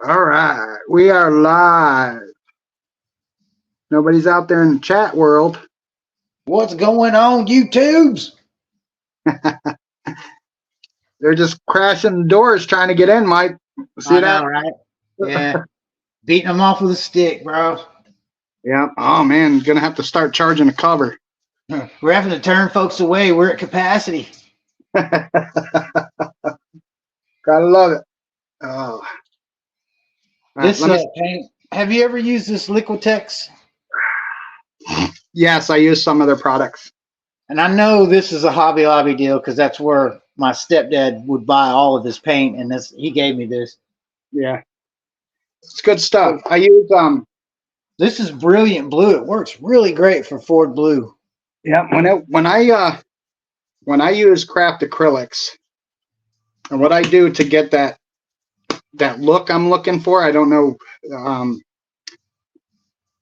All right, we are live. Nobody's out there in the chat world. What's going on, YouTubes? They're just crashing the doors trying to get in, Mike. See I that? know, right? Yeah. Beating them off with a stick, bro. Yeah. Oh man, gonna have to start charging a cover. We're having to turn folks away. We're at capacity. Gotta love it. Oh. All right, This paint. Have you ever used this Liquitex? Yes, I use some of their products. And I know this is a Hobby Lobby deal because that's where my stepdad would buy all of his paint, and he gave me this. Yeah, it's good stuff. I use This is brilliant blue. It works really great for Ford Blue. Yeah, when I use craft acrylics, and what I do to get that look I'm looking for, I don't know.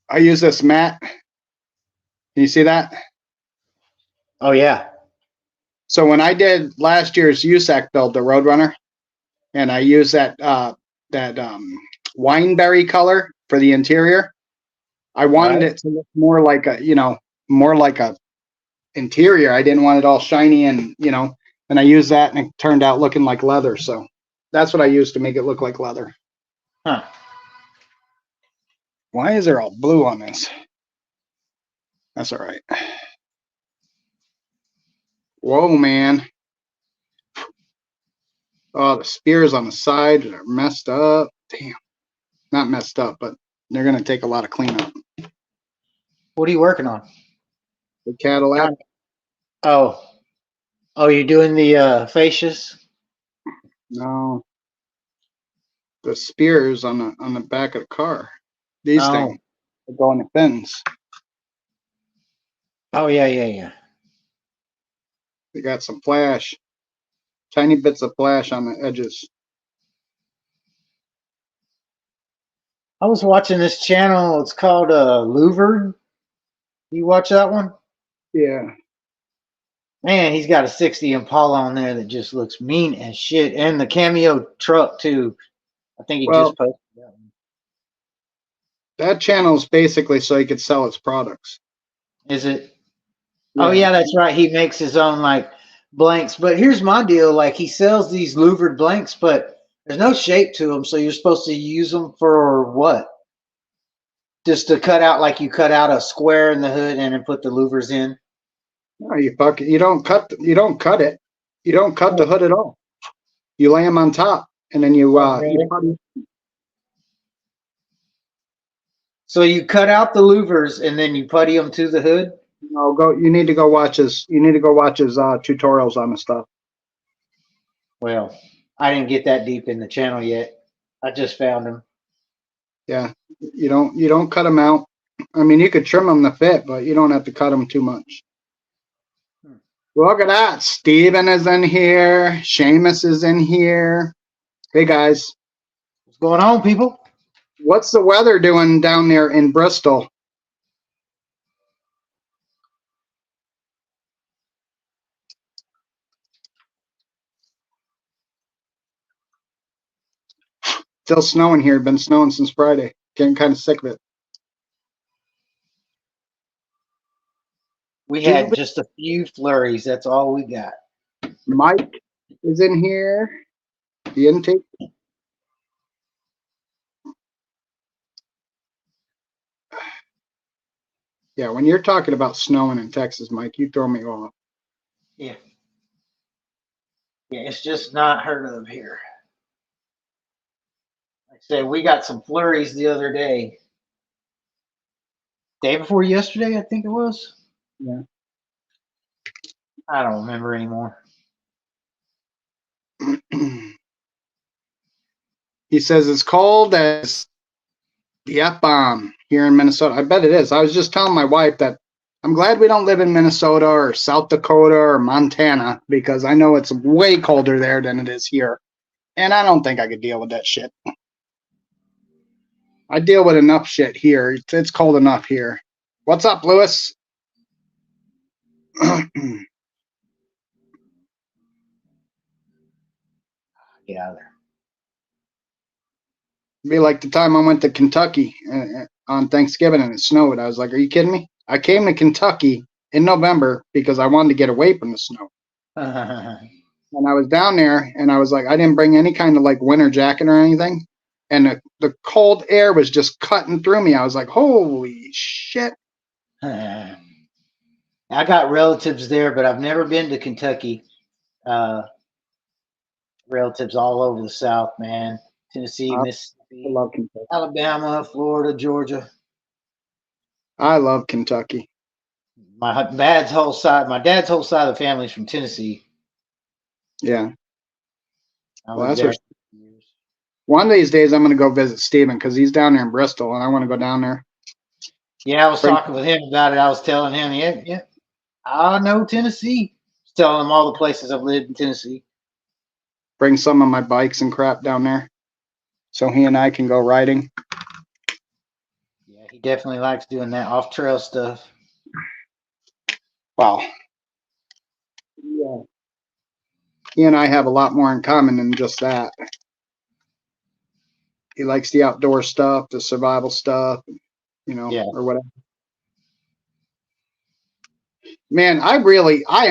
I use this matte. Can you see that? Oh yeah. So when I did last year's USAC build, the Roadrunner, and I used that wineberry color for the interior, I wanted it to look more like more like a interior. I didn't want it all shiny and I used that and it turned out looking like leather. So that's what I used to make it look like leather. Huh. Why is there all blue on this? That's all right. Whoa, man. Oh, the spears on the side are messed up. Damn. Not messed up, but they're going to take a lot of cleanup. What are you working on? The Cadillac. Oh. Oh, you're doing the fascias? No. The spears on the back of the car. These things go on the fins. Oh yeah. They got some flash. Tiny bits of flash on the edges. I was watching this channel. It's called Louvered. You watch that one? Yeah. Man, he's got a 60 Impala on there that just looks mean as shit. And the Cameo truck, too. I think he just posted that one. That channel is basically so he could sell his products. Is it? Yeah. Oh, yeah, that's right. He makes his own, like, blanks. But here's my deal. Like, he sells these louvered blanks, but there's no shape to them. So you're supposed to use them for what? Just to cut out, like you cut out a square in the hood and then put the louvers in? No, you don't cut it. You don't cut the hood at all. You lay them on top, and then you So you cut out the louvers and then you putty them to the hood? No, you need to go watch his tutorials on the stuff. Well, I didn't get that deep in the channel yet. I just found him. Yeah, you don't cut them out. I mean, you could trim them to fit, but you don't have to cut them too much. Look at that. Steven is in here. Seamus is in here. Hey, guys. What's going on, people? What's the weather doing down there in Bristol? Still snowing here. Been snowing since Friday. Getting kind of sick of it. We had just a few flurries. That's all we got. Mike is in here. The intake. Yeah, when you're talking about snowing in Texas, Mike, you throw me off. Yeah. Yeah, it's just not heard of here. Like I said, we got some flurries the other day. Day before yesterday, I think it was. Yeah. I don't remember anymore. He says it's cold as the F-bomb here in Minnesota. I bet it is. I was just telling my wife that I'm glad we don't live in Minnesota or South Dakota or Montana because I know it's way colder there than it is here. And I don't think I could deal with that shit. I deal with enough shit here. It's cold enough here. What's up, Lewis? Get out of there. be like the time I went to Kentucky on Thanksgiving and it snowed. I was like, are you kidding me? I came to Kentucky in November because I wanted to get away from the snow. And I was down there and I was like, I didn't bring any kind of like winter jacket or anything. And the cold air was just cutting through me. I was like, holy shit. I got relatives there, but I've never been to Kentucky. Relatives all over the South, man. Tennessee, I Mississippi, love Kentucky. Alabama, Florida, Georgia. I love Kentucky. My dad's whole side of the family is from Tennessee. Yeah. Well, that's where. One of these days I'm going to go visit Steven because he's down there in Bristol and I want to go down there. Yeah, I was talking with him about it. I was telling him, yeah, I know Tennessee. Telling him all the places I've lived in Tennessee. Bring some of my bikes and crap down there so he and I can go riding. Yeah, he definitely likes doing that off-trail stuff. Wow. Yeah. He and I have a lot more in common than just that. He likes the outdoor stuff, the survival stuff, or whatever. Man, I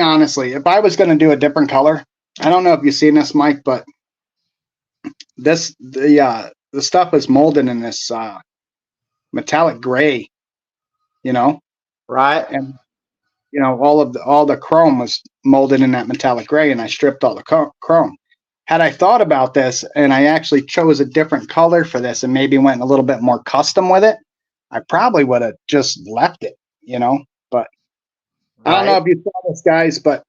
honestly, if I was going to do a different color, I don't know if you've seen this, Mike, but the stuff is molded in this metallic gray, Right. And all the chrome was molded in that metallic gray, and I stripped all the chrome. Had I thought about this and I actually chose a different color for this and maybe went a little bit more custom with it, I probably would have just left it, but I don't know if you saw this, guys, but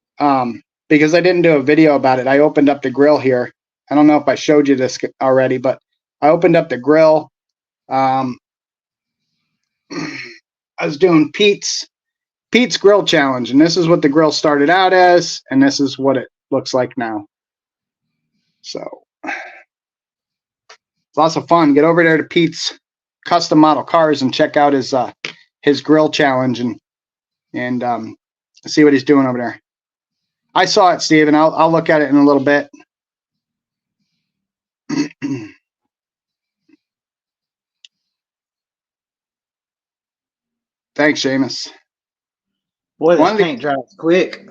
because I didn't do a video about it, I opened up the grill here. I don't know if I showed you this already, but I opened up the grill. I was doing Pete's Grill Challenge, and this is what the grill started out as, and this is what it looks like now. So it's lots of fun. Get over there to Pete's Custom Model Cars and check out his grill challenge and see what he's doing over there. I saw it, Steve, and I'll look at it in a little bit. Thanks, Seamus. Boy, this paint dries quick.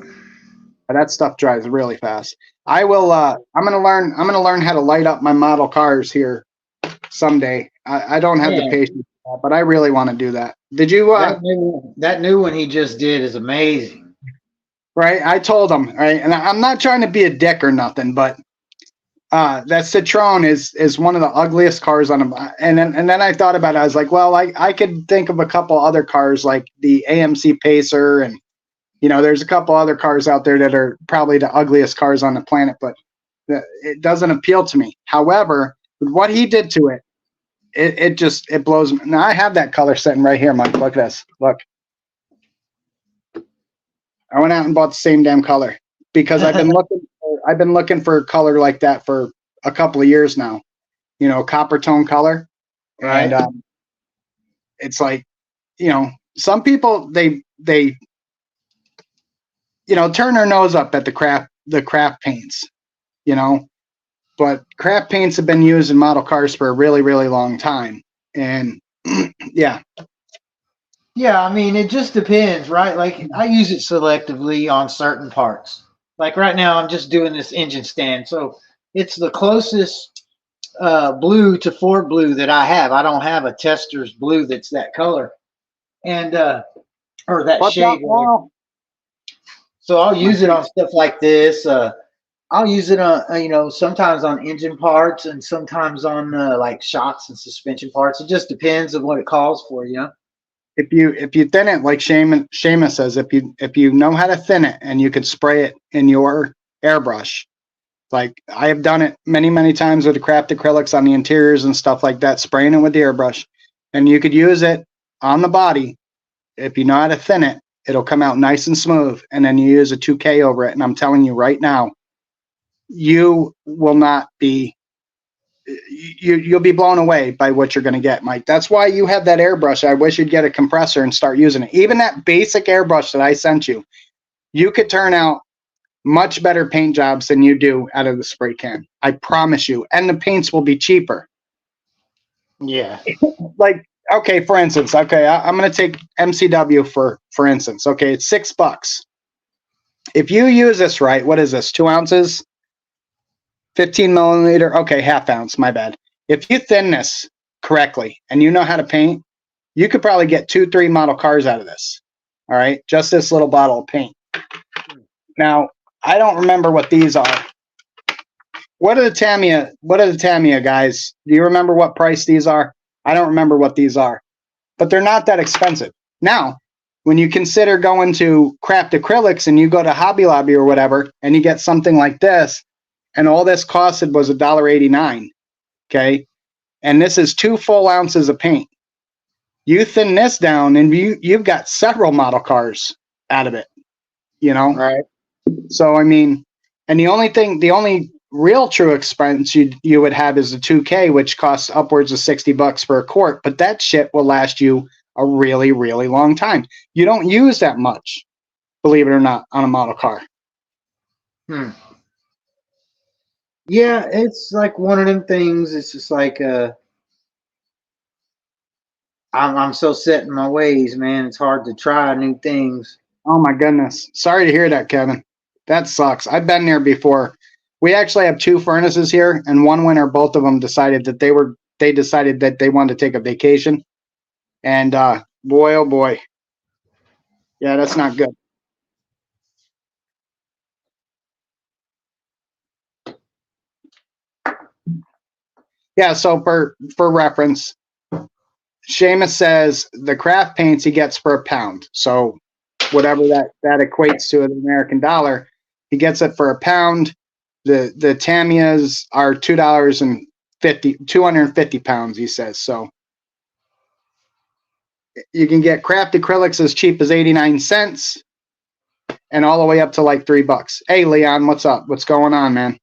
That stuff dries really fast. I will. I'm gonna learn how to light up my model cars here someday. I don't have the patience for that, but I really want to do that. Did you? That new one he just did is amazing. Right. I told him. Right, and I'm not trying to be a dick or nothing, but that Citroen is one of the ugliest cars on a. And then I thought about it. I was like, well, I could think of a couple other cars like the AMC Pacer and. There's a couple other cars out there that are probably the ugliest cars on the planet, but it doesn't appeal to me. However, what he did to it, it blows me. Now I have that color sitting right here, Mike. Look at this. Look. I went out and bought the same damn color because I've been looking for a color like that for a couple of years now. Copper tone color. Right. And it's like, some people they turn their nose up at the craft paints, but craft paints have been used in model cars for a really, really long time. And yeah. Yeah. I mean, it just depends, right? Like I use it selectively on certain parts. Like right now I'm just doing this engine stand. So it's the closest blue to Ford blue that I have. I don't have a Tester's blue that's that color and, or that shade. So I'll use it on stuff like this. I'll use it on, sometimes on engine parts and sometimes on like shocks and suspension parts. It just depends on what it calls for, If you thin it like Seamus says, if you know how to thin it and you could spray it in your airbrush, like I have done it many, many times with the craft acrylics on the interiors and stuff like that, spraying it with the airbrush, and you could use it on the body. If you know how to thin it, it'll come out nice and smooth, and then you use a 2K over it. And I'm telling you right now, you will not be, you'll be blown away by what you're going to get, Mike. That's why you have that airbrush. I wish you'd get a compressor and start using it. Even that basic airbrush that I sent you, you could turn out much better paint jobs than you do out of the spray can. I promise you. And the paints will be cheaper. Yeah. Like, okay, for instance, okay, I'm going to take MCW for instance. Okay, it's $6. If you use this right, what is this? 2 ounces, 15 milliliter. Okay, half ounce. My bad. If you thin this correctly and you know how to paint, you could probably get 2-3 model cars out of this. All right, just this little bottle of paint. Now, I don't remember what these are. What are the Tamiya? What are the Tamiya guys? Do you remember what price these are? I don't remember what these are, but they're not that expensive. Now, when you consider going to craft acrylics and you go to Hobby Lobby or whatever, and you get something like this, and all this costed was $1.89. Okay, and this is 2 full ounces of paint. You thin this down, and you've got several model cars out of it. You know, Right. so I mean, and the only real true expense you would have is the 2K, which costs upwards of $60 for a quart, but that shit will last you a really, really long time. You don't use that much, believe it or not, on a model car. Yeah, it's like one of them things. It's just like I'm so set in my ways, man. It's hard to try new things. Oh my goodness. Sorry to hear that, Kevin. That sucks. I've been there before. We actually have 2 furnaces here, and one winter both of them decided that they decided that they wanted to take a vacation. And boy, oh boy. Yeah, that's not good. Yeah, so for reference, Seamus says the craft paints he gets for $1. So whatever that equates to an American dollar, he gets it for $1. The Tamiyas are £250, he says. So you can get craft acrylics as cheap as 89 cents and all the way up to like $3. Hey Leon, what's up? What's going on, man?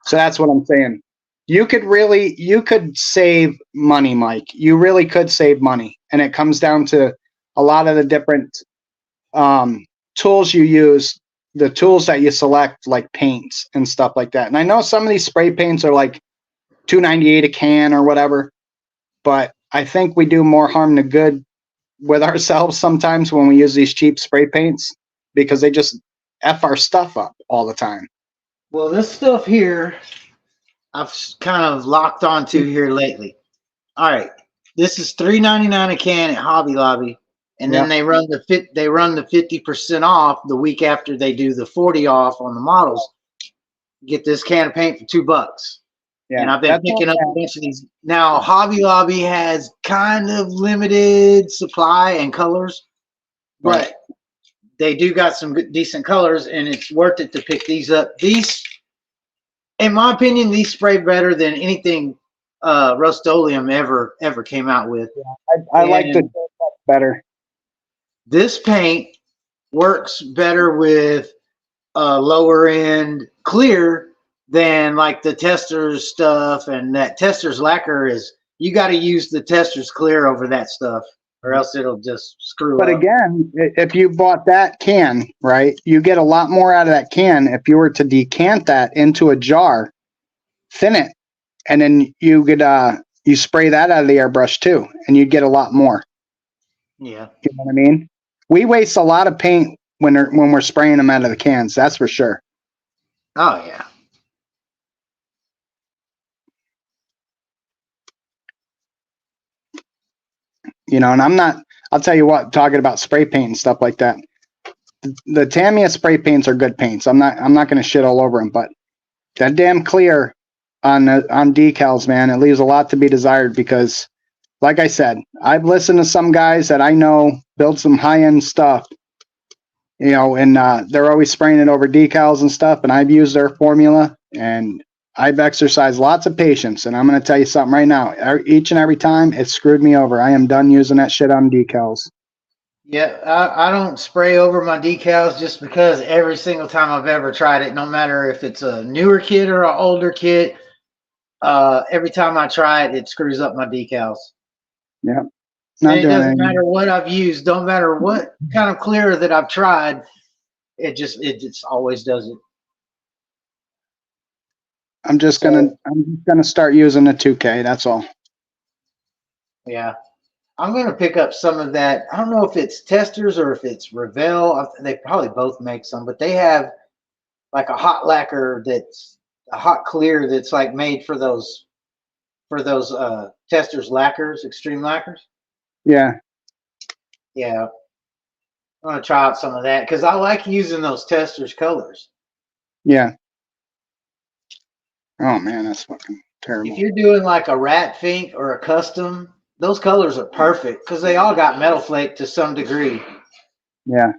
So that's what I'm saying. You could save money, Mike. You really could save money. And it comes down to a lot of the different tools you use, the tools that you select, like paints and stuff like that. And I know some of these spray paints are like $2.98 a can or whatever, but I think we do more harm than good with ourselves sometimes when we use these cheap spray paints because they just F our stuff up all the time. Well, this stuff here, I've kind of locked onto here lately. All right, this is $3.99 a can at Hobby Lobby, and then they run the 50% off the week after they do the 40 off on the models. Get this can of paint for $2. Yeah, and I've been picking up a bunch of these. Now, Hobby Lobby has kind of limited supply and colors, but they do got some good, decent colors, and it's worth it to pick these up. These, in my opinion, these spray better than anything Rust-Oleum ever came out with. Yeah, I like the better. This paint works better with lower end clear than like the Testors stuff, and that Testors lacquer is, you got to use the Testors clear over that stuff or else it'll just screw up. But again, if you bought that can, right, you get a lot more out of that can if you were to decant that into a jar, thin it, and then you could you spray that out of the airbrush too, and you'd get a lot more. Yeah. You know what I mean? We waste a lot of paint when we're spraying them out of the cans, that's for sure. Oh yeah. You know, and I'll tell you what, talking about spray paint and stuff like that, the Tamiya spray paints are good paints. I'm not going to shit all over them, but that damn clear on decals, man, it leaves a lot to be desired because, like I said, I've listened to some guys that I know build some high-end stuff, you know, and they're always spraying it over decals and stuff, and I've used their formula, and I've exercised lots of patience, and I'm going to tell you something right now. Each and every time, it screwed me over. I am done using that shit on decals. Yeah, I don't spray over my decals just because every single time I've ever tried it, no matter if it's a newer kit or an older kit, every time I try it, it screws up my decals. Yeah. And it doesn't matter what I've used, don't matter what kind of clear that I've tried, it just always does it. I'm just gonna start using the 2K. That's all. Yeah. I'm going to pick up some of that. I don't know if it's Testers or if it's Revell. They probably both make some, but they have like a hot lacquer that's a hot clear that's like made for those Testers lacquers, extreme lacquers. Yeah. Yeah. I want to try out some of that because I like using those Testers colors. Yeah. Oh man, that's fucking terrible. If you're doing like a rat fink or a custom, those colors are perfect because they all got metal flake to some degree. Yeah.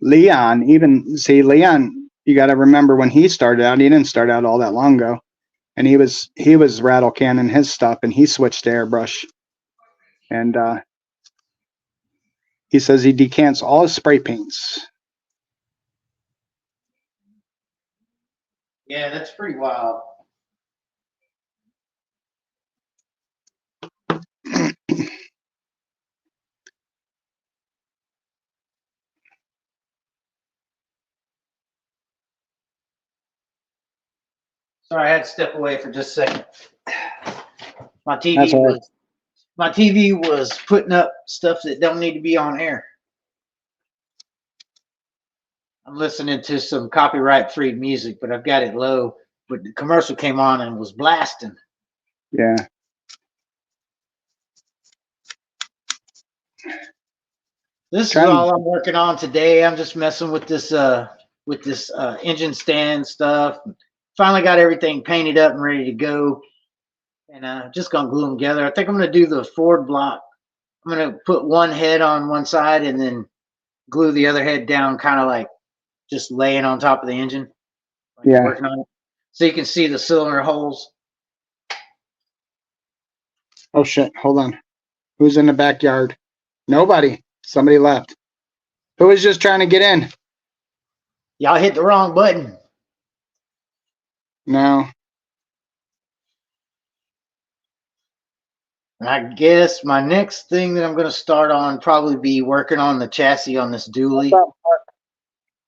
Leon, Leon, you got to remember when he started out, he didn't start out all that long ago, and he was rattle canning his stuff, and he switched to airbrush, and he says he decants all his spray paints. Yeah, that's pretty wild. Sorry, I had to step away for just a second. My That's all right. TV was putting up stuff that don't need to be on air. I'm listening to some copyright-free music, but I've got it low. But the commercial came on and was blasting. Yeah. This is all I'm working on today. I'm just messing with this engine stand stuff. Finally got everything painted up and ready to go. And just gonna glue them together. I think I'm gonna do the Ford block. I'm gonna put one head on one side and then glue the other head down, kind of like just laying on top of the engine. Like Yeah. working on it. So you can see the cylinder holes. Oh shit! Hold on. Who's in the backyard? Nobody. Somebody left. Who was just trying to get in? Y'all hit the wrong button. No. I guess my next thing that I'm going to start on probably be working on the chassis on this dually.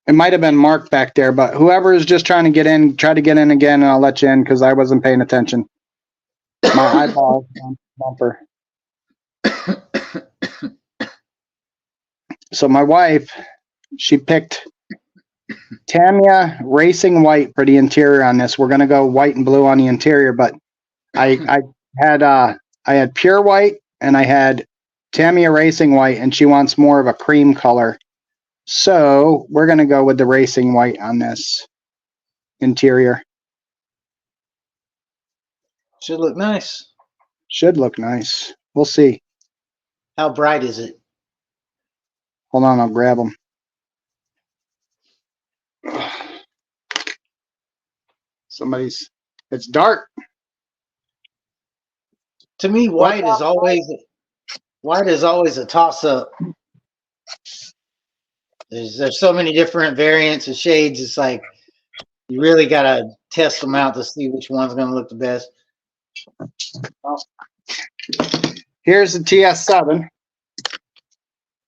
It might have been Mark back there, but whoever is just trying to get in, try to get in again, and I'll let you in because I wasn't paying attention. My eyeball bumper. So my wife, she picked Tamiya Racing White for the interior on this. We're gonna go white and blue on the interior, but I had pure white and I had Tamiya Racing White, and she wants more of a cream color. So we're gonna go with the Racing White on this interior. Should look nice. Should look nice. We'll see. How bright is it? Hold on, I'll grab them. It's dark. To me, white is always a toss-up. There's so many different variants and shades. It's like you really gotta test them out to see which one's gonna look the best. Here's the TS7,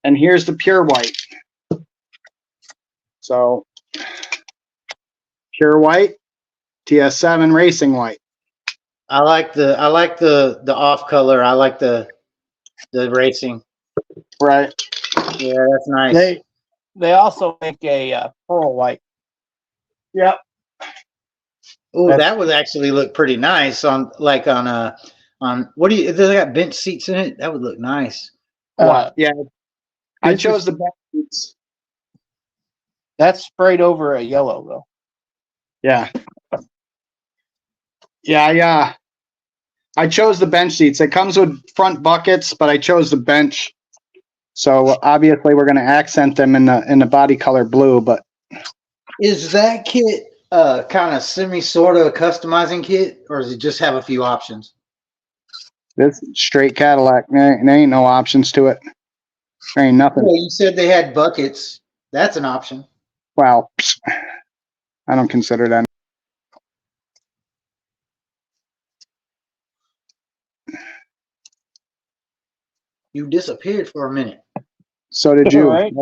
and here's the pure white. So pure white, TS7 Racing White. I like the off color. I like the racing. Right. Yeah, that's nice. They also make a pearl white. Yep. Oh, that would actually look pretty nice on what do you? If they got bench seats in it, that would look nice. Yeah. I chose the bench seats. That's sprayed over a yellow though. Yeah. Yeah. I chose the bench seats. It comes with front buckets, but I chose the bench. So obviously we're going to accent them in the body color blue. But is that kit kind of sort of customizing kit, or does it just have a few options? This straight Cadillac. There ain't no options to it. There ain't nothing. Well, you said they had buckets. That's an option. Well, I don't consider that. You disappeared for a minute. So did you. Right.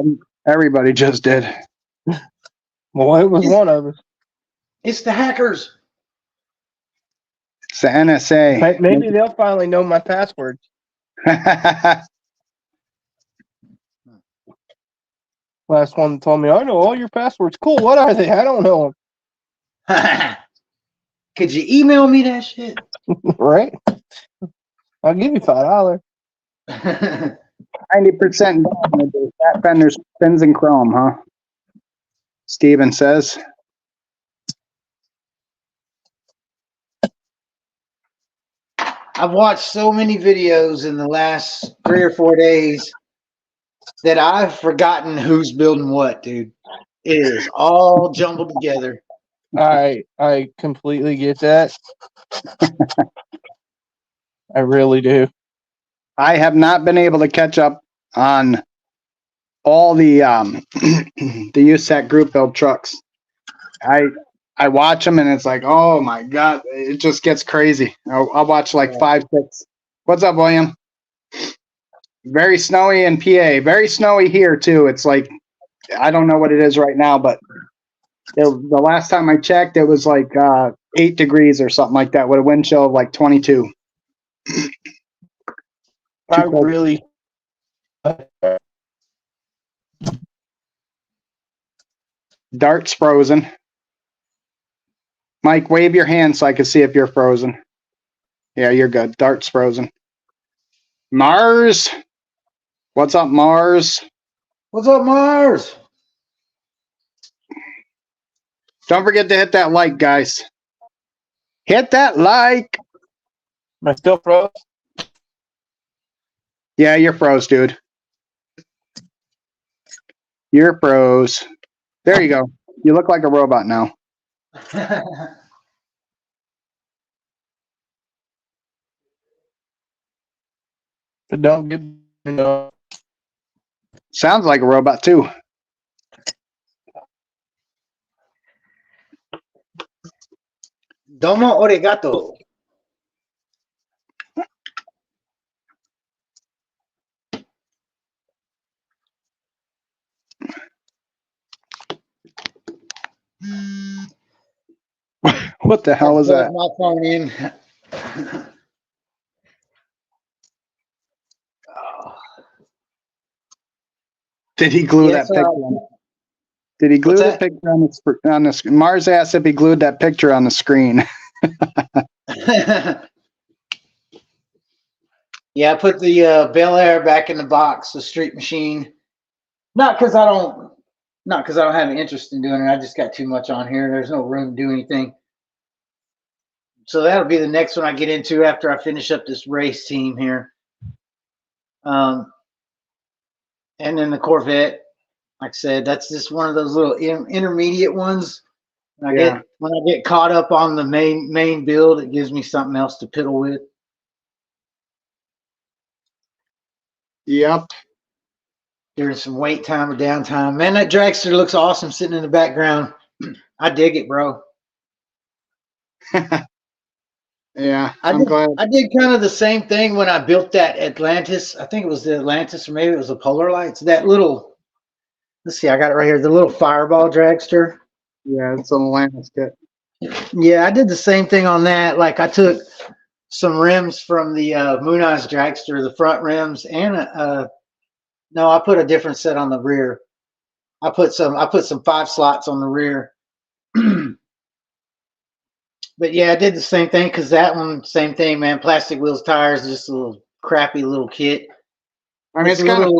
Everybody just did. Well, it was one of us. It's the hackers. It's the NSA. Maybe they'll finally know my password. Last one told me, I know all your passwords. Cool. What are they? I don't know Could you email me that shit? them. Right? I'll give you $5. 90% fat fenders, fins, and chrome, huh? Steven says. I've watched so many videos in the last 3 or 4 days that I've forgotten who's building what, dude. It is all jumbled together. I completely get that. I really do. I have not been able to catch up on all the the USAC group build trucks. I watch them and it's like, oh my god, it just gets crazy. I'll watch like 5, 6. What's up, William? Very snowy in PA. Very snowy here too. It's like, I don't know what it is right now, but the last time I checked, it was like 8 degrees or something like that with a wind chill of like 22. I really. Dart's frozen. Mike, wave your hand so I can see if you're frozen. Yeah, you're good. Dart's frozen. Mars. What's up, Mars? What's up, Mars? Don't forget to hit that like, guys. Hit that like. Am I still froze? Yeah, you're froze, dude. You're froze. There you go. You look like a robot now. But don't get Sounds like a robot too. Domo arigato. What the hell is that? My phone in. Did he glue Yes, that picture? Did he glue what's the that? picture on the screen? Mars asked if he glued that picture on the screen. Yeah, I put the Bel Air back in the box, the Street Machine. Not because I don't have an interest in doing it. I just got too much on here. There's no room to do anything. So that'll be the next one I get into after I finish up this race team here. And then the Corvette, like I said, that's just one of those little intermediate ones. When I get caught up on the main build, it gives me something else to piddle with. Yep. During some wait time or downtime. Man, that dragster looks awesome sitting in the background. I dig it, bro. Yeah, I'm glad. I did kind of the same thing when I built that Atlantis. I think it was the Atlantis, or maybe it was the Polar Lights. That little, let's see, I got it right here. The little Fireball dragster. Yeah, it's an Atlantis kit. Yeah, I did the same thing on that. Like I took some rims from the Moon Eyes dragster, the front rims, and no, I put a different set on the rear. I put some 5 slots on the rear. But yeah, I did the same thing because that one, same thing, man. Plastic wheels, tires, just a little crappy little kit. I mean, it's kind of.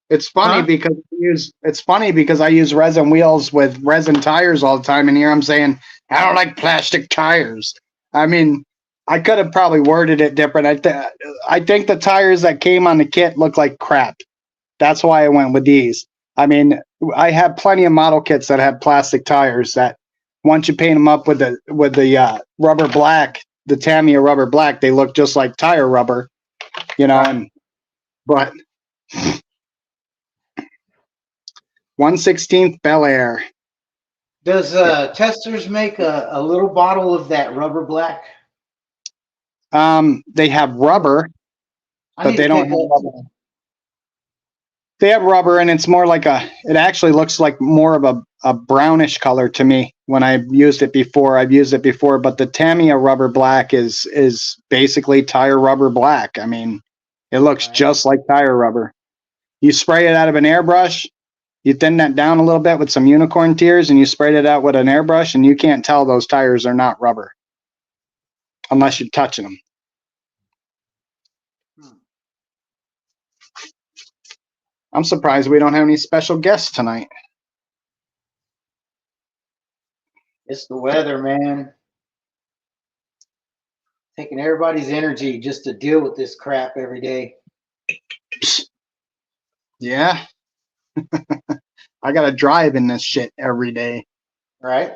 It's funny because I use resin wheels with resin tires all the time, and here I'm saying I don't like plastic tires. I mean, I could have probably worded it different. I think the tires that came on the kit look like crap. That's why I went with these. I mean, I have plenty of model kits that have plastic tires that once you paint them up with the rubber black, the Tamiya rubber black, they look just like tire rubber, you know. But 1/16 Bel Air. Does Testers make a little bottle of that rubber black? They have rubber, but they don't have rubber. They have rubber, and it's more like it actually looks like more of a brownish color to me when I've used it before. I've used it before, but the Tamiya rubber black is basically tire rubber black. I mean, it looks just like tire rubber. You spray it out of an airbrush, you thin that down a little bit with some unicorn tears, and you sprayed it out with an airbrush, and you can't tell those tires are not rubber unless you're touching them. I'm surprised we don't have any special guests tonight. It's the weather, man. Taking everybody's energy just to deal with this crap every day. Yeah. I gotta drive in this shit every day. Right?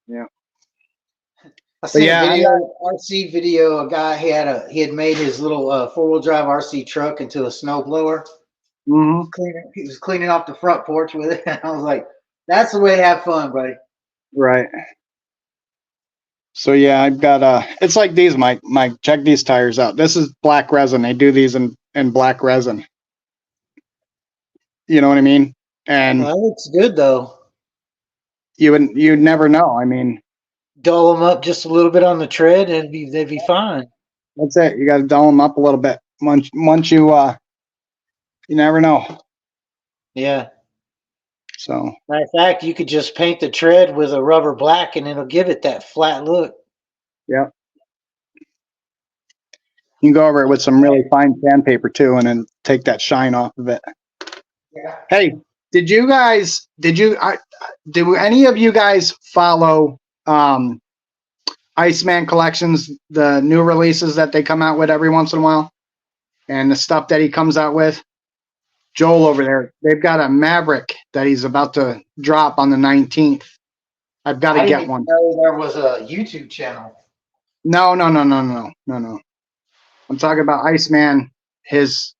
Yeah. I seen yeah, a video, RC video. A guy he had made his little 4-wheel drive RC truck into a snow blower. Mm-hmm. He was cleaning off the front porch with it. And I was like, "That's the way to have fun, buddy." Right. So yeah, I've got it's like these, Mike. Check these tires out. This is black resin. They do these in black resin. You know what I mean? And Well, that looks good though. you'd never know. I mean, Dull them up just a little bit on the tread, and they'd be fine. that's it. You got to dull them up a little bit. Once you never know. Yeah. So Matter of fact, you could just paint the tread with a rubber black, and it'll give it that flat look. yeah, you can go over it with some really fine sandpaper too, and then take that shine off of it. Yeah. Hey, did any of you guys follow Iceman Collections, the new releases that they come out with every once in a while, and the stuff that he comes out with? Joel over there, they've got a Maverick that he's about to drop on the 19th. I've got to get one. Know there was a YouTube channel. No. I'm talking about Iceman. He's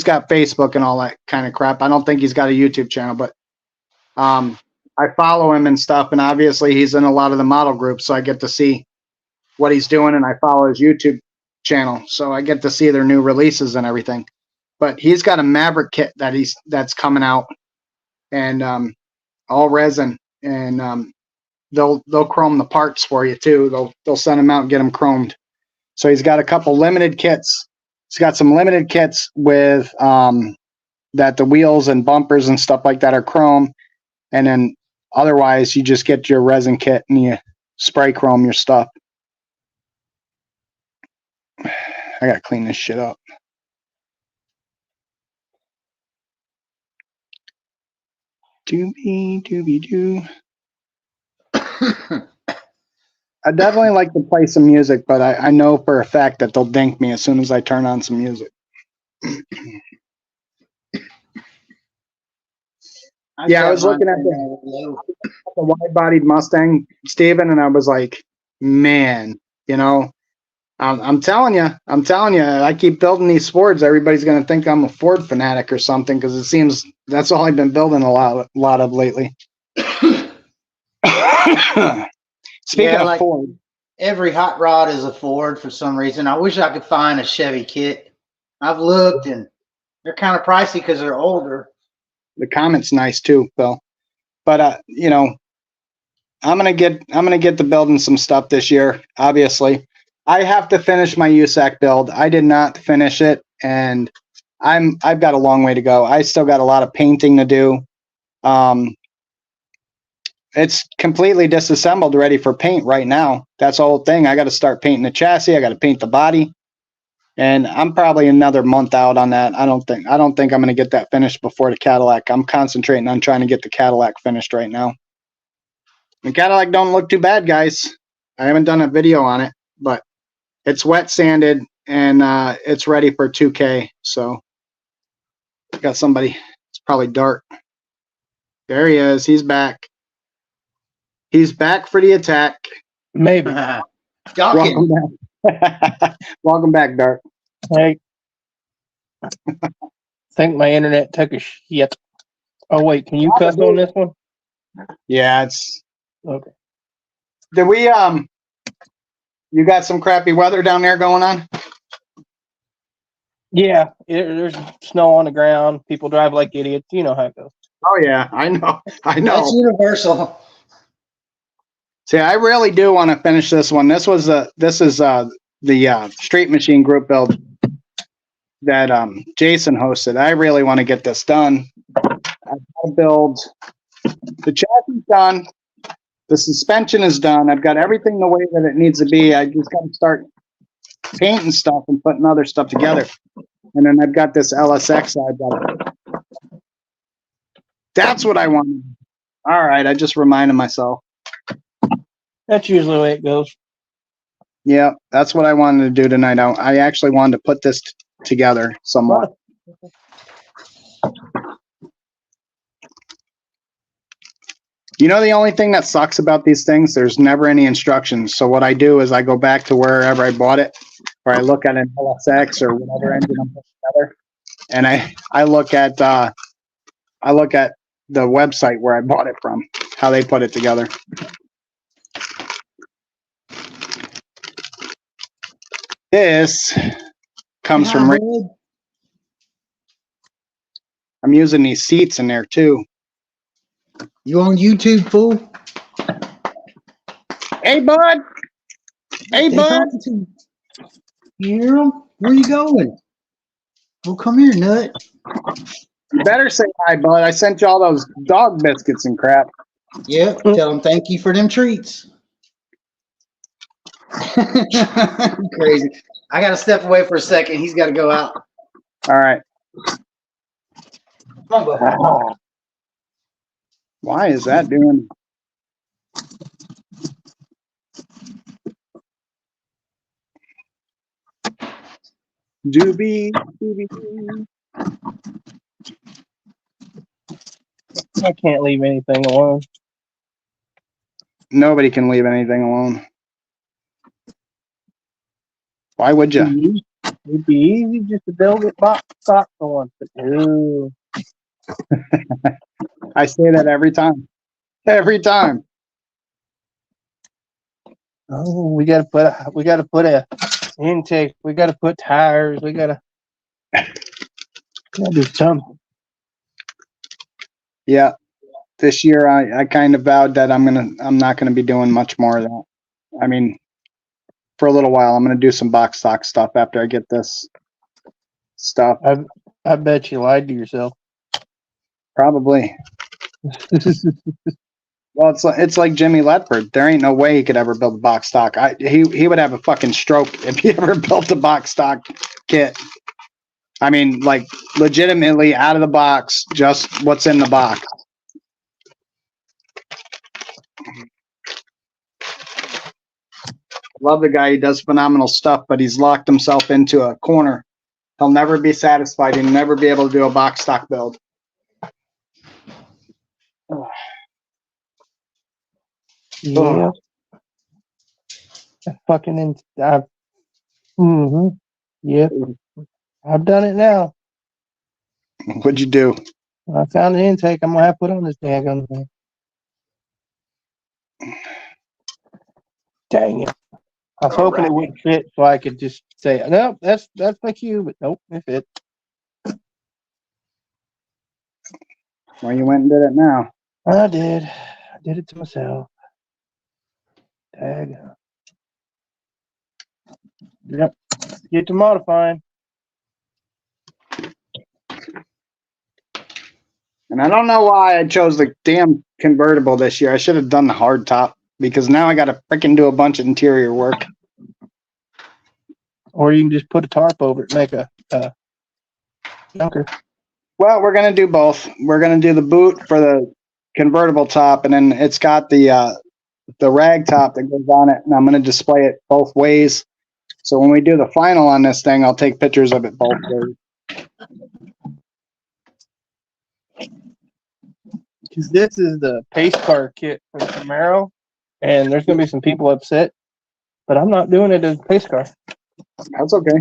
got Facebook and all that kind of crap. I don't think he's got a YouTube channel, but I follow him and stuff, and obviously he's in a lot of the model groups, so I get to see what he's doing, and I follow his YouTube channel, so I get to see their new releases and everything. But he's got a Maverick kit that's coming out, and all resin, and they'll chrome the parts for you too. They'll send them out and get them chromed. So he's got a couple limited kits. He's got some limited kits with that the wheels and bumpers and stuff like that are chrome, and then otherwise you just get your resin kit and you spray chrome your stuff. I gotta clean this shit up. Doobie-doo. I definitely like to play some music, but I know for a fact that they'll dink me as soon as I turn on some music. Yeah, I was looking at the wide-bodied Mustang, Steven, and I was like, man, you know, I'm telling you, I keep building these Fords. Everybody's going to think I'm a Ford fanatic or something, because it seems that's all I've been building a lot of lately. Speaking of Ford, every hot rod is a Ford for some reason. I wish I could find a Chevy kit. I've looked, and they're kind of pricey because they're older. The Comet's nice too, Phil. But you know, I'm gonna get to building some stuff this year. Obviously, I have to finish my USAC build. I did not finish it, and I've got a long way to go. I still got a lot of painting to do. It's completely disassembled, ready for paint right now. That's the whole thing. I got to start painting the chassis. I got to paint the body, and I'm probably another month out on that. I don't think I'm going to get that finished before the Cadillac. I'm concentrating on trying to get the Cadillac finished right now. The Cadillac don't look too bad, guys. I haven't done a video on it, but it's wet sanded and it's ready for 2K. So got somebody. It's probably Dart. There he is. He's back. He's back for the attack. Maybe. Welcome back. Welcome back, Dart. Hey. I think my internet took a shit. Oh wait, can you cuss on this one? Yeah, it's okay. Did we you got some crappy weather down there going on? Yeah, there's snow on the ground. People drive like idiots. You know how it goes. Oh yeah, I know. I know. That's universal. See, I really do want to finish this one. This is the Street Machine group build that Jason hosted. I really want to get this done. I've got to build the chassis done. The suspension is done. I've got everything the way that it needs to be. I just got to start painting stuff and putting other stuff together. And then I've got this LSX I've got. That's what I want. All right, I just reminded myself. That's usually the way it goes. Yeah, that's what I wanted to do tonight. I actually wanted to put this together somewhat. You know, the only thing that sucks about these things, there's never any instructions. So what I do is I go back to wherever I bought it, or I look at an LSX or whatever engine I'm putting together, and I look at the website where I bought it from, how they put it together. This comes from. I'm using these seats in there too. You on YouTube, fool? Hey, bud. Hey, bud. You hear him? Where you going? Well, come here, nut. You better say hi, bud. I sent you all those dog biscuits and crap. Yep. Tell him thank you for them treats. Crazy. I got to step away for a second. He's got to go out. All right. Come on, bud. Why is that doing? Doobie, doobie. I can't leave anything alone. Nobody can leave anything alone. Why would you? It'd be easy just to build it box stock for once, but no. I say that every time. Every time. Oh, we gotta put a intake. We gotta put tires. We gotta do something. Yeah. This year I kind of vowed that I'm not gonna be doing much more of that. I mean, for a little while, I'm gonna do some box stock stuff after I get this stuff. I bet you lied to yourself. Probably. Well, it's like Jimmy Ledford. There ain't no way he could ever build a box stock. He would have a fucking stroke if he ever built a box stock kit. I mean, like legitimately out of the box, just what's in the box. Love the guy. He does phenomenal stuff, but he's locked himself into a corner. He'll never be satisfied. He'll never be able to do a box stock build. Yeah. Fucking yeah. I've done it now. What'd you do? I found an intake. I'm gonna have to put on this daggone thing. Dang it. I was hoping it wouldn't fit so I could just say, no, that's my cue, but nope, it fit. Well, you went and did it now. I did. I did it to myself. Tag. Yep. Get to modifying. And I don't know why I chose the damn convertible this year. I should have done the hard top because now I got to freaking do a bunch of interior work. Or you can just put a tarp over it and make a junker. Well, we're going to do both. We're going to do the boot for the convertible top, and then it's got the rag top that goes on it, and I'm going to display it both ways. So when we do the final on this thing, I'll take pictures of it both ways. Because this is the pace car kit for the Camaro, and there's going to be some people upset, but I'm not doing it as a pace car. That's okay.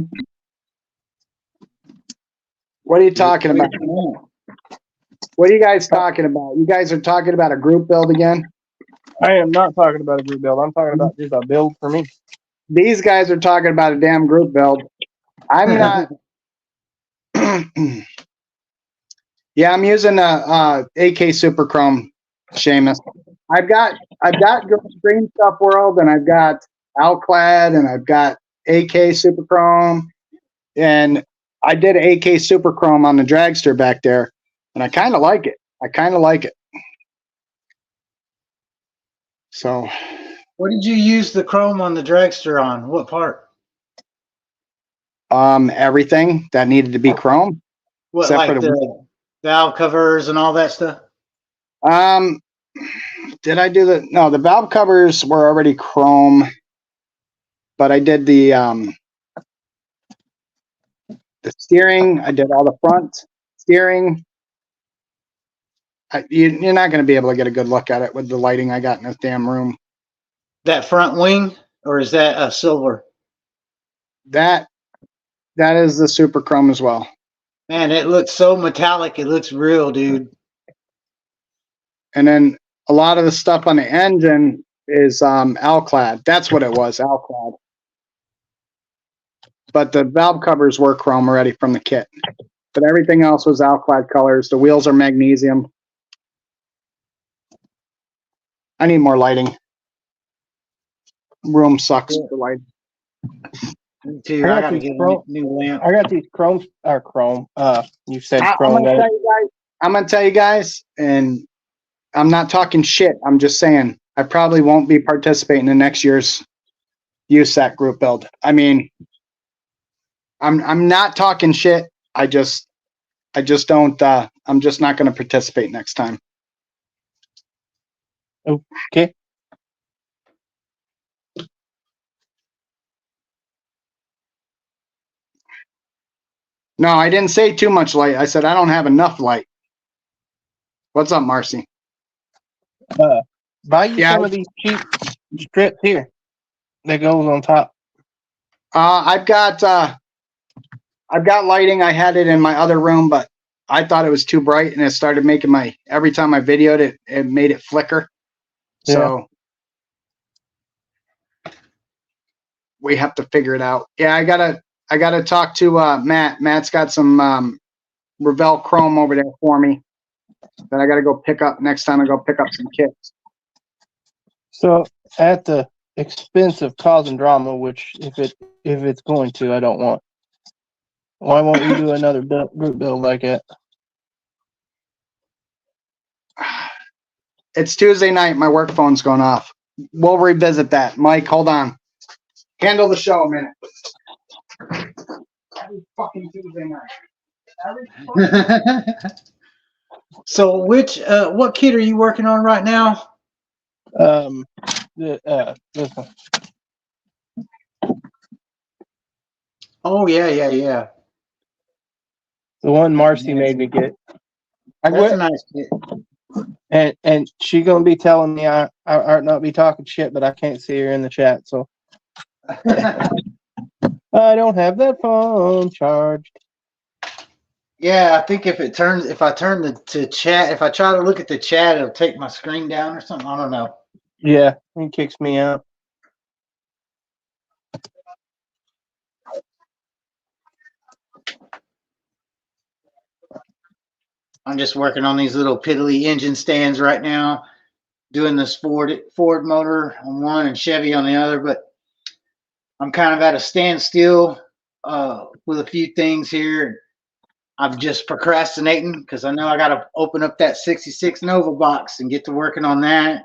What are you talking about? What are you guys talking about? You guys are talking about a group build again? I am not talking about a group build. I'm talking about just a build for me. These guys are talking about a damn group build. I'm not. Yeah, I'm using AK Super Chrome, Seamus. I've got Green Stuff World, and I've got Alclad, and I've got AK Super Chrome, and I did AK Super Chrome on the dragster back there, and I kind of like it. So, What did you use the chrome on the dragster on? What part? everything that needed to be chrome. What, Except like for the- the valve covers and all that stuff? Did I do the valve covers were already chrome, but I did the steering. I did all the front steering. You're not going to be able to get a good look at it with the lighting I got in this damn room. That front wing, or is that a silver? That is the Super Chrome as well. Man, it looks so metallic. It looks real, dude. And then a lot of the stuff on the engine is Alclad. That's what it was, Alclad. But the valve covers were chrome already from the kit. But everything else was Alclad colors. The wheels are magnesium. I need more lighting. Room sucks for lighting. Me too. I gotta get a new lamp. I got these chrome. You said I'm chrome. gonna tell you guys, and I'm not talking shit. I'm just saying I probably won't be participating in next year's USAC group build. I mean, I'm not talking shit. I just don't. I'm just not going to participate next time. Okay. No, I didn't say too much light. I said I don't have enough light. What's up, Marcy? Buy you some of these cheap strips here that goes on top. I've got lighting. I had it in my other room, but I thought it was too bright, and it started making every time I videoed it, it made it flicker. Yeah. So we have to figure it out. Yeah, I gotta talk to Matt. Matt's got some Revell Chrome over there for me that I gotta go pick up next time I go pick up some kits. So at the expense of causing drama, which if it's going to, I don't want. Why won't you do another group build like that? It's Tuesday night. My work phone's going off. We'll revisit that. Mike, hold on. Handle the show a minute. Every fucking Tuesday night. So what kit are you working on right now? This one. Oh yeah. The one Marcy made me get. That's a nice kit. And she gonna be telling me I not be talking shit, but I can't see her in the chat, so I don't have that phone charged. Yeah, I think if I turn to chat, if I try to look at the chat, it'll take my screen down or something. I don't know. Yeah, he kicks me out. I'm just working on these little piddly engine stands right now, doing this Ford motor on one and Chevy on the other, but I'm kind of at a standstill with a few things here. I'm just procrastinating because I know I got to open up that 66 Nova box and get to working on that.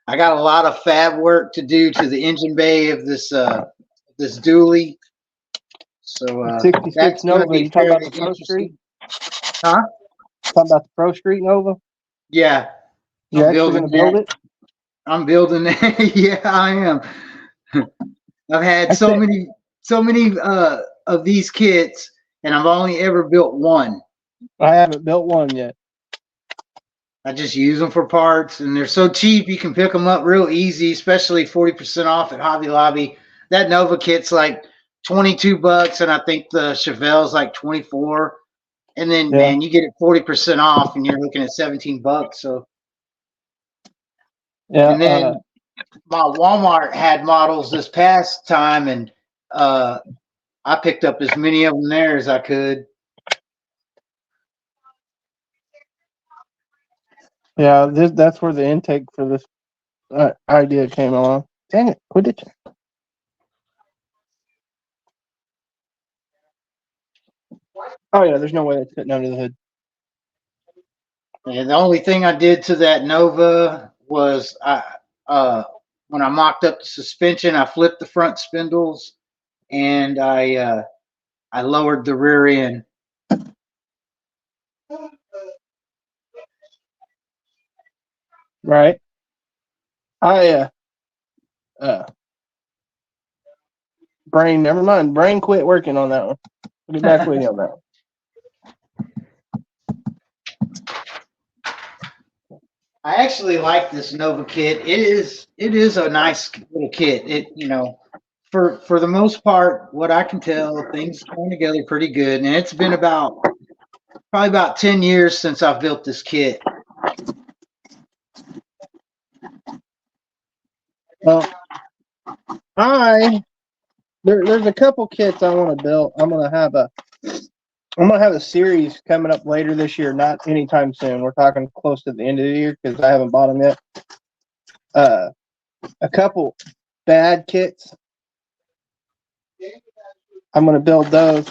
I got a lot of fab work to do to the engine bay of this dually. So 66 Nova. You talking about the Pro Street? Huh? Talking about the Pro Street Nova? Yeah. You actually gonna build it? I'm building it. Yeah, I am. I've had so many of these kits, and I've only ever built one. I haven't built one yet. I just use them for parts, and they're so cheap you can pick them up real easy, especially 40% off at Hobby Lobby. That Nova kit's like $22, and I think the Chevelle's like 24. And then, man, you get it 40% off, and you're looking at $17. So, yeah. And then my Walmart had models this past time, and I picked up as many of them there as I could. Yeah, that's where the intake for this idea came along. Dang it, quit it. Oh yeah, there's no way it's fitting under the hood. And the only thing I did to that Nova was when I mocked up the suspension, I flipped the front spindles and I lowered the rear end. Right. Brain, never mind. Brain quit working on that one. I'll get back with you on that one. I actually like this Nova kit. It is a nice little kit. It for the most part, what I can tell, things come together pretty good. And it's been probably about 10 years since I've built this kit. Well, there's a couple kits I want to build. I'm gonna have a series coming up later this year, not anytime soon. We're talking close to the end of the year because I haven't bought them yet. A couple bad kits. I'm gonna build those.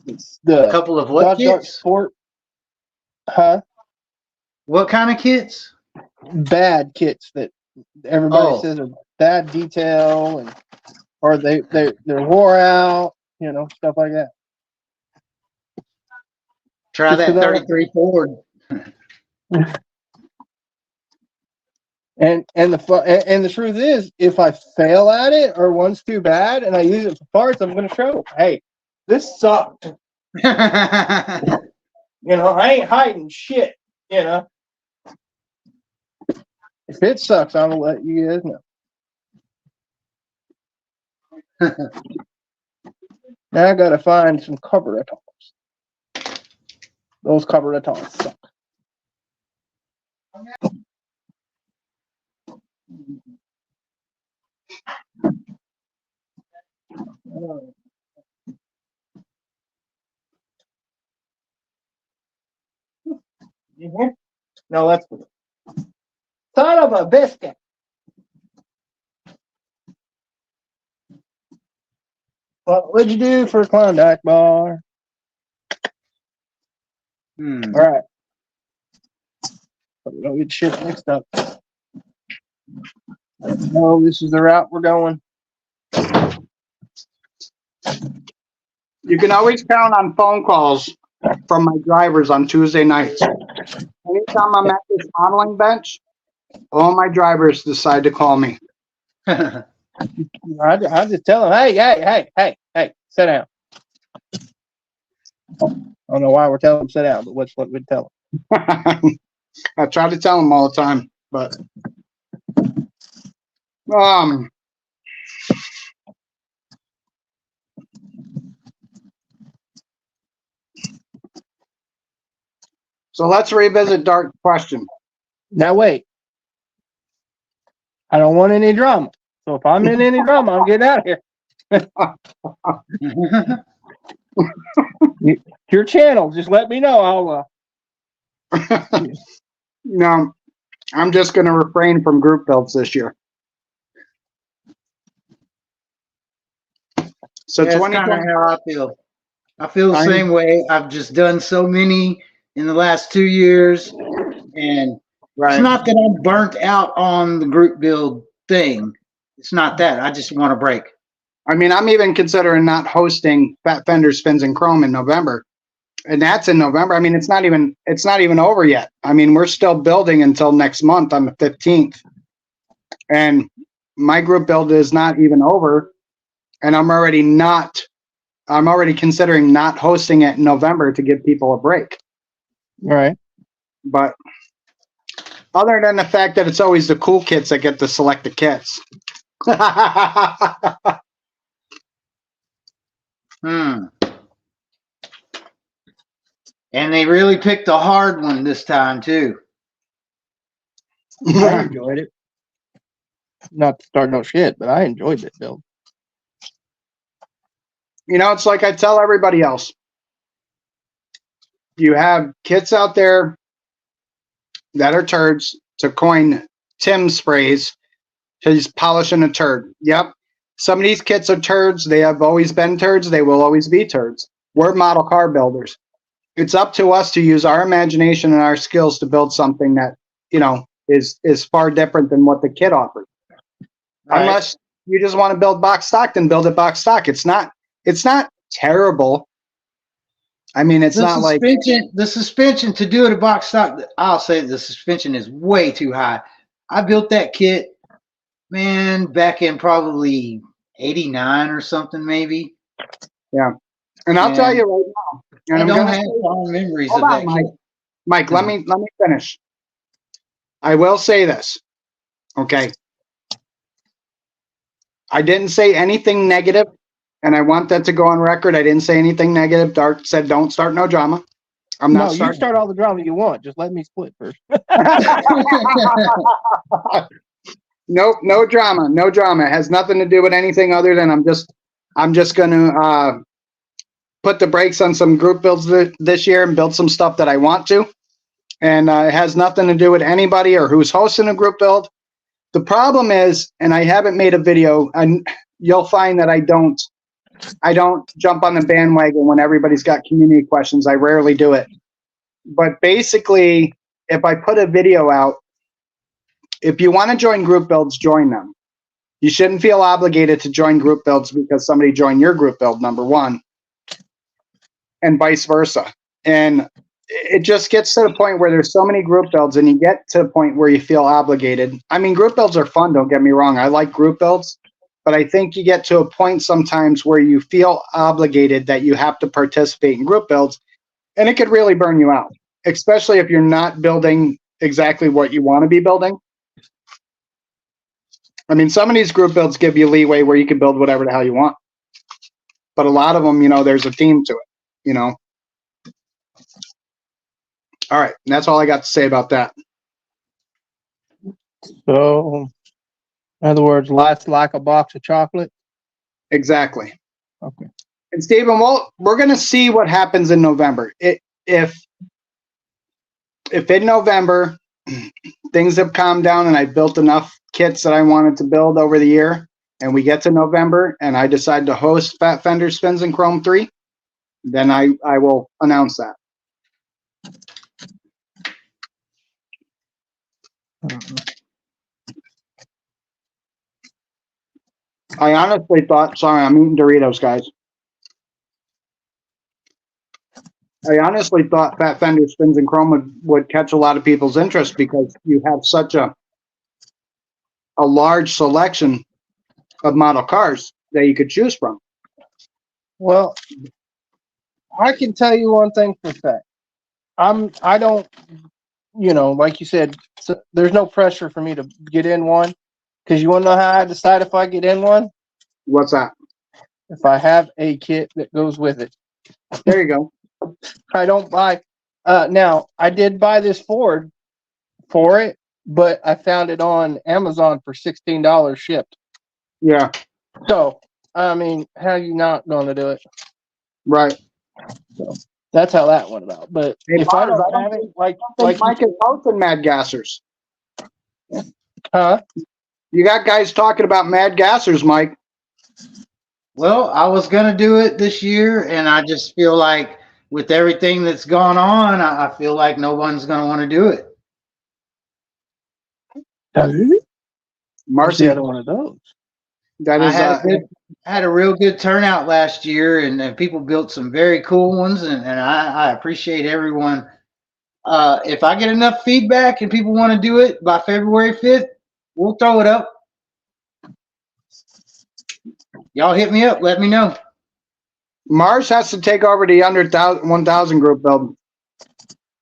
It's the A couple of what Dodge Dart kits? Sport. Huh? What kind of kits? Bad kits that everybody says are bad detail or they're wore out, stuff like that. Try Just that 'cause 33 Ford. And the truth is, if I fail at it or one's too bad and I use it for parts, I'm gonna show, hey, this sucked. I ain't hiding shit. If it sucks, I'm gonna let you guys know. Now I gotta find some carburetors. Those carburetors suck. No, that's son of a biscuit. What'd you do for a Klondike bar? All right. Don't get shit mixed up. No, this is the route we're going. You can always count on phone calls from my drivers on Tuesday nights. Anytime I'm at this modeling bench, all my drivers decide to call me. I just tell them, hey, sit down. I don't know why we're telling them sit down, but what's what we'd tell them. I try to tell them all the time, but so let's revisit Dart's question. Now wait. I don't want any drama. So if I'm in any drama, I'm getting out of here. Your channel, just let me know. I'll No, I'm just going to refrain from group builds this year. So that's kind of how I feel. I feel the same way. I've just done so many in the last 2 years, and it's not that I'm burnt out on the group build thing. It's not that. I just want a break. I mean, I'm even considering not hosting Fat Fender Spins and Chrome in November. And that's in November. I mean, it's not even over yet. I mean, we're still building until next month on the 15th. And my group build is not even over. And I'm already considering not hosting it in November to give people a break. Right. But other than the fact that it's always the cool kids that get to select the kits. And they really picked a hard one this time too. I enjoyed it. Not to start no shit, but I enjoyed that build. You know, it's like I tell everybody else. You have kits out there that are turds, to coin Tim's phrase. He's polishing a turd. Yep. Some of these kits are turds. They have always been turds. They will always be turds. We're model car builders. It's up to us to use our imagination and our skills to build something that, you know, is far different than what the kit offers. Right. Unless you just want to build box stock, then build it box stock. It's not terrible. I mean, it's not like the suspension to do it a box stock. I'll say the suspension is way too high. I built that kit, man, back in probably '89 or something, maybe. Yeah, and I'll tell you right now. And I I'm don't gonna have say, fond memories hold of on, that Mike. kit. Mike, let me finish. I will say this, okay? I didn't say anything negative, and I want that to go on record. I didn't say anything negative. Dart said, "Don't start no drama." I'm No, not you starting. start all the drama you want. Just let me split first. Nope, no drama, no drama. It has nothing to do with anything other than I'm just gonna put the brakes on some group builds this year and build some stuff that I want to. And it has nothing to do with anybody or who's hosting a group build. The problem is, and I haven't made a video, and you'll find that I don't jump on the bandwagon when everybody's got community questions. I rarely do it. But basically, if I put a video out, if you want to join group builds, join them. You shouldn't feel obligated to join group builds because somebody joined your group build, number one, and vice versa. And it just gets to the point where there's so many group builds and you get to the point where you feel obligated. I mean, group builds are fun, don't get me wrong. I like group builds, but I think you get to a point sometimes where you feel obligated that you have to participate in group builds, and it could really burn you out, especially if you're not building exactly what you want to be building. I mean, some of these group builds give you leeway where you can build whatever the hell you want, but a lot of them, you know, there's a theme to it, you know. All right, and that's all I got to say about that. So, in other words, life's like a box of chocolate. Exactly. Okay. And Stephen, well, we're going to see what happens in November. If in November things have calmed down and I built enough kits that I wanted to build over the year, and we get to November and I decide to host Fat Fender Spins in Chrome 3, then I will announce that. I honestly thought, sorry, I'm eating Doritos, guys. I honestly thought Fat Fender Spins in Chrome would catch a lot of people's interest because you have such a large selection of model cars that you could choose from. Well, I can tell you one thing for a fact. I don't, you know, like you said, so there's no pressure for me to get in one, because you want to know how I decide if I get in one? What's that? If I have a kit that goes with it. There you go. I don't buy. Now, I did buy this Ford for it, but I found it on Amazon for $16 shipped. Yeah. So, I mean, how are you not going to do it? Right. So that's how that went about. But Hey, if I Bob, don't have it, like Mike is hosting Mad Gassers. huh? You got guys talking about Mad Gassers, Mike. Well, I was going to do it this year, and I just feel like with everything that's gone on, I feel like no one's going to want to do it. Marcy, the other one of those. that I is had a real good turnout last year, and people built some very cool ones, and I appreciate everyone. If I get enough feedback and people want to do it by February 5th, we'll throw it up. Y'all hit me up. Let me know. Mars has to take over the under 1,000 group build.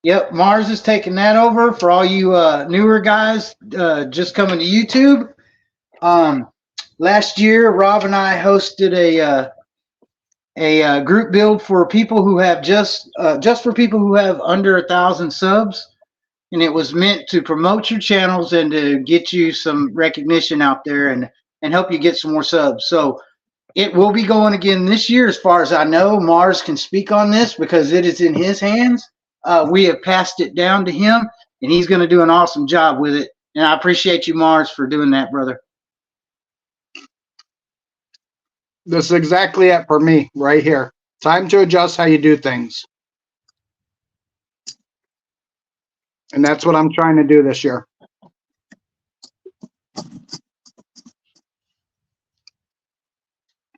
Yep, Mars is taking that over for all you newer guys just coming to YouTube. Last year, Rob and I hosted a group build for people who have just for people who have under 1,000 subs, and it was meant to promote your channels and to get you some recognition out there and help you get some more subs. So It will be going again this year, as far as I know. Mars can speak on this because it is in his hands. We have passed it down to him, and he's going to do an awesome job with it. And I appreciate you, Mars, for doing that, brother. This is exactly it for me right here. Time to adjust how you do things. And that's what I'm trying to do this year.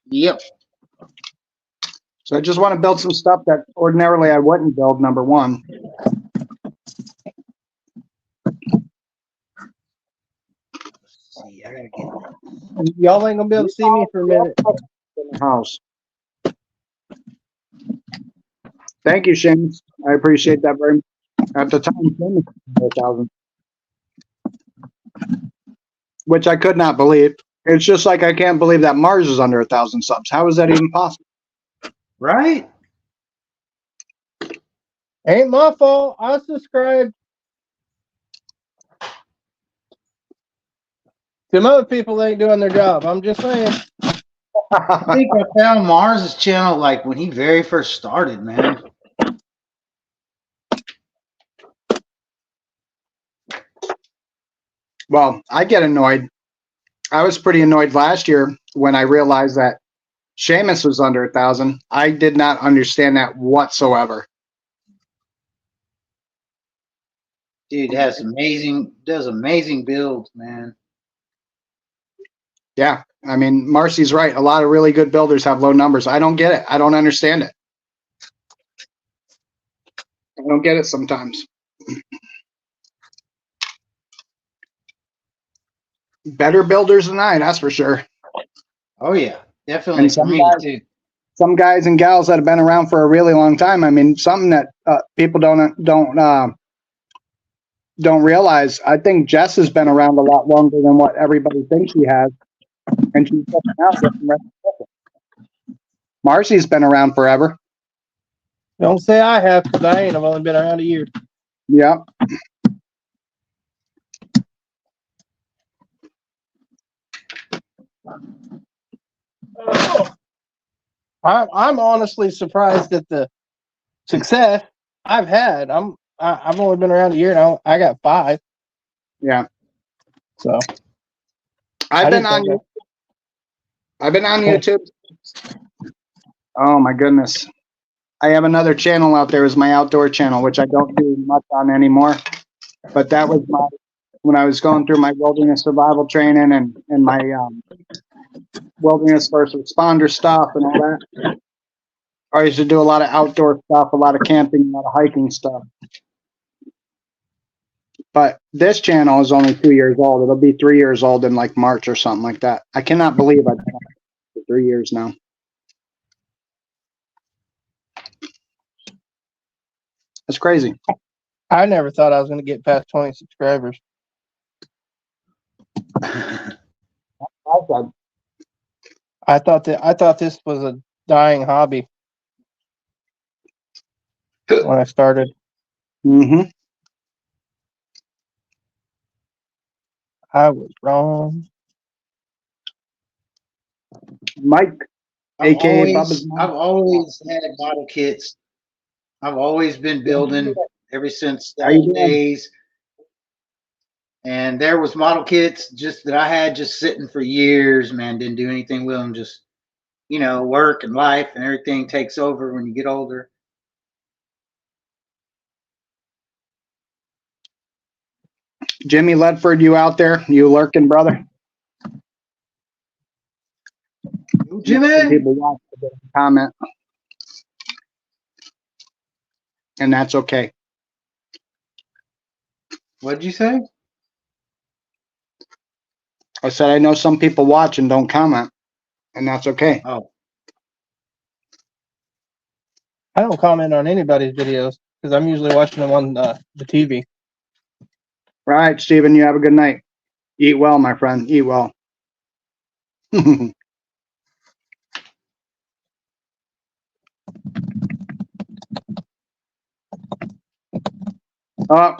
Yep. So I just want to build some stuff that ordinarily I wouldn't build, number one. See, I gotta get Y'all ain't gonna be able to see me for a minute. In the house. Thank you, Seamus. I appreciate that very much. At the time, Seamus was 1,000. Which I could not believe. It's just like I can't believe that Mars is under 1,000 subs. How is that even possible? right. Ain't my fault. I subscribed. Some other people ain't doing their job. I'm just saying. I think I found Mars's channel like when he very first started, man. Well, I get annoyed. I was pretty annoyed last year when I realized that Seamus was under 1,000. I did not understand that whatsoever. Dude does amazing builds, man. Yeah, I mean, Marcy's right. A lot of really good builders have low numbers. I don't get it. I don't understand it. I don't get it sometimes. Better builders than I, that's for sure. Oh yeah, definitely And for some me guys- too. Some guys and gals that have been around for a really long time. I mean, something that people don't realize. I think Jess has been around a lot longer than what everybody thinks she has, and she's just now getting recognition. Marcy's been around forever. Don't say I have, because I ain't. I've only been around a year. Yeah. I'm honestly surprised at the success I've had. I've only been around a year now. I got 5. Yeah. So I've been didn't think on YouTube. Oh my goodness. I have another channel out there, is my outdoor channel, which I don't do much on anymore. But that was when I was going through my wilderness survival training and my wilderness first responder stuff and all that. I used to do a lot of outdoor stuff, a lot of camping, a lot of hiking stuff. But this channel is only 2 years old. It'll be 3 years old in like March or something like that. I cannot believe I've been on it for 3 years now. That's crazy. I never thought I was going to get past 20 subscribers. I thought this was a dying hobby when I started. Mm-hmm. I was wrong. Mike, aka Bubba's I've mom. always had model kits. I've always been building ever since How you those doing? days. And there was model kits just that I had just sitting for years, man. Didn't do anything with them. Just, work and life and everything takes over when you get older. Jimmy Ledford, you out there? You lurking, brother? Jimmy, People want to comment, and that's okay. what'd you say? I said I know some people watch and don't comment, and that's okay. Oh, I don't comment on anybody's videos because I'm usually watching them on the TV. All right, Stephen, you have a good night. Eat well, my friend. Eat well. Oh,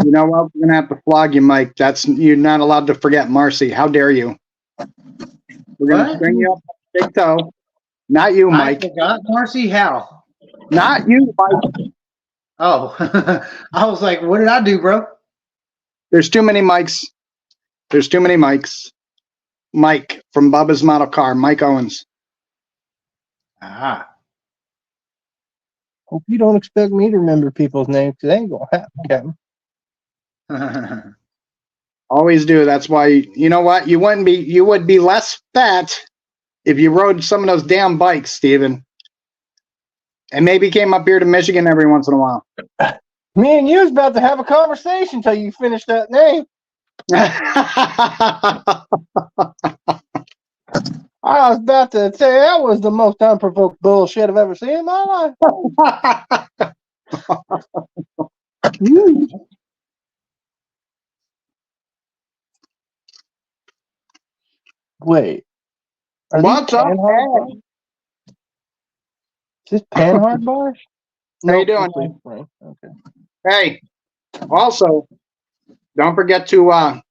you know what? We're gonna have to flog you, Mike. You're not allowed to forget Marcy. How dare you? We're gonna What? string you up Big toe. Not you, Mike. I forgot, Marcy. How? Not you, Mike. Oh, I was like, what did I do, bro? There's too many mics. There's too many mics. Mike from Bubba's Model Car. Mike Owens. Ah. Hope you don't expect me to remember people's names, because they ain't gonna happen, Captain. Always do. That's why, you know what? You would be less fat if you rode some of those damn bikes, Steven. And maybe came up here to Michigan every once in a while. Me and you was about to have a conversation until you finished that name. I was about to say that was the most unprovoked bullshit I've ever seen in my life. Wait. Are these What's up, Panhard bars? Is this Panhard bars? How you Nope, doing? this is- Okay. Hey, also, don't forget to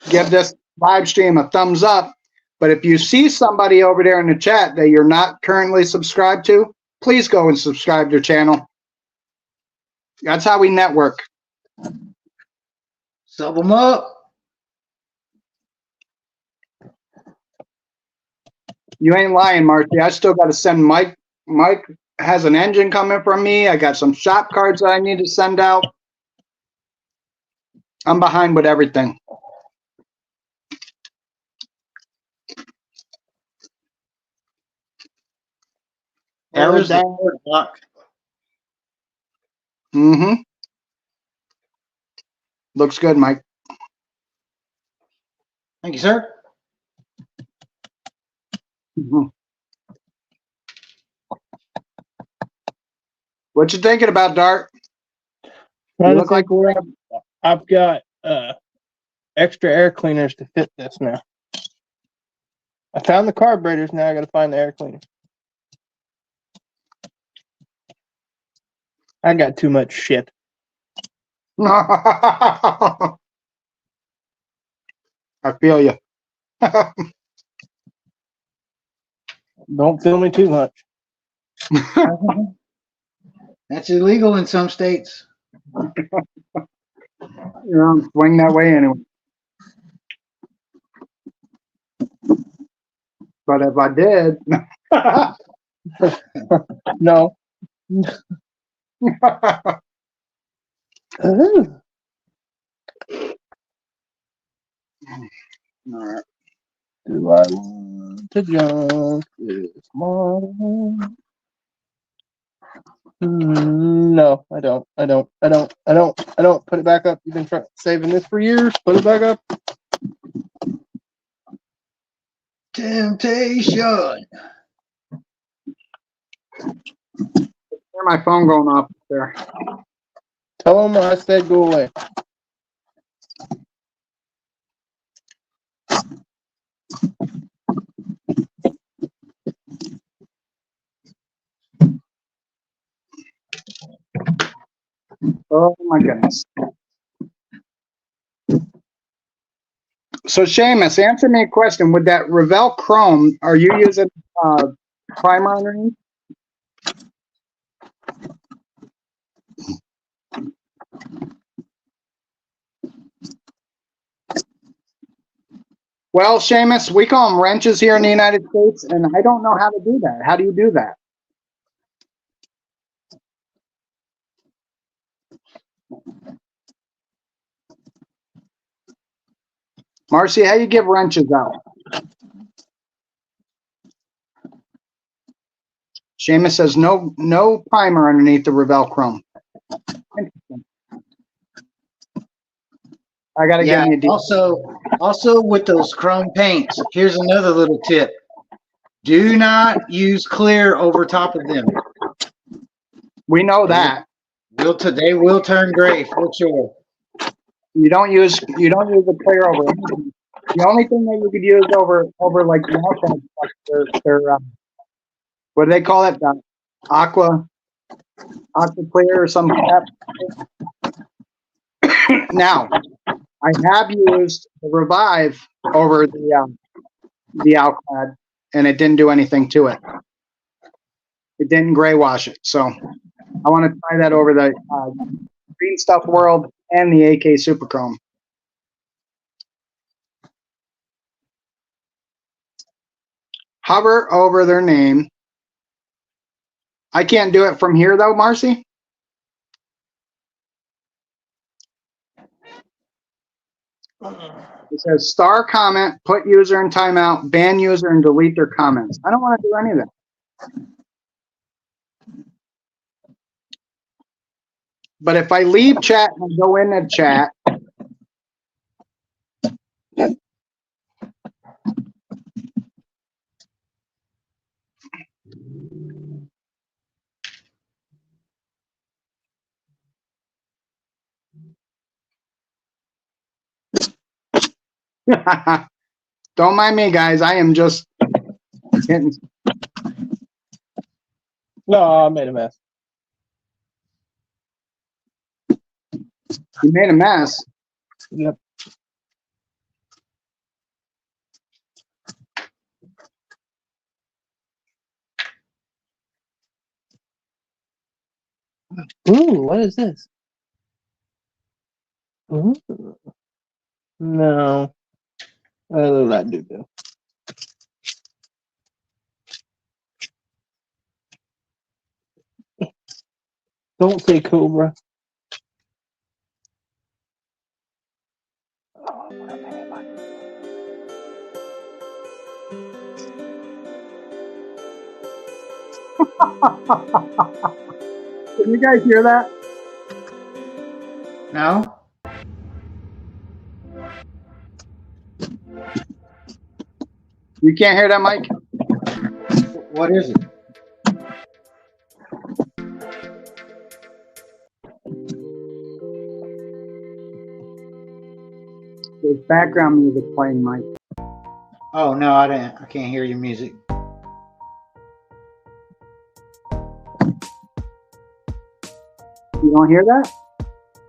give this live stream a thumbs up. But if you see somebody over there in the chat that you're not currently subscribed to, please go and subscribe to their channel. That's how we network. Sub them up. You ain't lying, Marcy. I still got to send Mike. Mike has an engine coming from me. I got some shop cards that I need to send out. I'm behind with everything. There's the That. cord block. Mm-hmm. Looks good, Mike. Thank you, sir. Mhm. What you thinking about, Dart? Trying to look like- think where I've got extra air cleaners to fit this now. I found the carburetors, now I gotta find the air cleaners. I got too much shit. I feel you. Don't fill me too much. That's illegal in some states. Swing that way anyway. But if I did, No. all right. Do I want to jump this morning? No, I don't. I don't. Put it back up. You've been saving this for years. Put it back up. Temptation. Hear my phone going off there. Tell them I said go away. Oh my goodness. So Seamus, answer me a question. With that Revell Chrome, are you using primer underneath? Well, Seamus, we call them wrenches here in the United States, and I don't know how to do that. How do you do that? Marcy, how you give wrenches out? Seamus says no primer underneath the Revell Chrome. Interesting. I gotta Yeah. give you a deal. Also with those chrome paints, here's another little tip. Do not use clear over top of them. We know that. They will turn gray for sure. You don't use the clear over anything. The only thing that you could use over like the outside stuff, they're what do they call it? Aqua clear or something like that. Now, I have used the Revive over the Alclad, and it didn't do anything to it. It didn't gray wash it. So I want to try that over the Green Stuff World and the AK Super Chrome. Hover over their name. I can't do it from here though, Marcy. It says star comment, put user in timeout, ban user, and delete their comments. I don't want to do any of that. But if I leave chat and go in the chat, don't mind me, guys. I am just hitting. No, I made a mess. You made a mess. Yep. Ooh, what is this? Ooh. No. Oh, that do. Don't say Cobra. Can you guys hear that? No? You can't hear that, Mike? What is it? There's background music playing, Mike. Oh no, I didn't. I can't hear your music. You don't hear that?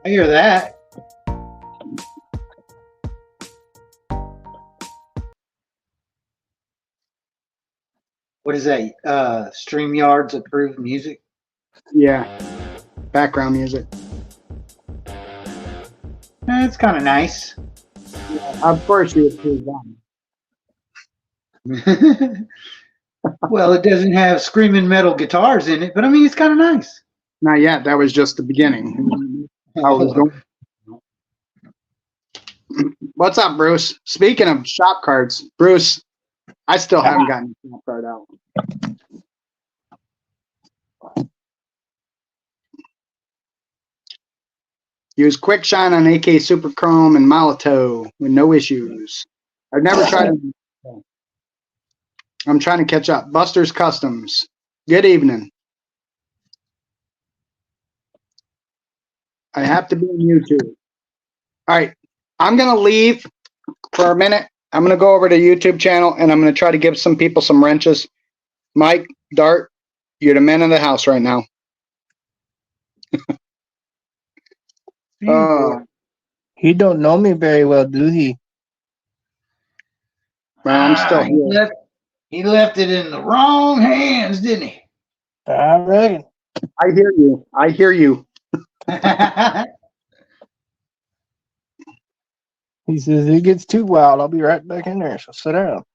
I hear that. What is that? StreamYard's approved music? Yeah. Background music. That's kind of nice. Of course you approve that. Well, it doesn't have screaming metal guitars in it, but I mean, it's kind of nice. Not yet. That was just the beginning. I was going. What's up, Bruce? Speaking of shop cards, Bruce, I still haven't gotten a shop card out. Use Quick Shine on AK Super Chrome and Molotov with no issues. I've never tried it. I'm trying to catch up. Buster's Customs. Good evening. I have to be on YouTube. All right. I'm going to leave for a minute. I'm going to go over to YouTube channel and I'm going to try to give some people some wrenches. Mike, Dart, you're the man of the house right now. He don't know me very well, do he? Well, I'm still here. He left it in the wrong hands, didn't he? I reckon. I hear you. I hear you. He says it gets too wild. I'll be right back in there. So sit down.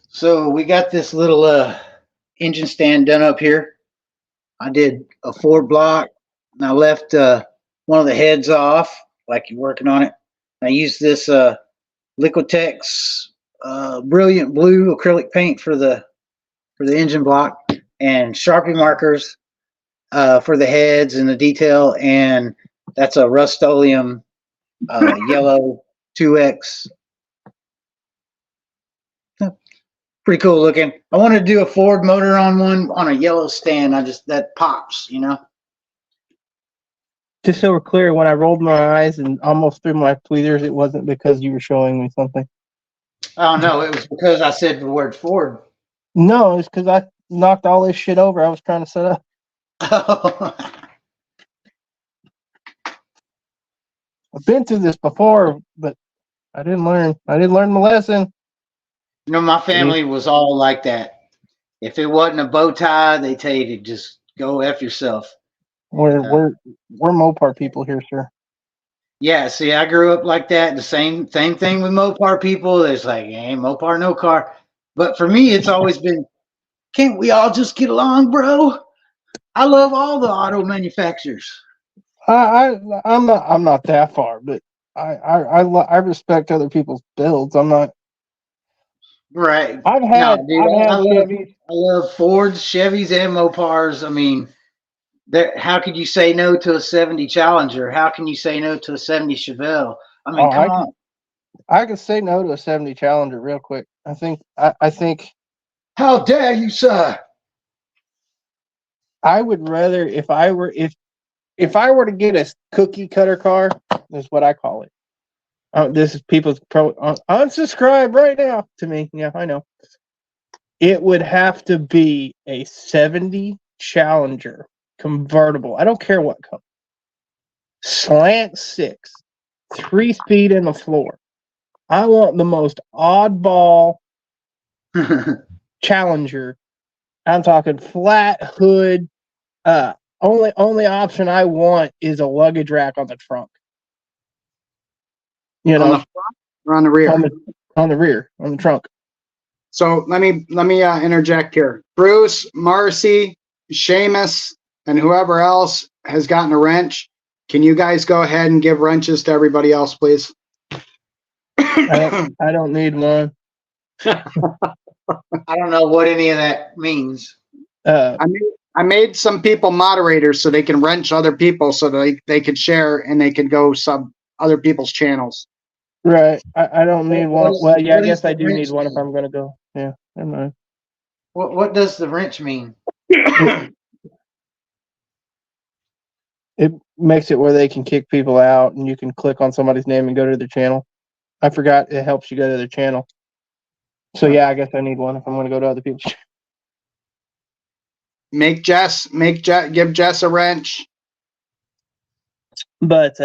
So we got this little engine stand done up here. I did a 4-block and I left one of the heads off, like you're working on it. I used this Liquitex Brilliant Blue acrylic paint for the engine block and Sharpie markers for the heads and the detail, and that's a Rust-Oleum yellow 2X. Pretty cool looking. I wanted to do a Ford motor on one on a yellow stand. That pops, you know. Just so we're clear, when I rolled my eyes and almost threw my tweezers, it wasn't because you were showing me something. Oh no, it was because I said the word Ford. No, it's because I knocked all this shit over I was trying to set up. I've been through this before, but I didn't learn. I didn't learn my lesson. You know, my family was all like that. If it wasn't a bow tie, they tell you to just go F yourself. We're Mopar people here, sir. Yeah, see, I grew up like that. The same thing with Mopar people. There's like, hey, Mopar, no car. But for me, it's always been, can't we all just get along, bro? I love all the auto manufacturers. I'm not that far, but I respect other people's builds. I'm not. Right. I've No, had dude, I've had Chevys. I love Fords, Chevys, and Mopars. I mean, how could you say no to a 70 Challenger? How can you say no to a 70 Chevelle? I mean, Oh, come on. I could say no to a 70 Challenger real quick. I think How dare you, sir? I would rather if I were to get a cookie cutter car, is what I call it. This is people's unsubscribe right now to me. Yeah, I know. It would have to be a 70 Challenger convertible. I don't care what color. Slant 6, 3-speed in the floor. I want the most oddball Challenger. I'm talking flat hood. Only option I want is a luggage rack on the trunk. You On know, the front or on the rear? on the rear, on the trunk. So let me interject here. Bruce, Marcy, Seamus, and whoever else has gotten a wrench, can you guys go ahead and give wrenches to everybody else, please? I don't need one. I don't know what any of that means. I made some people moderators so they can wrench other people so they could share and they could go sub other people's channels. Right. I don't need one. Well, yeah, I guess I do need wrench one if mean? I'm gonna go. Yeah, never mind. What does the wrench mean? It makes it where they can kick people out, and you can click on somebody's name and go to their channel. I forgot it helps you go to their channel. So yeah, I guess I need one if I'm gonna go to other people's. Give Jess a wrench. But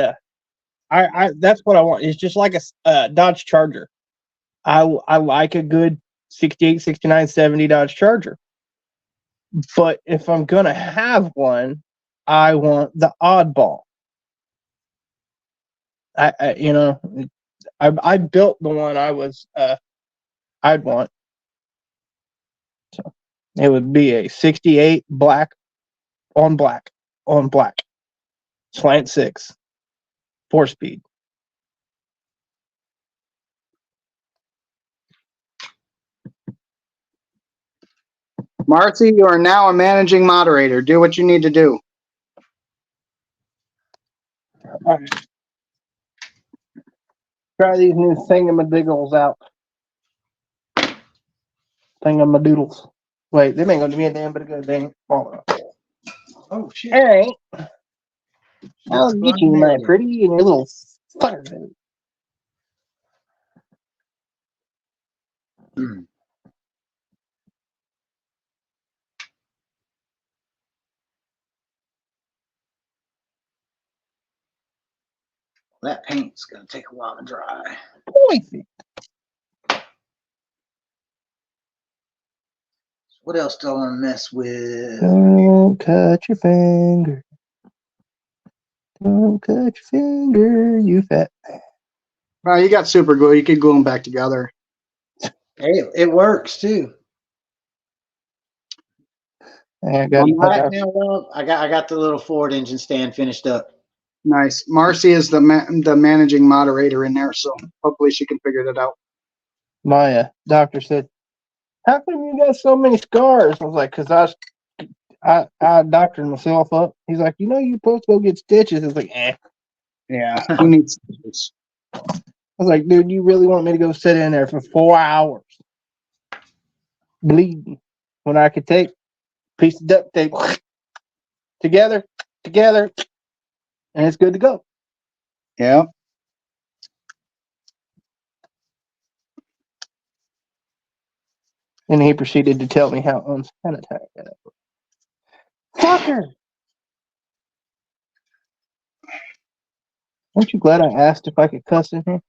I that's what I want. It's just like a Dodge Charger. I like a good 68, 69, 70 Dodge Charger. But if I'm gonna have one, I want the oddball. I built the one I'd want. So it would be a 68 black on black slant 6 4-speed. Marcy, you are now a managing moderator. Do what you need to do. All right. Try these new thingamadoodles out. Thingamadoodles. Wait, they ain't gonna do me a damn bit of good. They ain't falling off. Oh shit! All right. I'll get you, my pretty, and your little fire. That paint's gonna take a while to dry. Poison. What else do I want to mess with? Don't cut your finger. Don't cut your finger, you fat. You got super glue. You could glue them back together. Hey, it works too. I got I got the little Ford engine stand finished up. Nice. Marcy is the managing moderator in there, so hopefully she can figure that out. my doctor said, "How come you got so many scars?" I was like, "Cause I doctored myself up." He's like, "You know, you're supposed to go get stitches." I was like, "Eh." Yeah. Who needs stitches? I was like, "Dude, you really want me to go sit in there for 4 hours bleeding when I could take a piece of duct tape together, and it's good to go." Yeah. And he proceeded to tell me how unsanitary that was. Fucker! Aren't you glad I asked if I could cuss in here?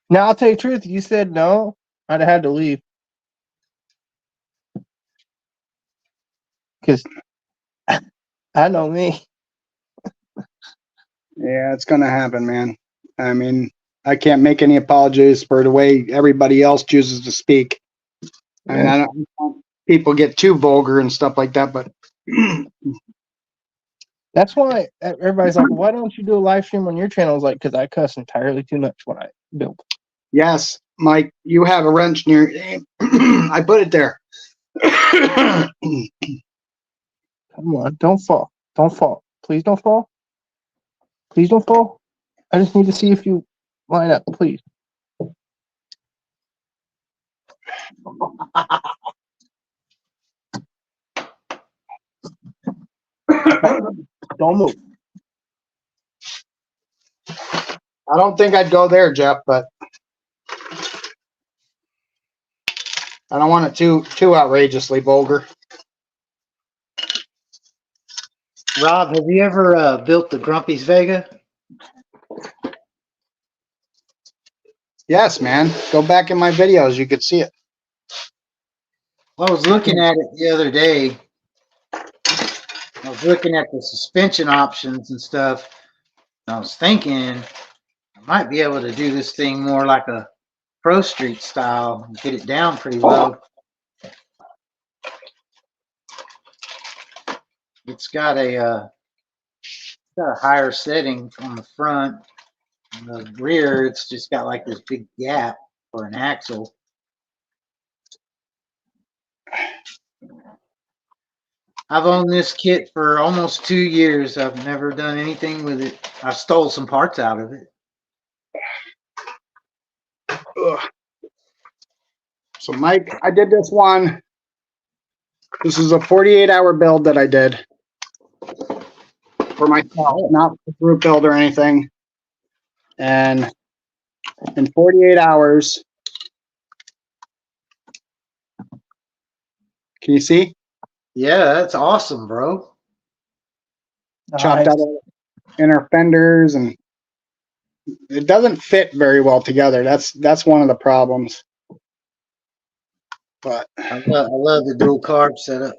Now I'll tell you the truth. You said no, I'd have had to leave because I know me. Yeah, it's gonna happen, man. I mean, I can't make any apologies for the way everybody else chooses to speak. I mean, I don't want people get too vulgar and stuff like that, but That's why everybody's like, "Why don't you do a live stream on your channel?" I was like, "Because I cuss entirely too much when I build." yes, Mike, you have a wrench near your name. I put it there. Come on, don't fall, don't fall, please don't fall, please don't fall. I just need to see if you line up, please. Don't move. I don't think I'd go there, Jeff, but I don't want it too outrageously vulgar. Rob, have you ever built the Grumpy's Vega? Yes, man. Go back in my videos, you could see it. I was looking at it the other day. I was looking at the suspension options and stuff. I was thinking I might be able to do this thing more like a Pro Street style and get it down pretty well. It's got a higher setting on the front. On the rear, it's just got like this big gap for an axle. I've owned this kit for almost 2 years. I've never done anything with it. I stole some parts out of it. Ugh. So, Mike, I did this one. This is a 48-hour build that I did for myself, not for group build or anything. And in 48 hours, can you see? Yeah, that's awesome, bro. Chopped Nice. out all the inner fenders, and it doesn't fit very well together. That's one of the problems. But I love the dual carb setup.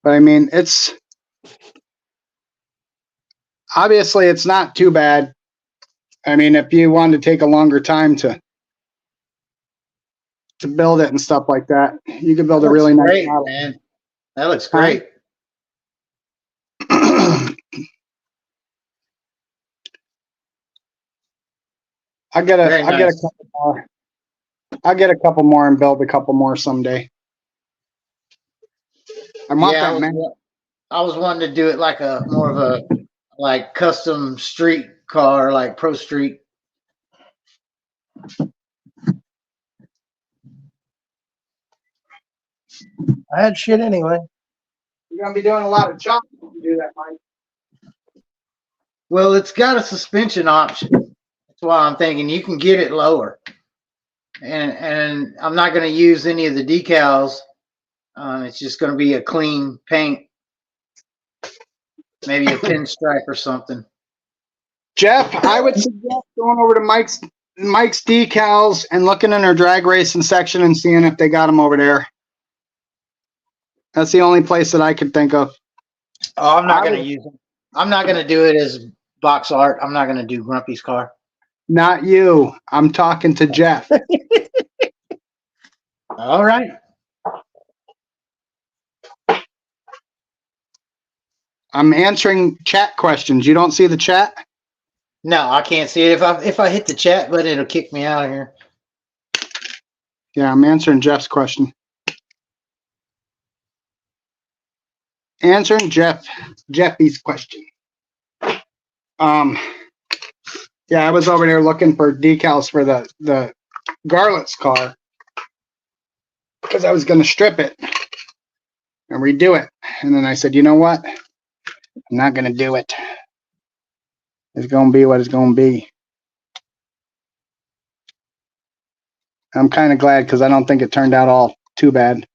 I mean, it's obviously it's not too bad. I mean, if you wanted to take a longer time to build it and stuff like that, you could build a really nice Great, model. man. That looks great. I'll get Very a nice. couple more. I'll get a couple more and build a couple more someday. I want Yeah, that man. I was wanting to do it like a more of a like custom street car, like Pro Street. I had shit anyway. You're gonna be doing a lot of chopping if you do that, Mike. Well, it's got a suspension option. That's why I'm thinking you can get it lower. And I'm not going to use any of the decals. It's just going to be a clean paint, maybe a pinstripe or something. Jeff, I would suggest going over to Mike's decals and looking in their drag racing section and seeing if they got them over there. That's the only place that I could think of. Oh, I'm not going to use them. I'm not going to do it as box art. I'm not going to do Grumpy's car. Not you. I'm talking to Jeff. All right. I'm answering chat questions. You don't see the chat? No, I can't see it. If I hit the chat button, it'll kick me out of here. Yeah, I'm answering Jeff's question. Answering Jeffy's question. Yeah, I was over there looking for decals for the Garlett's car because I was going to strip it and redo it. And then I said, you know what? I'm not going to do it. It's going to be what it's going to be. I'm kind of glad because I don't think it turned out all too bad.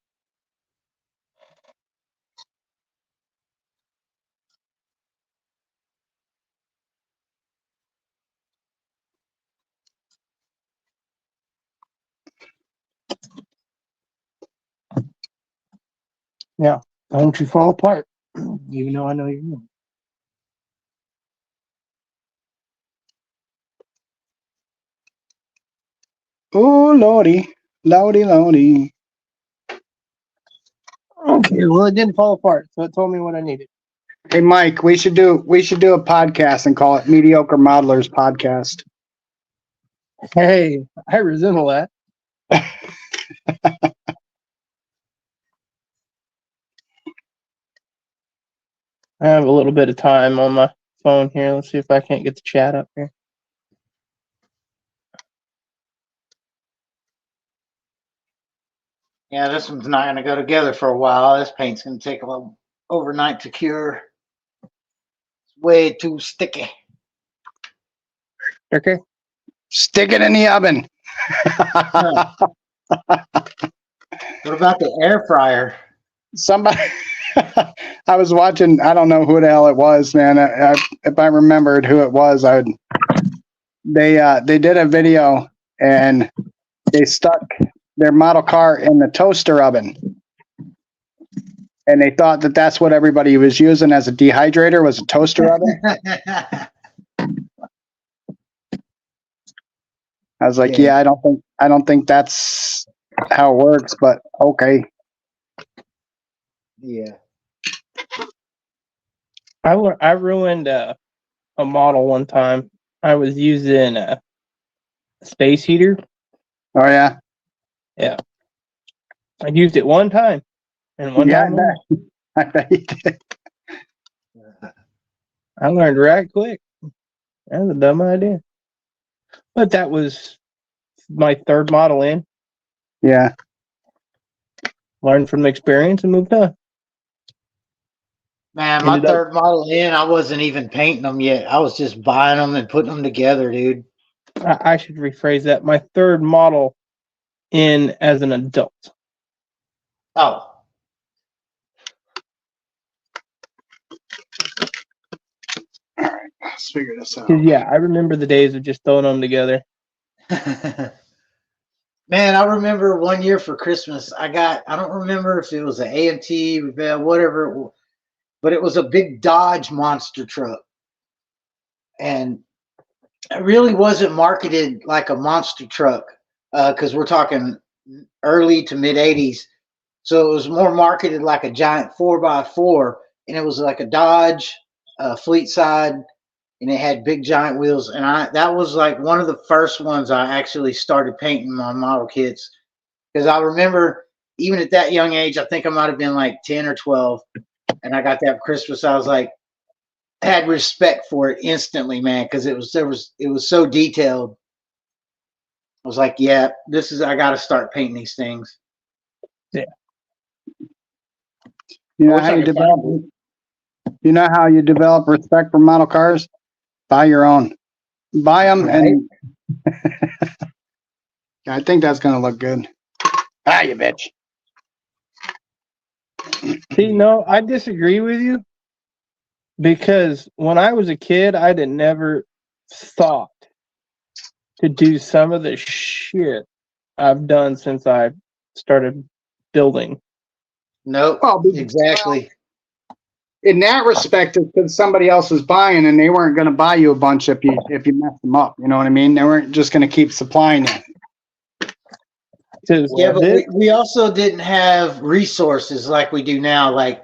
Don't you fall apart. Even though I know you will. Oh lordy, lordy. Okay, well, it didn't fall apart, so it told me what I needed. Hey Mike, we should do a podcast and call it Mediocre Modelers Podcast. Hey, I resemble that. I have a little bit of time on my phone here. Let's see if I can't get the chat up here. Yeah, this one's not going to go together for a while. This paint's going to take a little overnight to cure. It's way too sticky. Okay. Stick it in the oven. What about the air fryer? Somebody, I was watching. I don't know who the hell it was, man. If I remembered who it was, I would. They did a video and they stuck their model car in the toaster oven, and they thought that that's what everybody was using as a dehydrator was a toaster oven. I was like, yeah, I don't think that's how it works, but okay. Yeah. I ruined a model one time. I was using a space heater. Oh yeah. Yeah. I used it one time. And one time only. I bet you did. I learned right quick. That was a dumb idea. But that was my third model in. Yeah. Learned from the experience and moved on. Man, my third model in, I wasn't even painting them yet. I was just buying them and putting them together, dude. I should rephrase that. My third model in as an adult. Oh. All right, let's figure this out. Yeah, I remember the days of just throwing them together. Man, I remember one year for Christmas, I don't remember if it was an AMT, whatever it was, but it was a big Dodge monster truck. And it really wasn't marketed like a monster truck because we're talking early to mid 80s. So it was more marketed like a giant 4x4, and it was like a Dodge fleet side, and it had big giant wheels. And that was like one of the first ones I actually started painting my model kits, because I remember even at that young age, I think I might have been like 10 or 12, and I got that for Christmas. I was like, I had respect for it instantly, man, because it was so detailed. I was like, yeah, I got to start painting these things. Yeah. You know how you develop respect for model cars? Buy your own. Buy them, right? And I think that's gonna look good. Ah, you bitch. See, no, I disagree with you, because when I was a kid, I had never thought to do some of the shit I've done since I started building. Nope. Well, exactly. In that respect, it's because somebody else was buying and they weren't going to buy you a bunch if you messed them up. You know what I mean? They weren't just going to keep supplying it. Yeah, but we also didn't have resources like we do now. Like,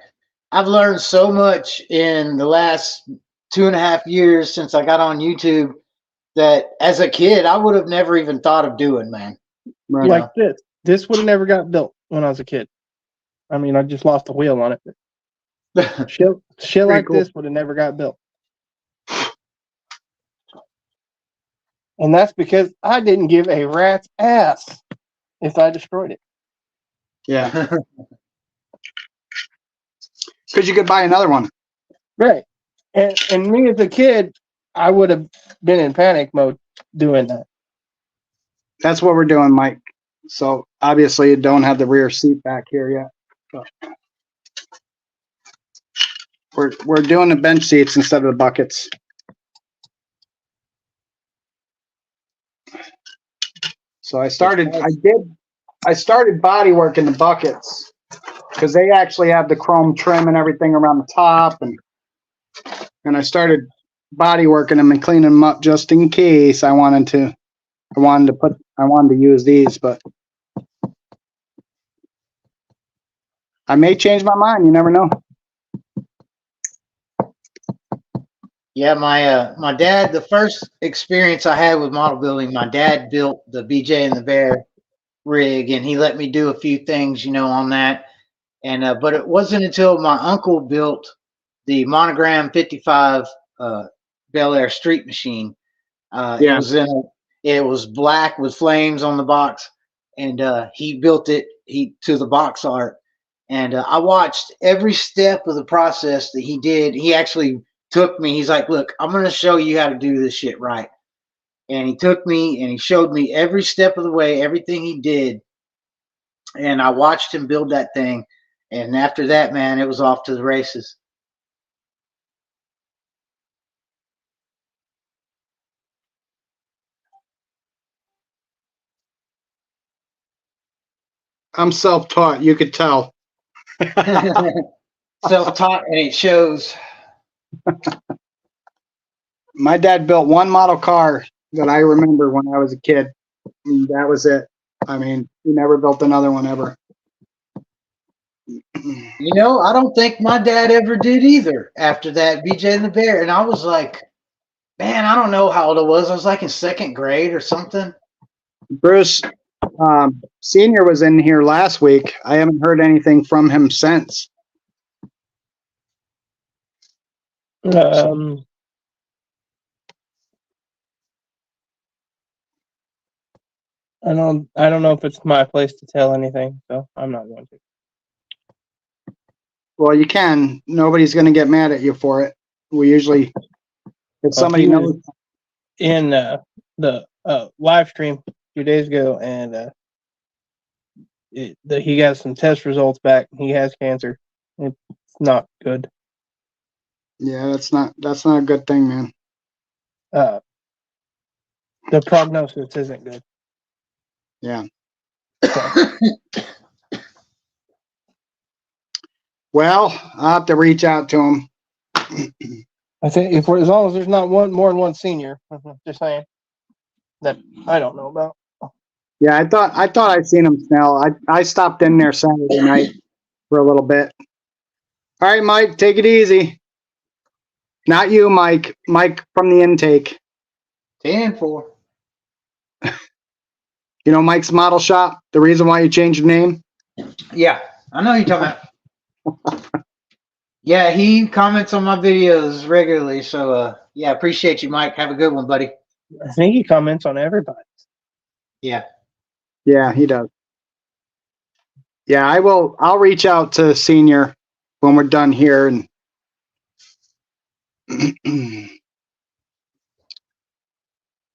I've learned so much in the last 2.5 years since I got on YouTube that as a kid, I would have never even thought of doing, man. Right. Like this would have never got built when I was a kid. I mean, I just lost a wheel on it. Shit like cool. This would have never got built. And that's because I didn't give a rat's ass if I destroyed it. Yeah. Because you could buy another one. Right. And me as a kid, I would have been in panic mode doing that. That's what we're doing, Mike. So obviously you don't have the rear seat back here yet. But we're doing the bench seats instead of the buckets. So I started body work in the buckets because they actually have the chrome trim and everything around the top, and I started body working them and cleaning them up just in case I wanted to use these, but I may change my mind. You never know. Yeah, my dad, the first experience I had with model building, my dad built the BJ and the Bear rig, and he let me do a few things, on that. And but it wasn't until my uncle built the Monogram 55 Bel Air Street Machine. Yeah. It was black with flames on the box, and he built it to the box art. And I watched every step of the process that he did. He actually took me. He's like, "Look, I'm going to show you how to do this shit right." And he took me and he showed me every step of the way, everything he did. And I watched him build that thing. And after that, man, it was off to the races. I'm self-taught. You could tell. Self-taught, and it shows. My dad built one model car that I remember when I was a kid. And that was it. I mean, he never built another one ever. I don't think my dad ever did either after that, BJ and the Bear. And I was like, man, I don't know how old I was. I was like in second grade or something. Bruce Senior was in here last week. I haven't heard anything from him since. I don't know if it's my place to tell anything, so I'm not going to. Well, you can. Nobody's going to get mad at you for it. We usually, if somebody knows. In the live stream a few days ago, and he got some test results back. He has cancer. It's not good. Yeah, that's not a good thing, man. The prognosis isn't good. Yeah. Well, I'll have to reach out to him. I think as long as there's not more than one senior, just saying, that I don't know about. Yeah, I thought I'd seen him, Snell. I stopped in there Saturday night for a little bit. All right, Mike, take it easy. Not you, Mike. Mike from the intake. 10-4. You know Mike's Model Shop? The reason why you changed your name? Yeah, I know who you're talking about. Yeah, he comments on my videos regularly. So, yeah, appreciate you, Mike. Have a good one, buddy. I think he comments on everybody. Yeah. Yeah, he does. Yeah, I'll reach out to Senior when we're done here, and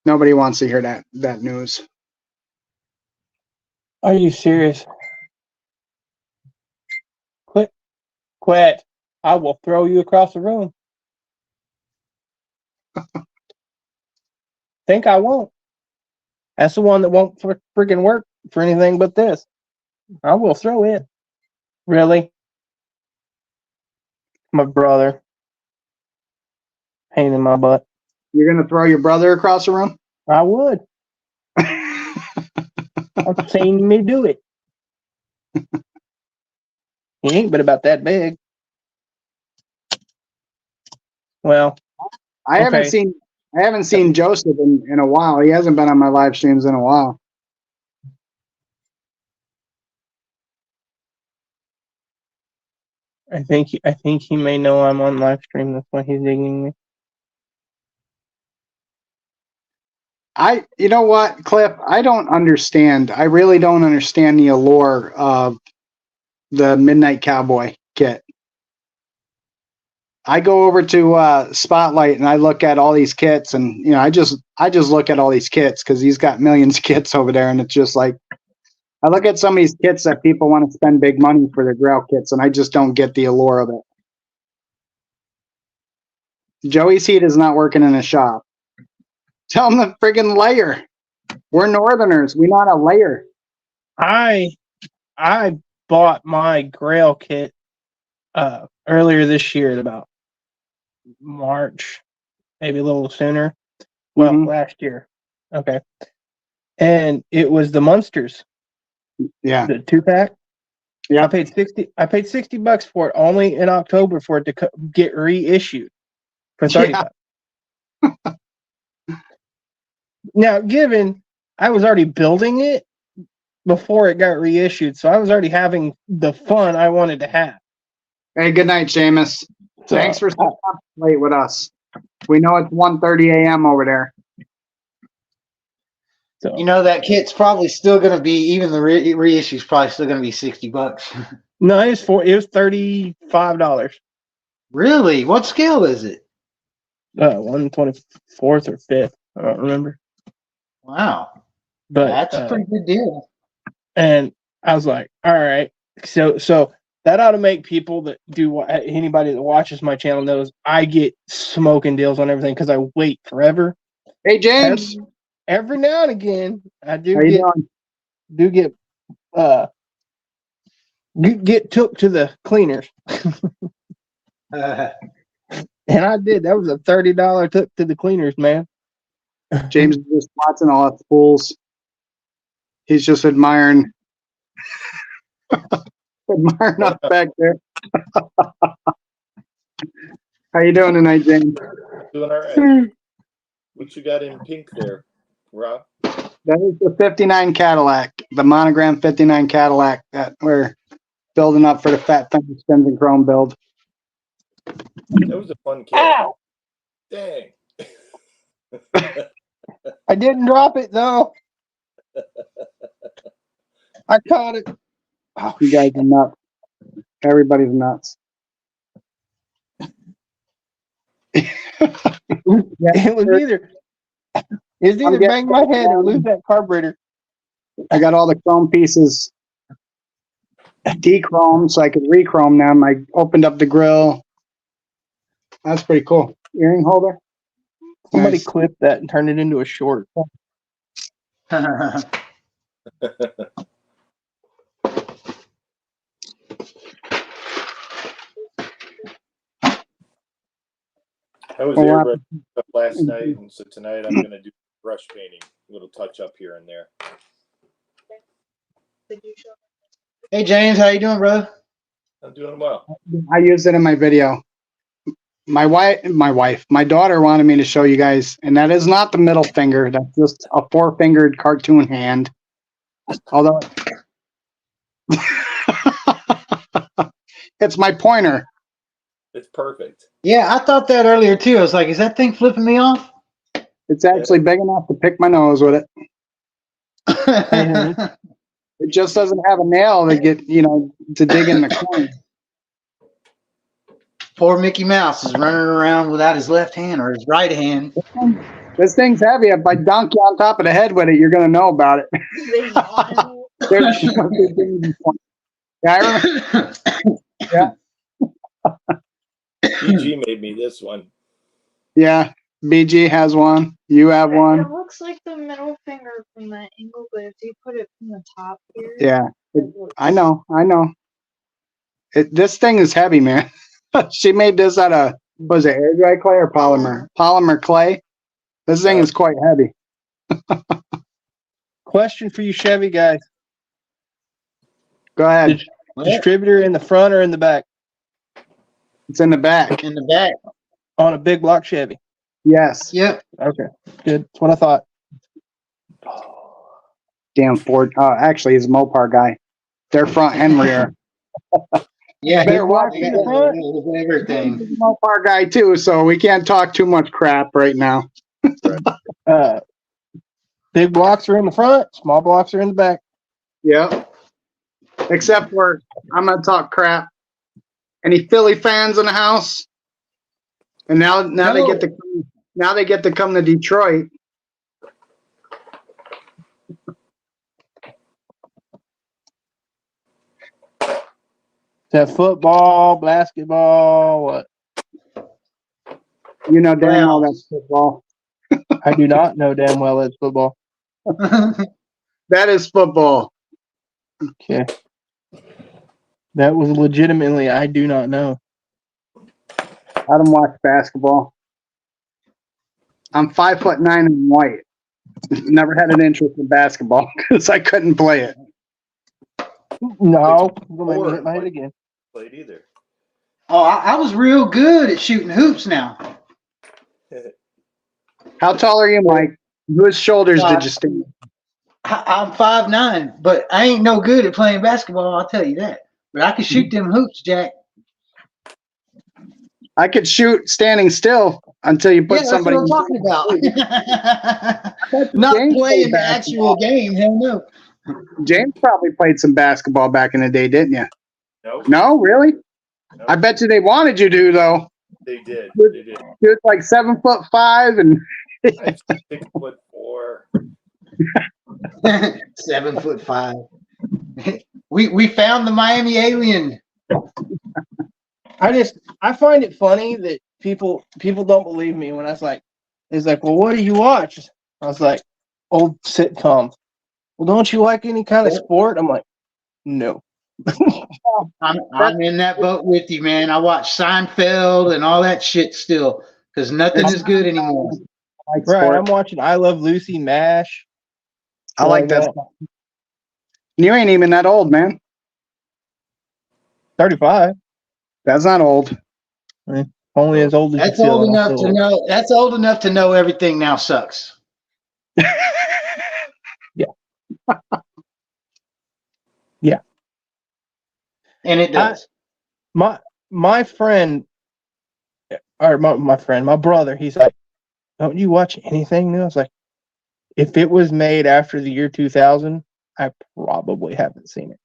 nobody wants to hear that news. Are you serious? Quit. I will throw you across the room. Think I won't. That's the one that won't freaking work for anything but this. I will throw it. Really? My brother. Pain in my butt. You're going to throw your brother across the room? I would. I've seen me do it. He ain't but about that big. Well, I haven't seen Joseph in a while. He hasn't been on my live streams in a while. I think he may know I'm on live stream. That's why he's digging me. You know what, Cliff? I don't understand. I really don't understand the allure of the Midnight Cowboy kit. I go over to Spotlight and I look at all these kits, and I just look at all these kits because he's got millions of kits over there, and it's just like I look at some of these kits that people want to spend big money for their Grail kits, and I just don't get the allure of it. Joey's Heat is not working in a shop. Tell him the friggin' layer. We're Northerners. We're not a layer. I bought my Grail kit earlier this year at about March, maybe a little sooner. Well, Mhm. last year. Okay. And it was the Munsters, Yeah. the 2-pack. Yeah. I paid $60 for it only in October for it to get reissued for $30. Now, given I was already building it before it got reissued, so I was already having the fun I wanted to have. Hey, good night, Seamus. So, Thanks for staying up late with us. We know it's 1:30 a.m. over there. so You know, that kit's probably still going to be, even the reissue's probably still going to be $60. no, it was $35. Really? What scale is it? 124th or 5th. I don't remember. Wow. But That's a pretty good deal. and I was like, all right. So that ought to make people that anybody that watches my channel knows I get smoking deals on everything because I wait forever. Hey, James. Every now and again, I How do you doing? get took to the cleaners, Uh, and I did. That was a $30 took to the cleaners, man. James is just watching all us fools. He's just admiring us back there. How you doing tonight, James? Doing all right. What you got in pink there, Rob? That is the 59 Cadillac, the monogram 59 Cadillac that we're building up for the Fat Fender Spins and Chrome build. That was a fun kit. Ow! Dang. I didn't drop it though. I caught it. Oh, You guys are nuts. Everybody's nuts. It was either getting- bang my head or lose that carburetor. I got all the chrome pieces de-chromed so I could re-chrome them. I opened up the grill. That's pretty cool. Earring holder. Somebody Nice. clipped that and turned it into a short. I was Well, airbrushing up last night, and so tonight I'm going to do brush painting, a little touch up here and there. Hey, James, how you doing, brother? I'm doing well. I used it in my video. My daughter wanted me to show you guys, and that is not the middle finger. That's just a 4-fingered cartoon hand. Although it's my pointer. It's perfect. Yeah, I thought that earlier too. I was like, is that thing flipping me off? It's actually big enough to pick my nose with it. It just doesn't have a nail to get, to dig in the corner. Poor Mickey Mouse is running around without his left hand or his right hand. This thing's heavy. If I dunk you on top of the head with it, you're going to know about it. Yeah, I remember. BG made me this one. Yeah, BG has one. You have It one. looks like the middle finger from that angle, but if you put it from the top here, Yeah, it looks- I know. This thing is heavy, man. She made this out of, was it air dry clay or polymer? Polymer clay. This thing is quite heavy. Question for you Chevy guys. Go ahead. Distributor in the front or in the back? It's in the back. In the back. On a big block Chevy. Yes. Yep. Okay, good. That's what I thought. Damn Ford. Actually, he's a Mopar guy. They're front and rear. Yeah, Better he watch got in the front. everything. He's a Mopar guy too, so we can't talk too much crap right now. Big blocks are in the front, small blocks are in the back. Yeah. Except for, I'm gonna talk crap. Any Philly fans in the house? And now they get to come to Detroit. Is that football, basketball, what? You know damn well that's football. I do not know damn well it's football. That is football. Okay. That was legitimately, I do not know. I don't watch basketball. I'm 5'9" and white. Never had an interest in basketball because I couldn't play it. No, you're gonna make me Or- hit my head again. Played either. Oh, I was real good at shooting hoops now. How tall are you, Mike? Whose shoulders did you stand? I'm 5'9", but I ain't no good at playing basketball, I'll tell you that. But I can shoot them hoops, Jack. I could shoot standing still until you put Yeah, that's somebody. what I'm talking about. Not James playing played the actual game, hell no. James probably played some basketball back in the day, didn't you? Nope. No, really? Nope. I bet you they wanted you to, though. They did. They did. You're like 7'5" and I'm 6'4". 7'5". We found the Miami alien. I find it funny that people don't believe me when I was like, it's like, well, what do you watch? I was like, old sitcoms. Well, don't you like any kind of sport? I'm like, no. I'm in that boat with you, man. I watch Seinfeld and all that shit still because nothing is good anymore. like Right, sport. I'm watching I Love Lucy, MASH. I like that. You ain't even that old, man. 35. That's not old. Only as old as That's you feel. old and I'm enough still to know. That's old enough to know everything now sucks. Yeah. And it does. my friend, or my brother, he's like, don't you watch anything new? I was like, if it was made after the year 2000, I probably haven't seen it.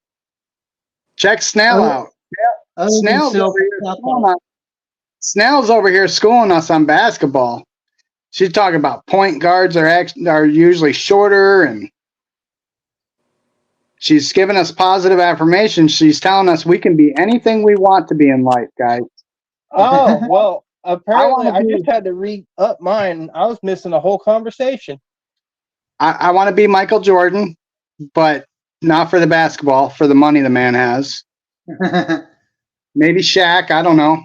Check Snell Oh, out. Other than Snell's Silver over here South schooling Park. us. Snell's over here schooling us on basketball. She's talking about point guards are usually shorter, and she's giving us positive affirmation. She's telling us we can be anything we want to be in life, guys. Oh, well, apparently wanna I be- just had to re-up mine. I was missing a whole conversation. I want to be Michael Jordan, but not for the basketball, for the money the man has. Maybe Shaq, I don't know.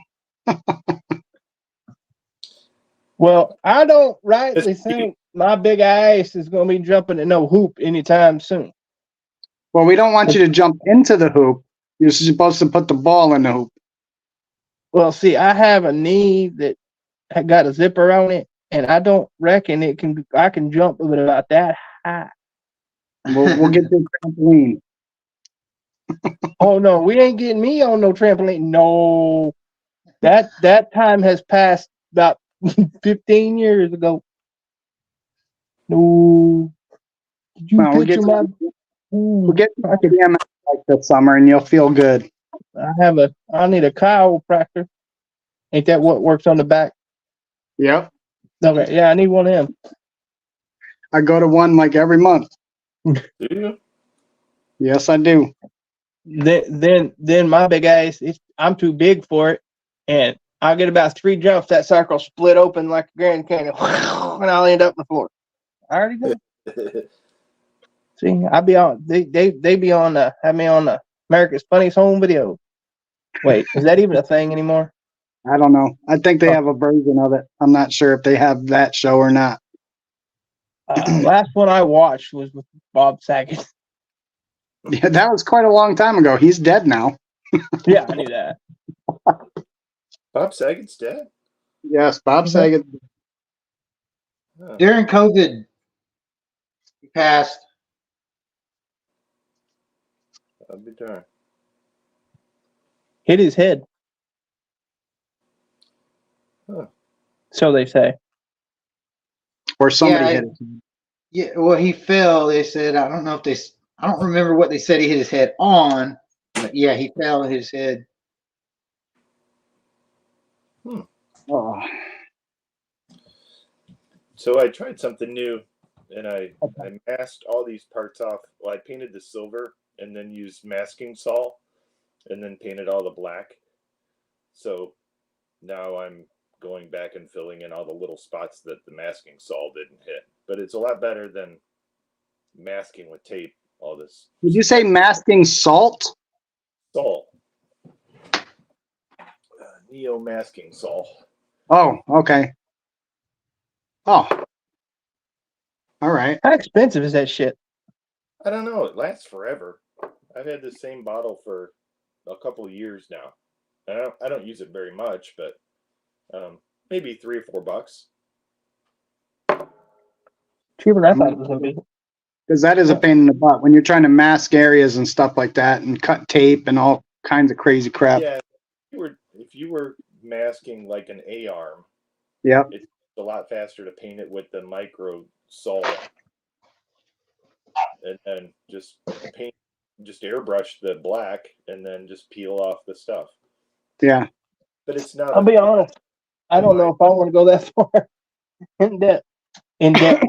Well, I don't rightly It's- think my big ass is going to be jumping in no hoop anytime soon. Well, we don't want you to jump into the hoop. You're supposed to put the ball in the hoop. Well, see, I have a knee that had got a zipper on it, and I don't reckon I can jump with it about that high. We'll get to a trampoline. Oh no, we ain't getting me on no trampoline. No, that time has passed about 15 years ago. No, did you Well, picture my? we'll get to I could. BMX like this summer, and you'll feel good. I need a chiropractor. Ain't that what works on the back? Yep. Okay, yeah, I need one of them. I go to one like every month. Do you? Yes, I do. Then my big ass, I'm too big for it, and I'll get about 3 jumps. That circle split open like a Grand Canyon, and I'll end up on the floor. I already know. See, I be on. They be on. Have me on America's Funniest Home Video. Wait, is that even a thing anymore? I don't know. I think they have a version of it. I'm not sure if they have that show or not. Last one I watched was with Bob Saget. Yeah, that was quite a long time ago. He's dead now. Yeah, I knew that. Bob Saget's dead? Yes, Bob Saget. Huh. During COVID, he passed. I'll be darned. Hit his head. Huh. So they say. Or somebody Yeah, hit it. Yeah, well, he fell. They said, I don't know if they, I don't remember what they said he hit his head on, but yeah, he fell on his head. Oh. So I tried something new, and I masked all these parts off. Well, I painted the silver and then used masking sol and then painted all the black. So now I'm going back and filling in all the little spots that the masking sol didn't hit. But it's a lot better than masking with tape all this Did you say masking salt? sol. Neo masking saw. Oh, okay. Oh, all right. How expensive is that shit? I don't know. It lasts forever. I've had the same bottle for a couple of years now. I don't use it very much, but maybe $3 or $4. Cheaper than I thought it was gonna be. Because that is a pain in the butt when you're trying to mask areas and stuff like that and cut tape and all kinds of crazy crap. Yeah, if you were masking like an A-arm, Yep. it's a lot faster to paint it with the micro saw and then just airbrush the black and then just peel off the stuff. Yeah. But it's not. I'll be honest. I don't know if I want to go that far in depth. In depth.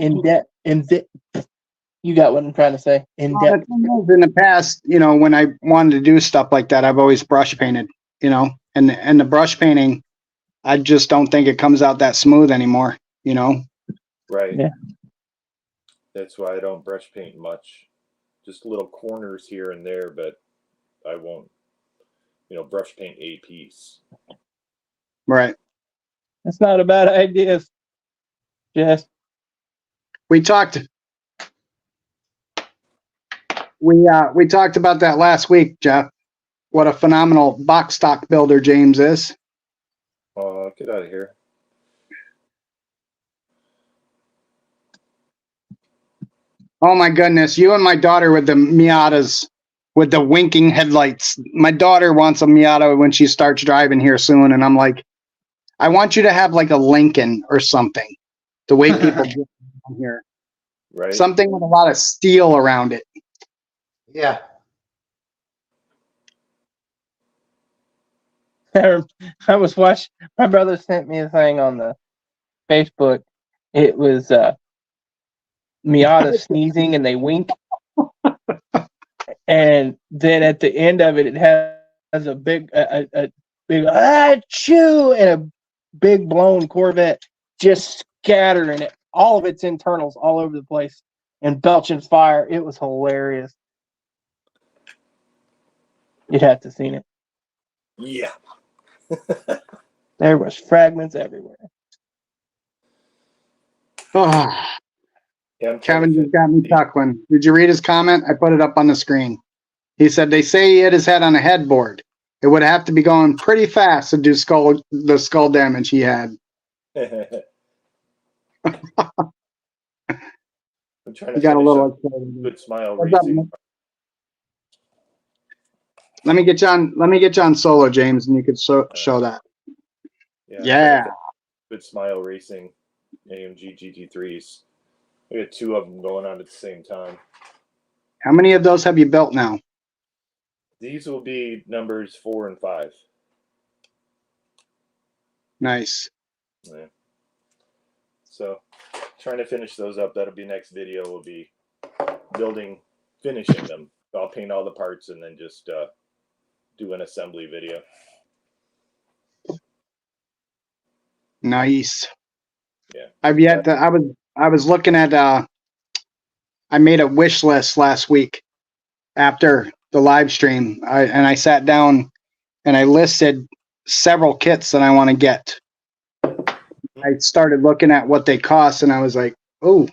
You got what I'm trying to say. In Well, depth. the thing is, in the past, when I wanted to do stuff like that, I've always brush painted, and the brush painting, I just don't think it comes out that smooth anymore, Right. Yeah. That's why I don't brush paint much. Just little corners here and there, but I won't, brush paint a piece. Right. That's not a bad idea. Just We talked about that last week, Jeff. What a phenomenal box stock builder James is. Get out of here. Oh my goodness, you and my daughter with the Miatas with the winking headlights. My daughter wants a Miata when she starts driving here soon, and I'm like, I want you to have like a Lincoln or something. The way people do here. Right. Something with a lot of steel around it. Yeah. I was watching. My brother sent me a thing on the Facebook. It was Miata sneezing and they wink, and then at the end of it, it has a big achoo and a big blown Corvette just scattering it, all of its internals all over the place and belching fire. It was hilarious. You'd have to seen it. Yeah. There was fragments everywhere. Oh, Yeah, I'm trying Kevin to just got me chuckling. Did you read his comment? I put it up on the screen. He said they say he hit his head on a headboard. It would have to be going pretty fast to do the skull damage he had. I'm trying He to got a finish little up excited. Good Smile What's up, Racing. man? Let me get you on solo, James, and you could show that. Yeah. I'm Yeah. trying to finish Good Smile Racing AMG GT3s. We got 2 of them going on at the same time. How many of those have you built now? These will be numbers 4 and 5. Nice. Yeah. So, trying to finish those up. That'll be next video. Will be finishing them. I'll paint all the parts and then just do an assembly video. Nice. Yeah. I was looking at I made a wish list last week after the live stream. I sat down and I listed several kits that I want to get. I started looking at what they cost and I was like, oh,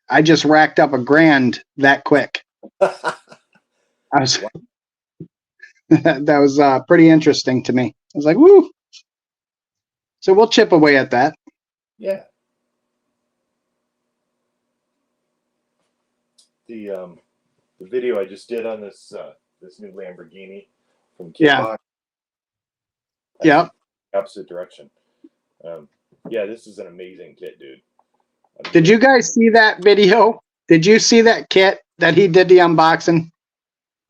I just racked up $1,000 that quick. I was that was pretty interesting to me. I was like, woo. So we'll chip away at that. Yeah. The video I just did on this new Lamborghini from Kitbox. Yeah. Opposite direction. Yeah, this is an amazing kit, dude. Did you guys see that video? Did you see that kit that he did the unboxing?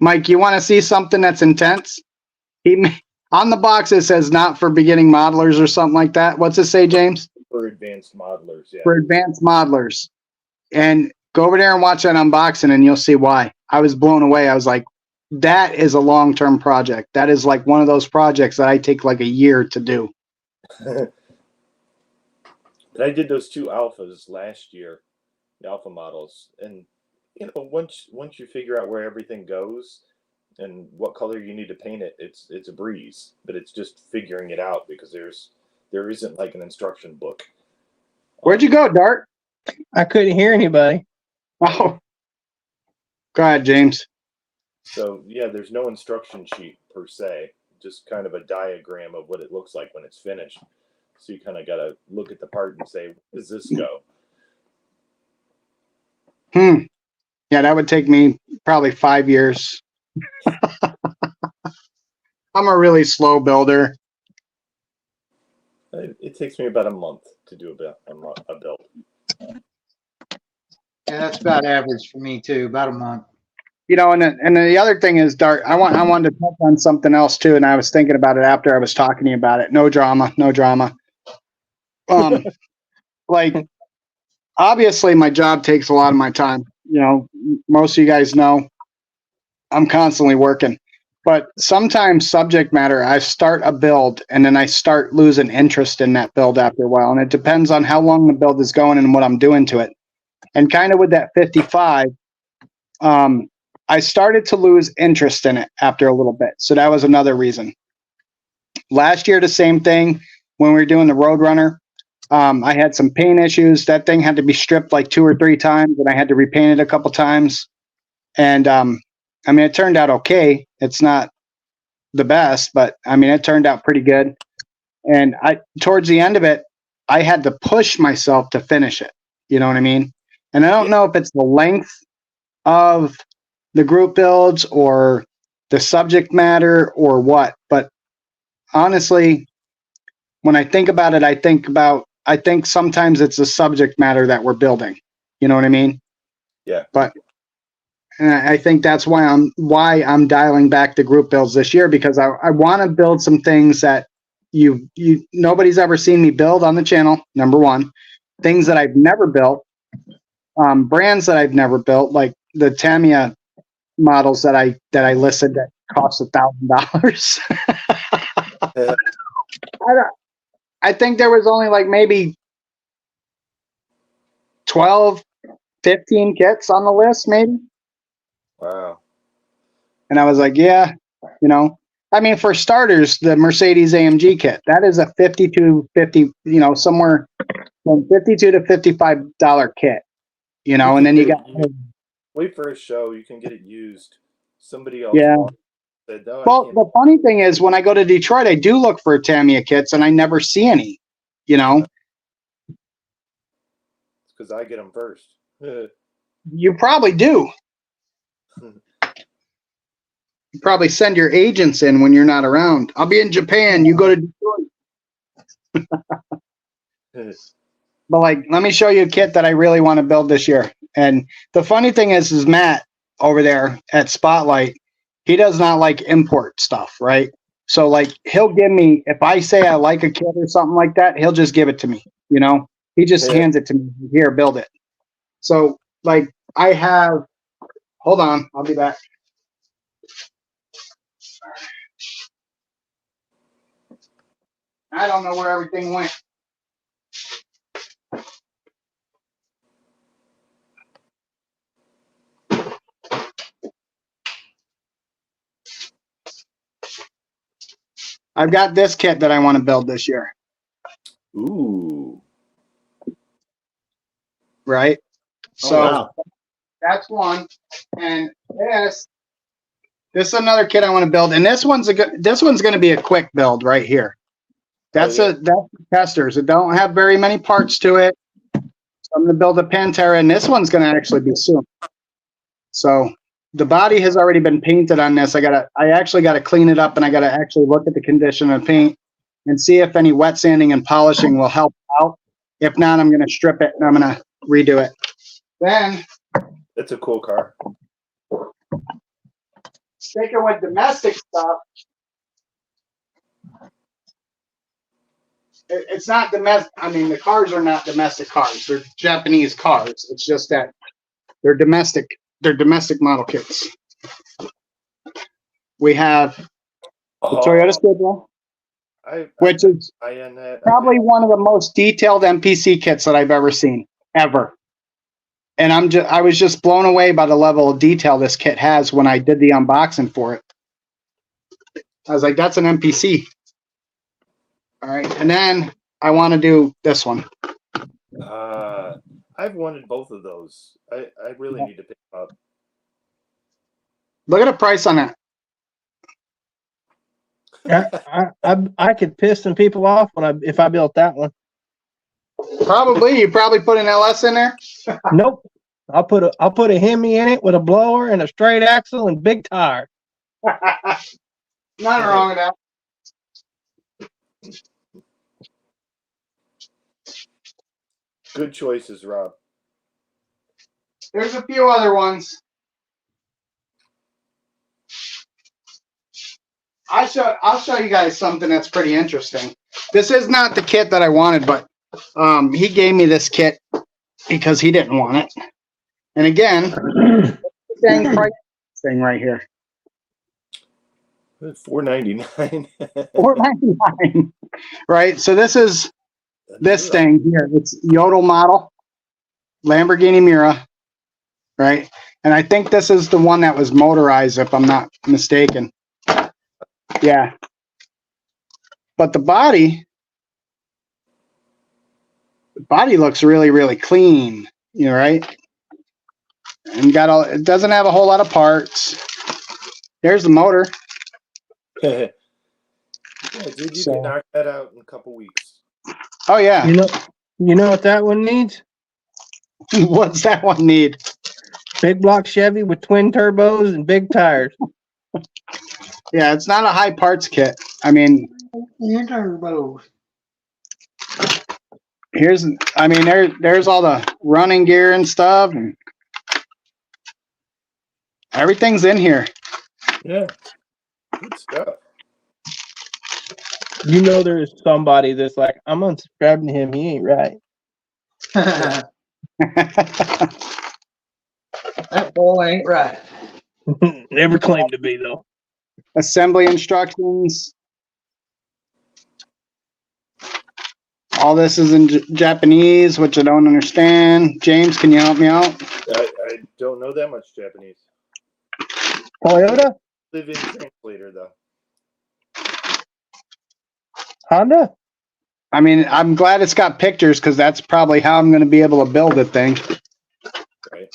Mike, you want to see something that's intense? On the box it says not for beginning modelers or something like that. What's it say, James? For advanced modelers, yeah. For advanced modelers. And go over there and watch that unboxing and you'll see why. I was blown away. I was like, that is a long-term project. That is like one of those projects that I take like a year to do. But I did those 2 alphas last year, the alpha models, and once you figure out where everything goes, and what color you need to paint it, it's a breeze. But it's just figuring it out because there isn't like an instruction book. Where'd you go, Dart? I couldn't hear anybody. Oh, go ahead, James. So yeah, there's no instruction sheet per se, just kind of a diagram of what it looks like when it's finished. So you kind of got to look at the part and say, where does this go? Yeah, that would take me probably 5 years. I'm a really slow builder. It takes me about a month to do a build. Yeah, that's about average for me too. About a month. You know, and the other thing is, Dart, I wanted to touch on something else too, and I was thinking about it after I was talking to you about it. No drama, no drama. Like, obviously, my job takes a lot of my time. You know, most of you guys know I'm constantly working. But sometimes subject matter, I start a build and then I start losing interest in that build after a while. And it depends on how long the build is going and what I'm doing to it. And kind of with that 55, I started to lose interest in it after a little bit. So that was another reason. Last year, the same thing when we were doing the Roadrunner. I had some paint issues. That thing had to be stripped like 2 or 3 times, and I had to repaint it a couple times. And I mean, it turned out okay. It's not the best, but I mean, it turned out pretty good. And towards the end of it, I had to push myself to finish it. You know what I mean? And I don't know if it's the length of the group builds or the subject matter or what, but honestly, when I think about it, I think sometimes it's the subject matter that we're building. You know what I mean? Yeah. But and I think that's why I'm dialing back the group builds this year, because I want to build some things that nobody's ever seen me build on the channel. Number one, things that I've never built, brands that I've never built, like the Tamiya models that I listed that cost $1,000. I think there was only like maybe 12, 15 kits on the list, maybe. Wow. And I was like, yeah, you know, I mean, for starters, the Mercedes AMG kit, that is a somewhere from $52 to $55 kit, you know, and then you got. Wait for a show. You can get it used. Somebody else. Yeah. Said, no, Well, the funny thing is, when I go to Detroit, I do look for Tamiya kits, and I never see any. You know, it's because I get them first. you probably do. You probably send your agents in when you're not around. I'll be in Japan. You go to Detroit. But like, let me show you a kit that I really want to build this year. And the funny thing is Matt over there at Spotlight, he does not like import stuff, right? So like, he'll give me, if I say I like a kit or something like that, he'll just give it to me. You know, he just hands it to me. Here, build it. So like, I have. Hold on, I'll be back. I don't know where everything went. I've got this kit that I want to build this year. Ooh. Right? So wow. that's one. And this is another kit I want to build. And this one's going to be a quick build right here. That's that's the testers. It don't have very many parts to it. So I'm going to build a Pantera, and this one's going to actually be soon. So the body has already been painted on this. I actually got to clean it up, and I got to actually look at the condition of paint and see if any wet sanding and polishing will help out. If not, I'm going to strip it and I'm going to redo it. Then it's a cool car. Sticking with domestic stuff. It's not domestic. I mean, the cars are not domestic cars. They're Japanese cars. It's just that they're domestic. They're domestic model kits. We have the Toyota Supra, which is probably one of the most detailed MPC kits that I've ever seen, ever. And I was just blown away by the level of detail this kit has when I did the unboxing for it. I was like, that's an MPC. All right. And then I want to do this one. I've wanted both of those. I really need to pick them up. Look at the price on that. I could piss some people off if I built that one. Probably. You probably put an LS in there. Nope. I'll put a Hemi in it with a blower and a straight axle and big tire. Nothing wrong with that. Good choices, Rob. There's a few other ones. I'll show you guys something that's pretty interesting. This is not the kit that I wanted, but he gave me this kit because he didn't want it. And again, dang price thing right here. $4.99. $4.99. Right. So this is this thing here. It's Yodel model, Lamborghini Miura. Right. And I think this is the one that was motorized, if I'm not mistaken. Yeah. But the body looks really, really clean. You know, right? And it doesn't have a whole lot of parts. There's the motor. Yeah, dude, you can knock that out in a couple weeks. Oh yeah. You know what that one needs? What's that one need? Big block Chevy with twin turbos and big tires. Yeah, it's not a high parts kit. I mean, there's all the running gear and stuff, and everything's in here. Yeah. Good stuff. You know there's somebody that's like, I'm unsubscribing to him. He ain't right. That boy ain't right. Never claimed to be though. Assembly instructions. All this is in Japanese, which I don't understand. James, can you help me out? I don't know that much Japanese. Toyota? Live-in translator, though. Honda? I mean, I'm glad it's got pictures because that's probably how I'm going to be able to build the thing. Right.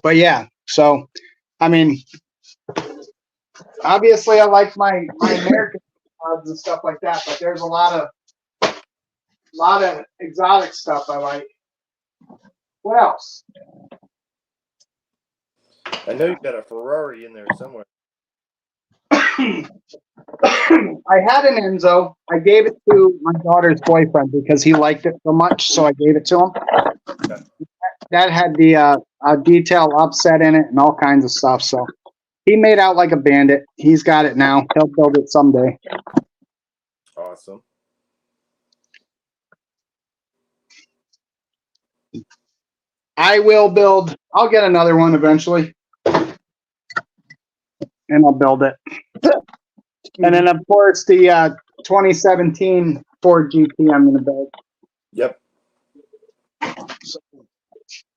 But yeah, so, I mean, obviously I like my American mods and stuff like that, but there's a lot of exotic stuff I like. What else? I know you've got a Ferrari in there somewhere. I had an Enzo. I gave it to my daughter's boyfriend because he liked it so much, so I gave it to him. That had the detail upset in it and all kinds of stuff. So he made out like a bandit. He's got it now. He'll build it someday. Awesome. I'll get another one eventually. And I'll build it. And then, of course, the 2017 Ford GT I'm going to build. Yep.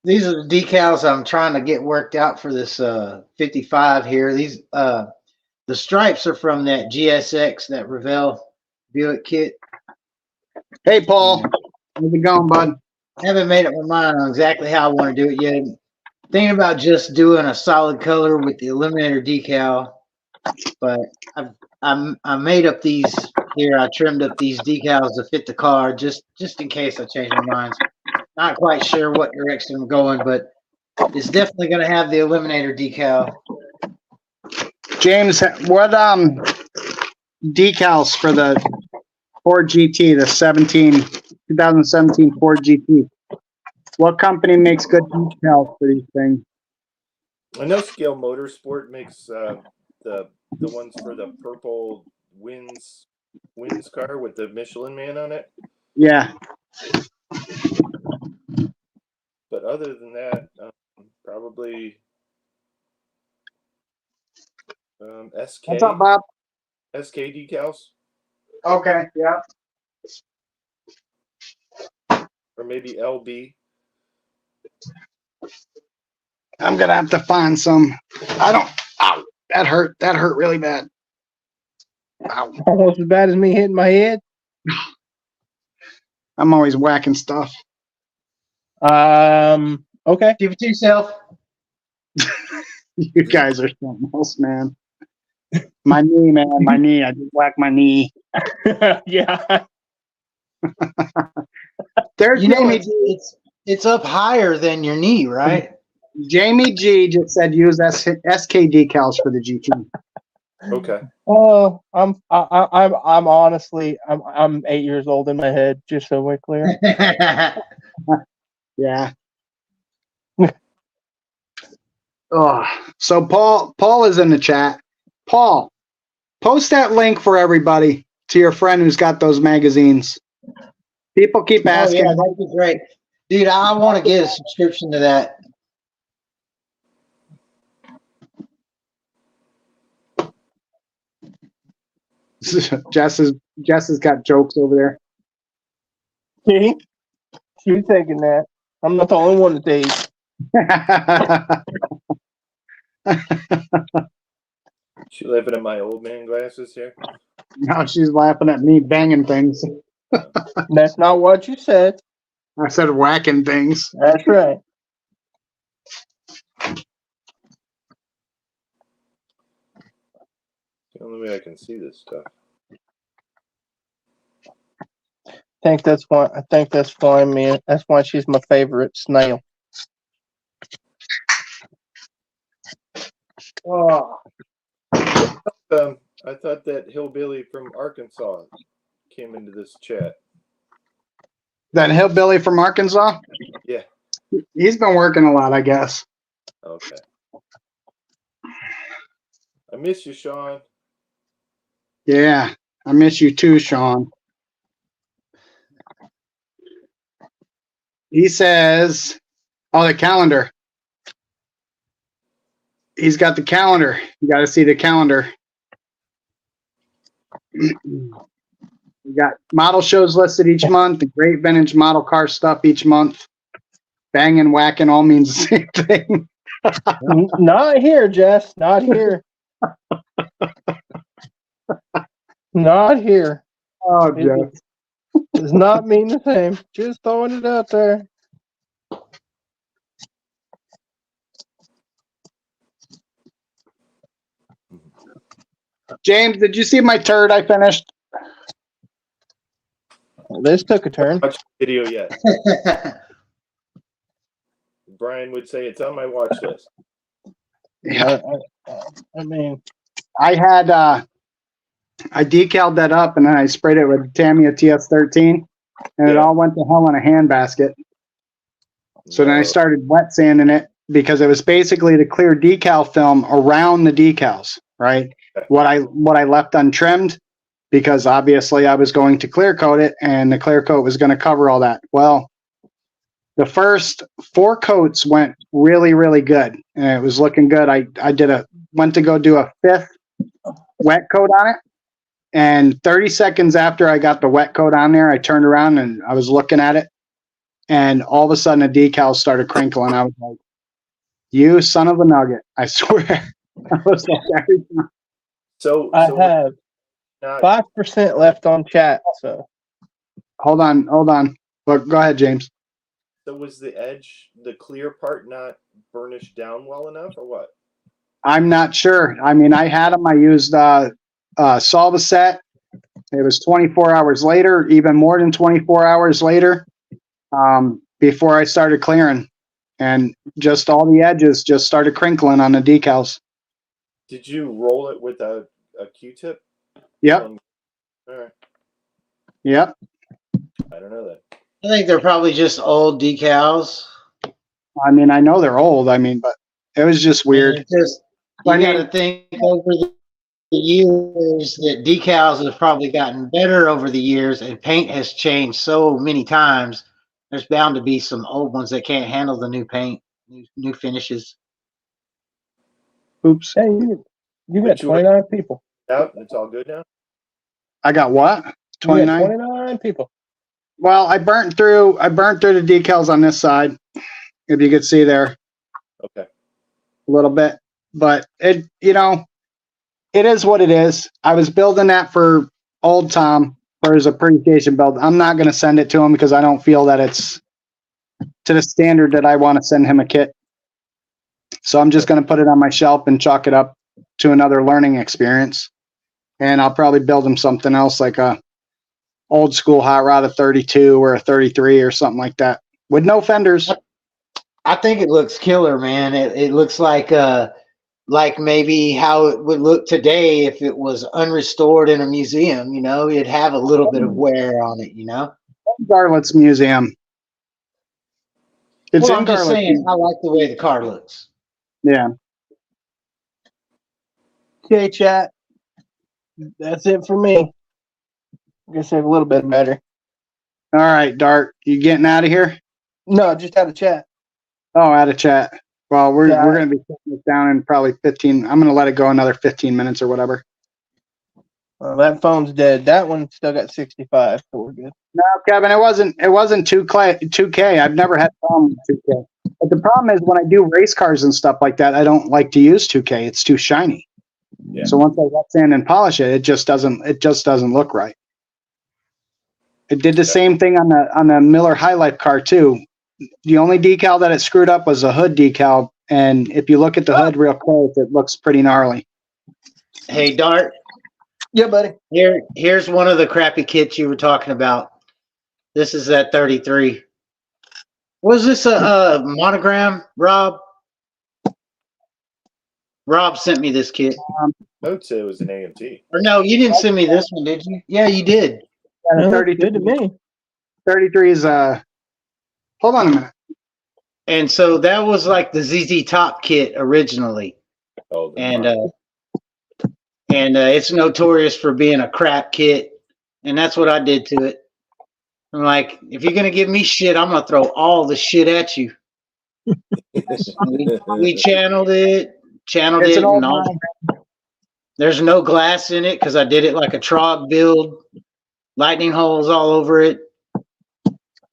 These are the decals I'm trying to get worked out for this 55 here. These the stripes are from that GSX, that Revell Buick kit. Hey, Paul. How's it going, bud? I haven't made up my mind on exactly how I want to do it yet. Thinking about just doing a solid color with the Eliminator decal, but I made up these here. I trimmed up these decals to fit the car just in case I change my mind. Not quite sure what direction I'm going, but it's definitely going to have the Eliminator decal. James, what decals for the Ford GT, the 2017 Ford GT? What company makes good decals for these things? I know Scale Motorsport makes the ones for the purple Wins car with the Michelin Man on it. Yeah. But other than that, probably SK. What's up, Bob? SK decals, Okay, yeah. or maybe LB. I'm gonna have to find some. I don't. Ow, that hurt. That hurt really bad. Ow. Almost as bad as me hitting my head. I'm always whacking stuff. Okay. Keep it to yourself. You guys are something else, man. My knee, man. My knee. I just whacked my knee. Yeah. There's You know, Jamie. it's up higher than your knee, right? Jamie G just said use SK decals for the GT. Okay. Oh, I'm honestly, I'm 8 years old in my head. Just so we're clear. Yeah. Oh, so Paul is in the chat. Paul, post that link for everybody to your friend who's got those magazines. People keep Oh asking. yeah, that'd be great, dude. I want to get a subscription to that. Jess has got jokes over there. See, she's taking that. I'm not the only one that dates. She laughing at my old man glasses here. Now she's laughing at me banging things. That's not what you said. I said whacking things. That's right. The only way I can see this stuff. I think that's why man. That's why she's my favorite snail. Oh. I thought that hillbilly from Arkansas came into this chat. That hillbilly from Arkansas? Yeah. He's been working a lot, I guess. Okay. I miss you, Sean. Yeah, I miss you too, Sean. He says, oh, the calendar. He's got the calendar. You got to see the calendar. We got model shows listed each month, the great vintage model car stuff each month. Bang and whacking all means the same thing. Not here, Jess. Not here. Not here. Oh, Jeff. Does not mean the same. Just throwing it out there. James, did you see my turd I finished? This took a turn. Watch the video yet. Brian would say it's on my watch list. Yeah. I mean, I had I decaled that up and then I sprayed it with Tamiya TS13 and it Yeah. all went to hell in a handbasket. So then I No. started wet sanding it because it was basically the clear decal film around the decals, right? What I left untrimmed because obviously I was going to clear coat it and the clear coat was going to cover all that. Well, the first 4 coats went really, really good and it was looking good. I went to go do a 5th wet coat on it. And 30 seconds after I got the wet coat on there, I turned around and I was looking at it. And all of a sudden, the decals started crinkling. I was like, you son of a nugget. I swear. I was like, every time. So I have not, 5% left on chat. So Hold on. But go ahead, James. so was the edge, the clear part, not burnished down well enough, or what? I'm not sure. I mean, I had them. I used Solvaset. It was 24 hours later, even more than 24 hours later, before I started clearing. And just all the edges just started crinkling on the decals. Did you roll it with a Q-tip? Yep. All right. Yep. I don't know that. I think they're probably just old decals. I mean, I know they're old. I mean, but it was just weird. It's just, you I mean- got to think over the years that decals have probably gotten better over the years, and paint has changed so many times. There's bound to be some old ones that can't handle the new paint, new finishes. Oops. hey, you got But you- 29 people. Out? It's all good now? I got what? You got 29? 29 people. Well, I burnt through the decals on this side. If you could see there. Okay. a little bit, but it is what it is. I was building that for old Tom for his appreciation build. I'm not going to send it to him because I don't feel that it's to the standard that I want to send him a kit. So I'm just going to put it on my shelf and chalk it up to another learning experience. And I'll probably build him something else like a old school hot rod, a 32 or a 33 or something like that with no fenders. I think it looks killer, man. It looks like maybe how it would look today if it was unrestored in a museum. You know, it'd have a little bit of wear on it. You know, Garlett's Museum. It's well, in I'm just Garlett's. saying, I like the way the car looks. Yeah. Okay, chat. That's it for me. I guess I have a little bit better. All right, Dart. You getting out of here? No, just had a chat. Oh, out of chat. Well, we're Yeah. going to be shutting this down in probably 15. I'm going to let it go another 15 minutes or whatever. Well, that phone's dead. That one still got 65, so we're good. No, Kevin, it wasn't 2K. I've never had a problem with 2K. But the problem is when I do race cars and stuff like that, I don't like to use 2K. It's too shiny. Yeah. So once I wet sand and polish it, it just doesn't look right. It did the same thing on the Miller High Life car too. The only decal that it screwed up was the hood decal, and if you look at the hood real close, it looks pretty gnarly. Hey, Dart. Yeah, buddy. Here's one of the crappy kits you were talking about. This is that 33. Was this a monogram, Rob? Rob sent me this kit. I would say it was an AMT. Or no, you didn't send me this one, did you? Yeah, you did. Yeah, the Well, 33 good to me. 33 is hold on a minute. And so that was like the ZZ Top kit originally. Oh, the And Mark. it's notorious for being a crap kit. And that's what I did to it. I'm like, if you're gonna give me shit, I'm gonna throw all the shit at you. We channeled it, It's an old and all. There's no glass in it because I did it like a Trog build. Lightning holes all over it.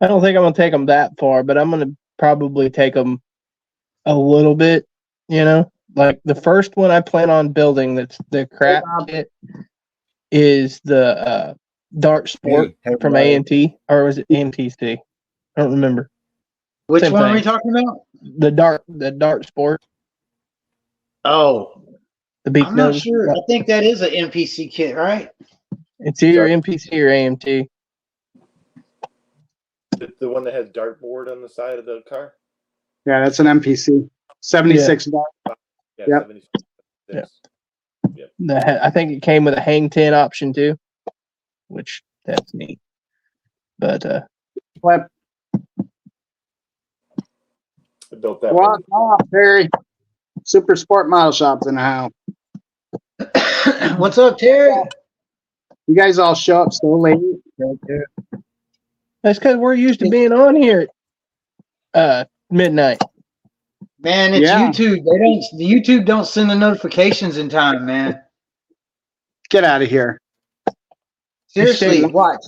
I don't think I'm going to take them that far, but I'm going to probably take them a little bit, you know? Like the first one I plan on building that's the crap kit is the Dart Sport from AMT, or was it AMTC? I don't remember. Which Same one are thing. we talking about? The Dart Sport, Oh, the beak I'm not nose. sure. I think that is an NPC kit, right? It's either MPC or AMT. The one that has dartboard on the side of the car? Yeah, that's an MPC. 76 Dart. Yeah, Yep. 76. I think it came with a hang 10 option too, which that's neat. But Flip. I built that Walk one. off, Terry. Super Sport Model Shop's in the house. What's up, Terry? You guys all show up so late. that's because we're used to being on here at midnight. Man, it's Yeah. YouTube. The YouTube don't send the notifications in time, man. Get out of here. Seriously, Shame. watch.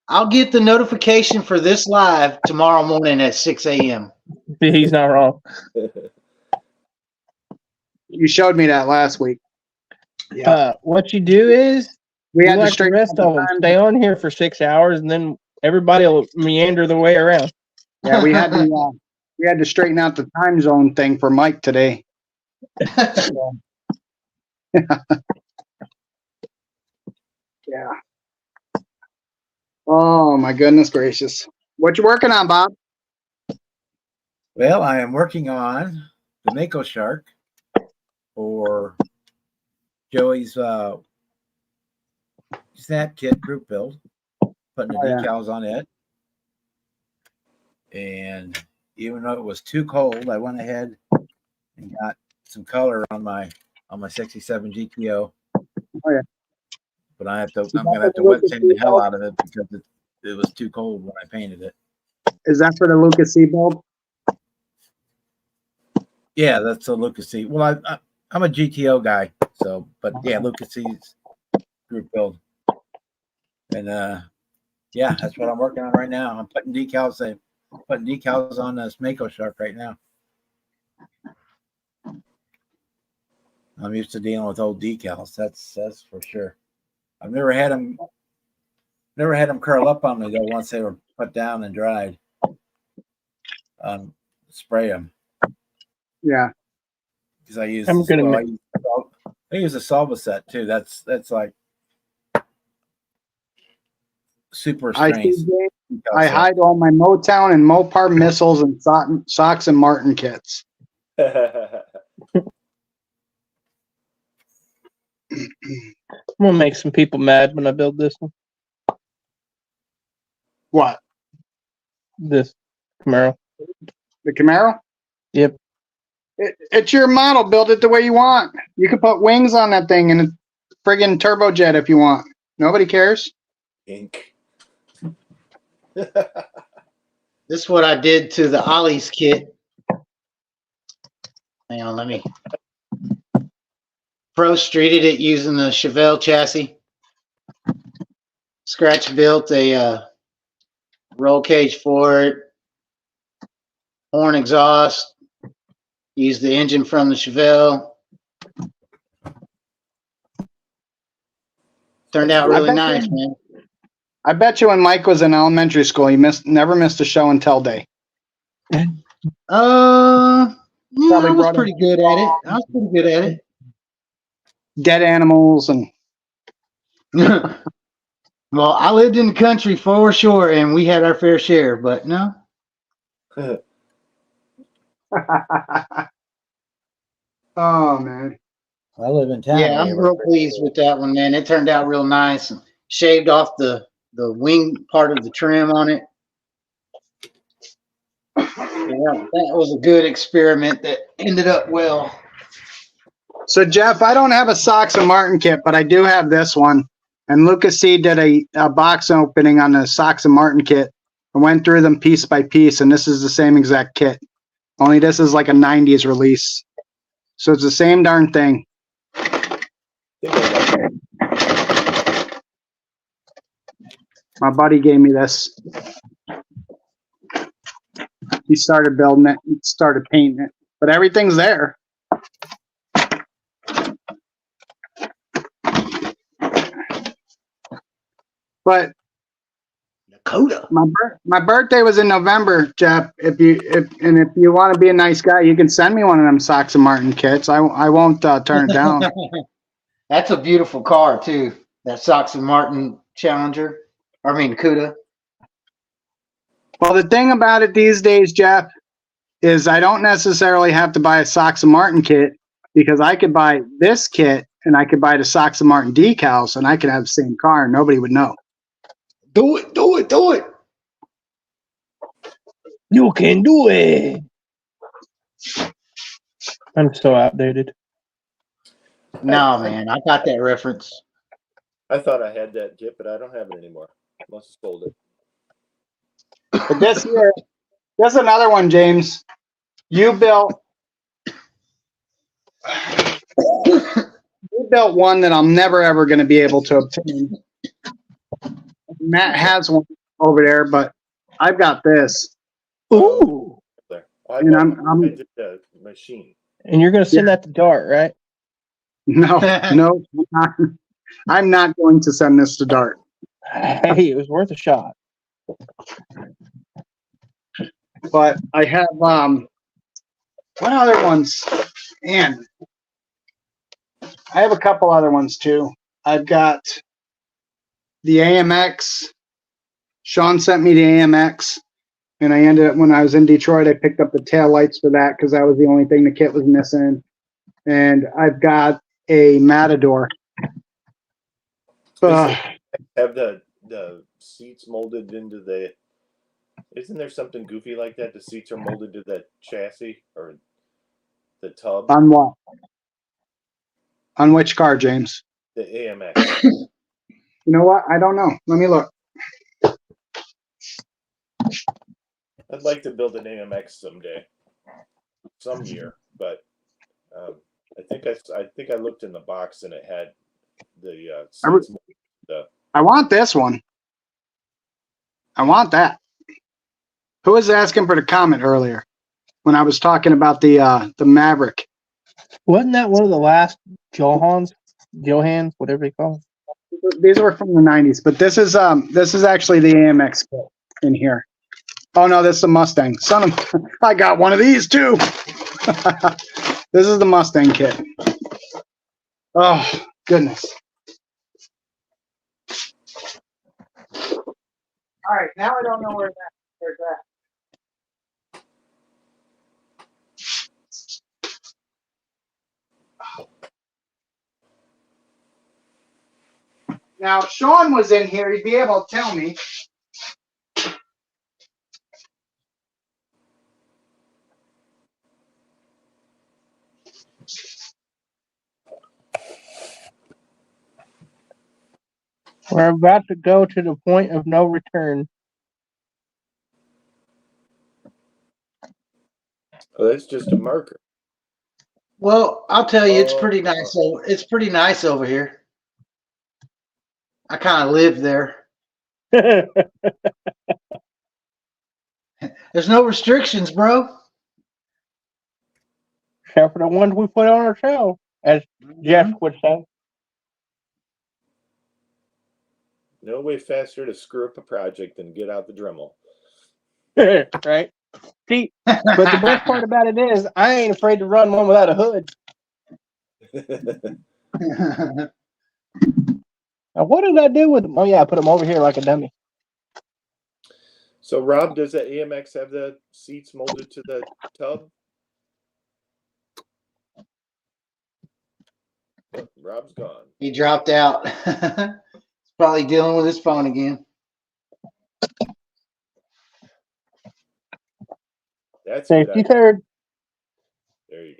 I'll get the notification for this live tomorrow morning at 6 a.m. He's not wrong. You showed me that last week. What you do is We you had to like the straighten rest out of the them time. stay on here for 6 hours, and then everybody will meander the way around. Yeah, we had to straighten out the time zone thing for Mike today. So, yeah. Oh my goodness gracious! What you working on, Bob? Well, I am working on the Mako Shark for Joey's Snap Kit group build, putting the Oh, yeah. decals on it. And even though it was too cold, I went ahead and got some color on my 67 GTO. Oh, yeah. But I'm gonna have to wet sand the hell out of it because it was too cold when I painted it. Is that for the Lucas C build? Yeah, that's a Lucas C. Well, I'm a GTO guy, so but yeah, Lucas C's group build, and yeah, that's what I'm working on right now. I'm putting decals on this Mako Shark right now. I'm used to dealing with old decals. That's for sure. I've never had them curl up on me though once they were put down and dried. Spray them Yeah. because I use I'm gonna I use a Solvaset too. That's like super I strength. see, James, I hide all my Motown and Mopar missiles and socks and Martin kits. I'm gonna make some people mad when I build this one. What? This Camaro. The Camaro? Yep. It's your model. Build it the way you want. You can put wings on that thing and a friggin' turbojet if you want. Nobody cares. Ink. This is what I did to the Ollie's kit. Hang on, let me. Pro streeted it using the Chevelle chassis. Scratch built a roll cage for it. Horn exhaust. Used the engine from the Chevelle. Turned out really nice, man. I bet you when Mike was in elementary school, he never missed a show and tell day. Yeah, I was brought pretty good at it. Dead animals and Well, I lived in the country for sure, and we had our fair share, but no. oh man. I live in town. Yeah, I'm real pleased with that one, man. It turned out real nice. And shaved off the wing part of the trim on it. Yeah, that was a good experiment that ended up well. So Jeff, I don't have a Socks and Martin kit, but I do have this one. And Lucas C did a box opening on the Socks and Martin kit and went through them piece by piece. And this is the same exact kit. Only this is like a 90s release. So it's the same darn thing. My buddy gave me this. He started building it. He started painting it. But everything's there. But Dakota. my birthday was in November, Jeff. If you want to be a nice guy, you can send me one of them Socks and Martin kits. I won't turn it down. That's a beautiful car too. That Socks and Martin Challenger. Cuda. Well, the thing about it these days, Jeff, is I don't necessarily have to buy a Socks and Martin kit because I could buy this kit and I could buy the Socks and Martin decals and I could have the same car and nobody would know. Do it. You can do it. I'm so outdated. No, man, I got that reference. I thought I had that kit, but I don't have it anymore. Must have sold it. But this year, there's another one, James. You built one that I'm never ever going to be able to obtain. Matt has one over there, but I've got this. Ooh. There. And I I'm did the machine. And you're gonna send that to Dart, right? no, I'm not going to send this to Dart. Hey, it was worth a shot. But I have what other ones? And I have a couple other ones too. I've got the AMX. Sean sent me the AMX, and I ended up when I was in Detroit, I picked up the tail lights for that because that was the only thing the kit was missing. And I've got a Matador. Have the seats molded into the? Isn't there something goofy like that? The seats are molded to the chassis or the tub. On what? On which car, James? The AMX. You know what? I don't know. Let me look. I'd like to build an AMX someday, some year, but I think I looked in the box and it had the seats molded. I want this one. I want that. Who was asking for the comment earlier when I was talking about the Maverick? Wasn't that one of the last Johans, whatever you call them? These were from the '90s, but this is actually the AMX kit in here. Oh no, this is the Mustang. Son of, I got one of these too. This is the Mustang kit. Oh goodness. All right, now I don't know where's that. Now, if Sean was in here, he'd be able to tell me. We're about to go to the point of no return. Oh, that's just a marker. Well, I'll tell you, it's Oh. pretty nice. It's pretty nice over here. I kind of live there. There's no restrictions, bro. Except for the ones we put on our show, as Jeff would say. No way faster to screw up a project than get out the Dremel. Right? See, but the best part about it is I ain't afraid to run one without a hood. Now, what did I do with them? Oh, yeah, I put them over here like a dummy. So, Rob, does the AMX have the seats molded to the tub? Oh, Rob's gone. He dropped out. He's probably dealing with his phone again. That's a good Safety idea. third. There you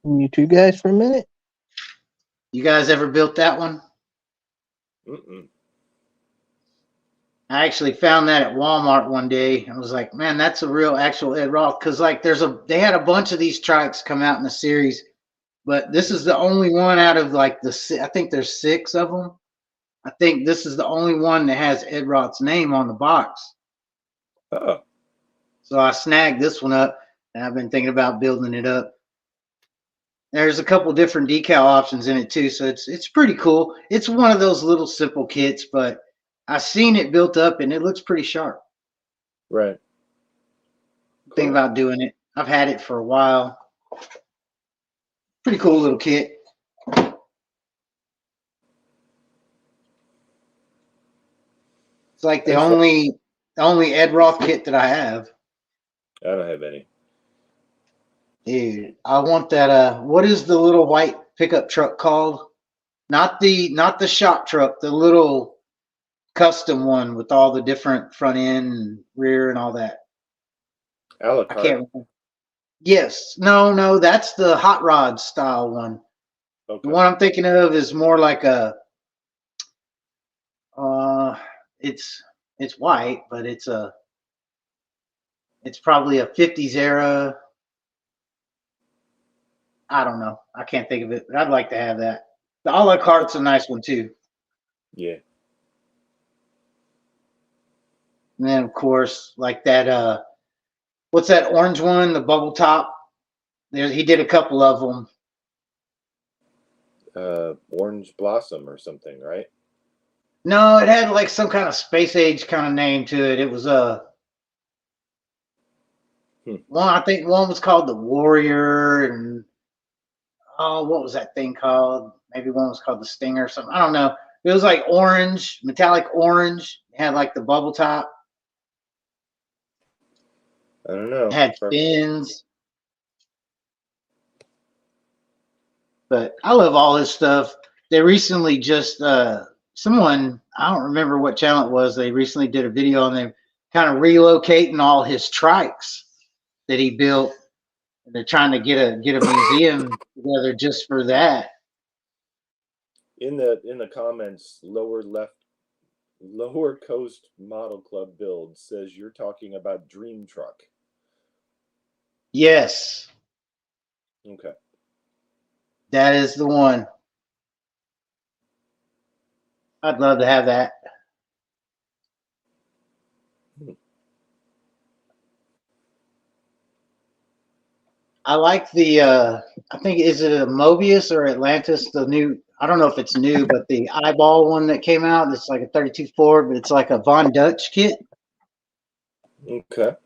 go. You two guys for a minute. You guys ever built that one? Mm-mm. I actually found that at Walmart one day. I was like, man, that's a real actual Ed Roth. Because like they had a bunch of these trikes come out in the series, but this is the only one out of like I think there's 6 of them. I think this is the only one that has Ed Roth's name on the box. Oh, So I snagged this one up, and I've been thinking about building it up. There's a couple different decal options in it too, so it's pretty cool. It's one of those little simple kits, but I've seen it built up and it looks pretty sharp. right. Think Cool. about doing it. I've had it for a while. Pretty cool little kit. It's like the only Ed Roth kit that I have. I don't have any. Dude, I want that. What is the little white pickup truck called? Not the shop truck, the little custom one with all the different front end and rear and all that. A la I carte. can't remember. Yes. No, that's the hot rod style one. Okay. The one I'm thinking of is more like a it's white, but it's probably a 50s era. I don't know. I can't think of it, but I'd like to have that. The a la carte's a nice one too. Yeah. And then of course, like that what's that orange one, the bubble top? He did a couple of them. Orange Blossom or something, right? No, it had like some kind of space age kind of name to it. It was one. I think one was called the Warrior, and what was that thing called? Maybe one was called the Stinger or something. I don't know. It was like orange, metallic orange. It had like the bubble top. I don't know. It had fins. But I love all this stuff. They recently just someone, I don't remember what channel it was, they recently did a video on them kind of relocating all his trikes that he built. They're trying to get a museum together just for that. In the comments, lower Coast Model Club build says you're talking about Dream Truck. Yes, Okay. that is the one. I'd love to have that. I like the I think is it a Mobius or Atlantis, the new, I don't know if it's new, but the eyeball one that came out, it's like a 32 Ford, but it's like a Von Dutch kit. Okay.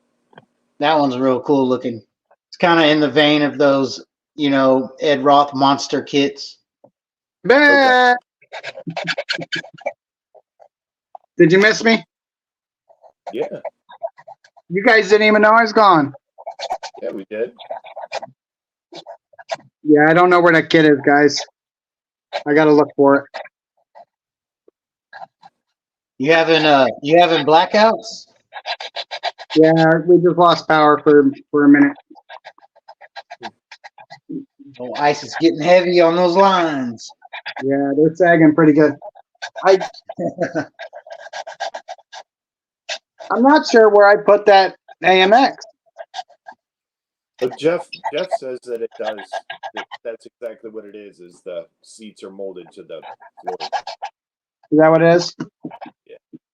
That one's real cool looking. It's kind of in the vein of those, you know, Ed Roth monster kits. Bah! Did you miss me? Yeah. You guys didn't even know I was gone. Yeah, we did. Yeah, I don't know where that kid is, guys. I gotta look for it. You having blackouts? Yeah, we just lost power for a minute. Oh, ice is getting heavy on those lines. Yeah, they're sagging pretty good. I'm not sure where I put that AMX. But Jeff says that it does. That's exactly what it is. Is the seats are molded to the floor. Is that what it is?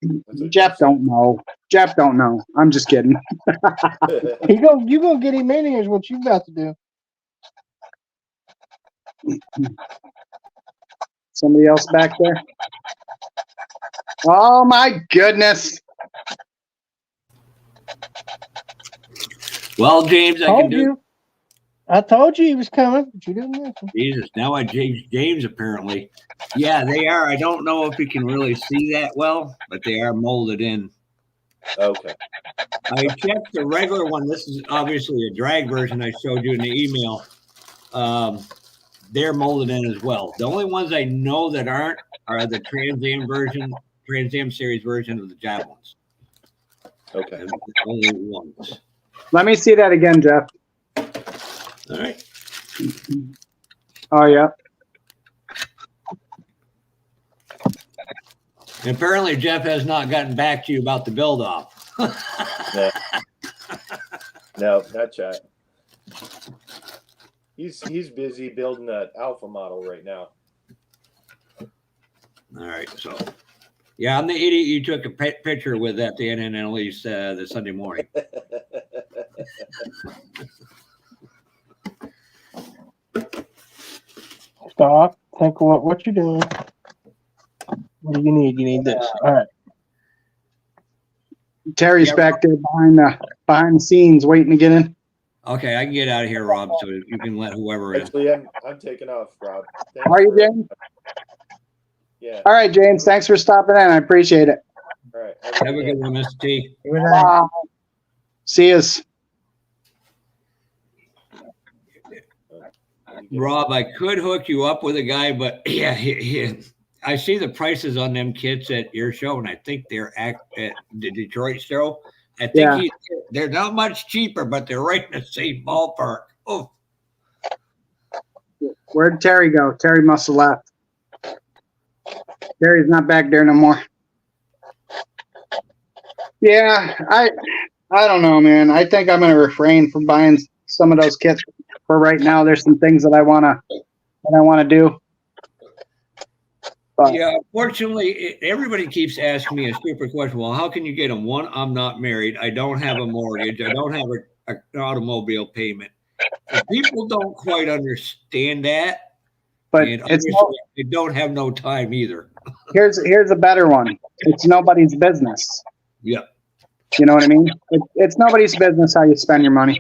That's what Jeff don't know. Jeff don't know. I'm just kidding. said. You gonna get him in here is what you about to do. Somebody else back there? Oh my goodness. Well, James, I can Told do. you. I told you he was coming, but you didn't listen. Jesus, now I James apparently. Yeah, they are. I don't know if you can really see that well, but they are molded in. Okay. I checked the regular one. This is obviously a drag version I showed you in the email. They're molded in as well. The only ones I know that aren't are the Trans Am series version of the Javelins. Okay. And the only ones. Let me see that again, Jeff. All right. Oh yeah. And apparently Jeff has not gotten back to you about the build off. No, not yet. He's busy building an alpha model right now. All right, so yeah, I'm the idiot you took a picture with at the NNLE's the Sunday morning. Stop. Think of what you're doing. What do you need? You need this. All right. Terry's back there behind the scenes waiting to get in. Okay, I can get out of here, Rob, so you can let whoever in. Actually, I'm taking off, Rob. Thanks Are you, for- James? Yeah. All right, James. Thanks for stopping in. I appreciate it. All right. Have a good one, Mr. T. See us. Rob, I could hook you up with a guy, but yeah, I see the prices on them kits at your show, and I think they're at the Detroit show. I think they're not much cheaper, but they're right in the same ballpark. Oh, Where'd Terry go? Terry must have left. Terry's not back there no more. Yeah, I don't know, man. I think I'm gonna refrain from buying some of those kits for right now. There's some things that I wanna do. But yeah. Unfortunately, everybody keeps asking me a stupid question. Well, how can you get them? One, I'm not married. I don't have a mortgage. I don't have an automobile payment. And people don't quite understand that. but And it's obviously, they don't have no time either. here's a better one. It's nobody's business. Yeah. You know what I mean? It's nobody's business how you spend your money.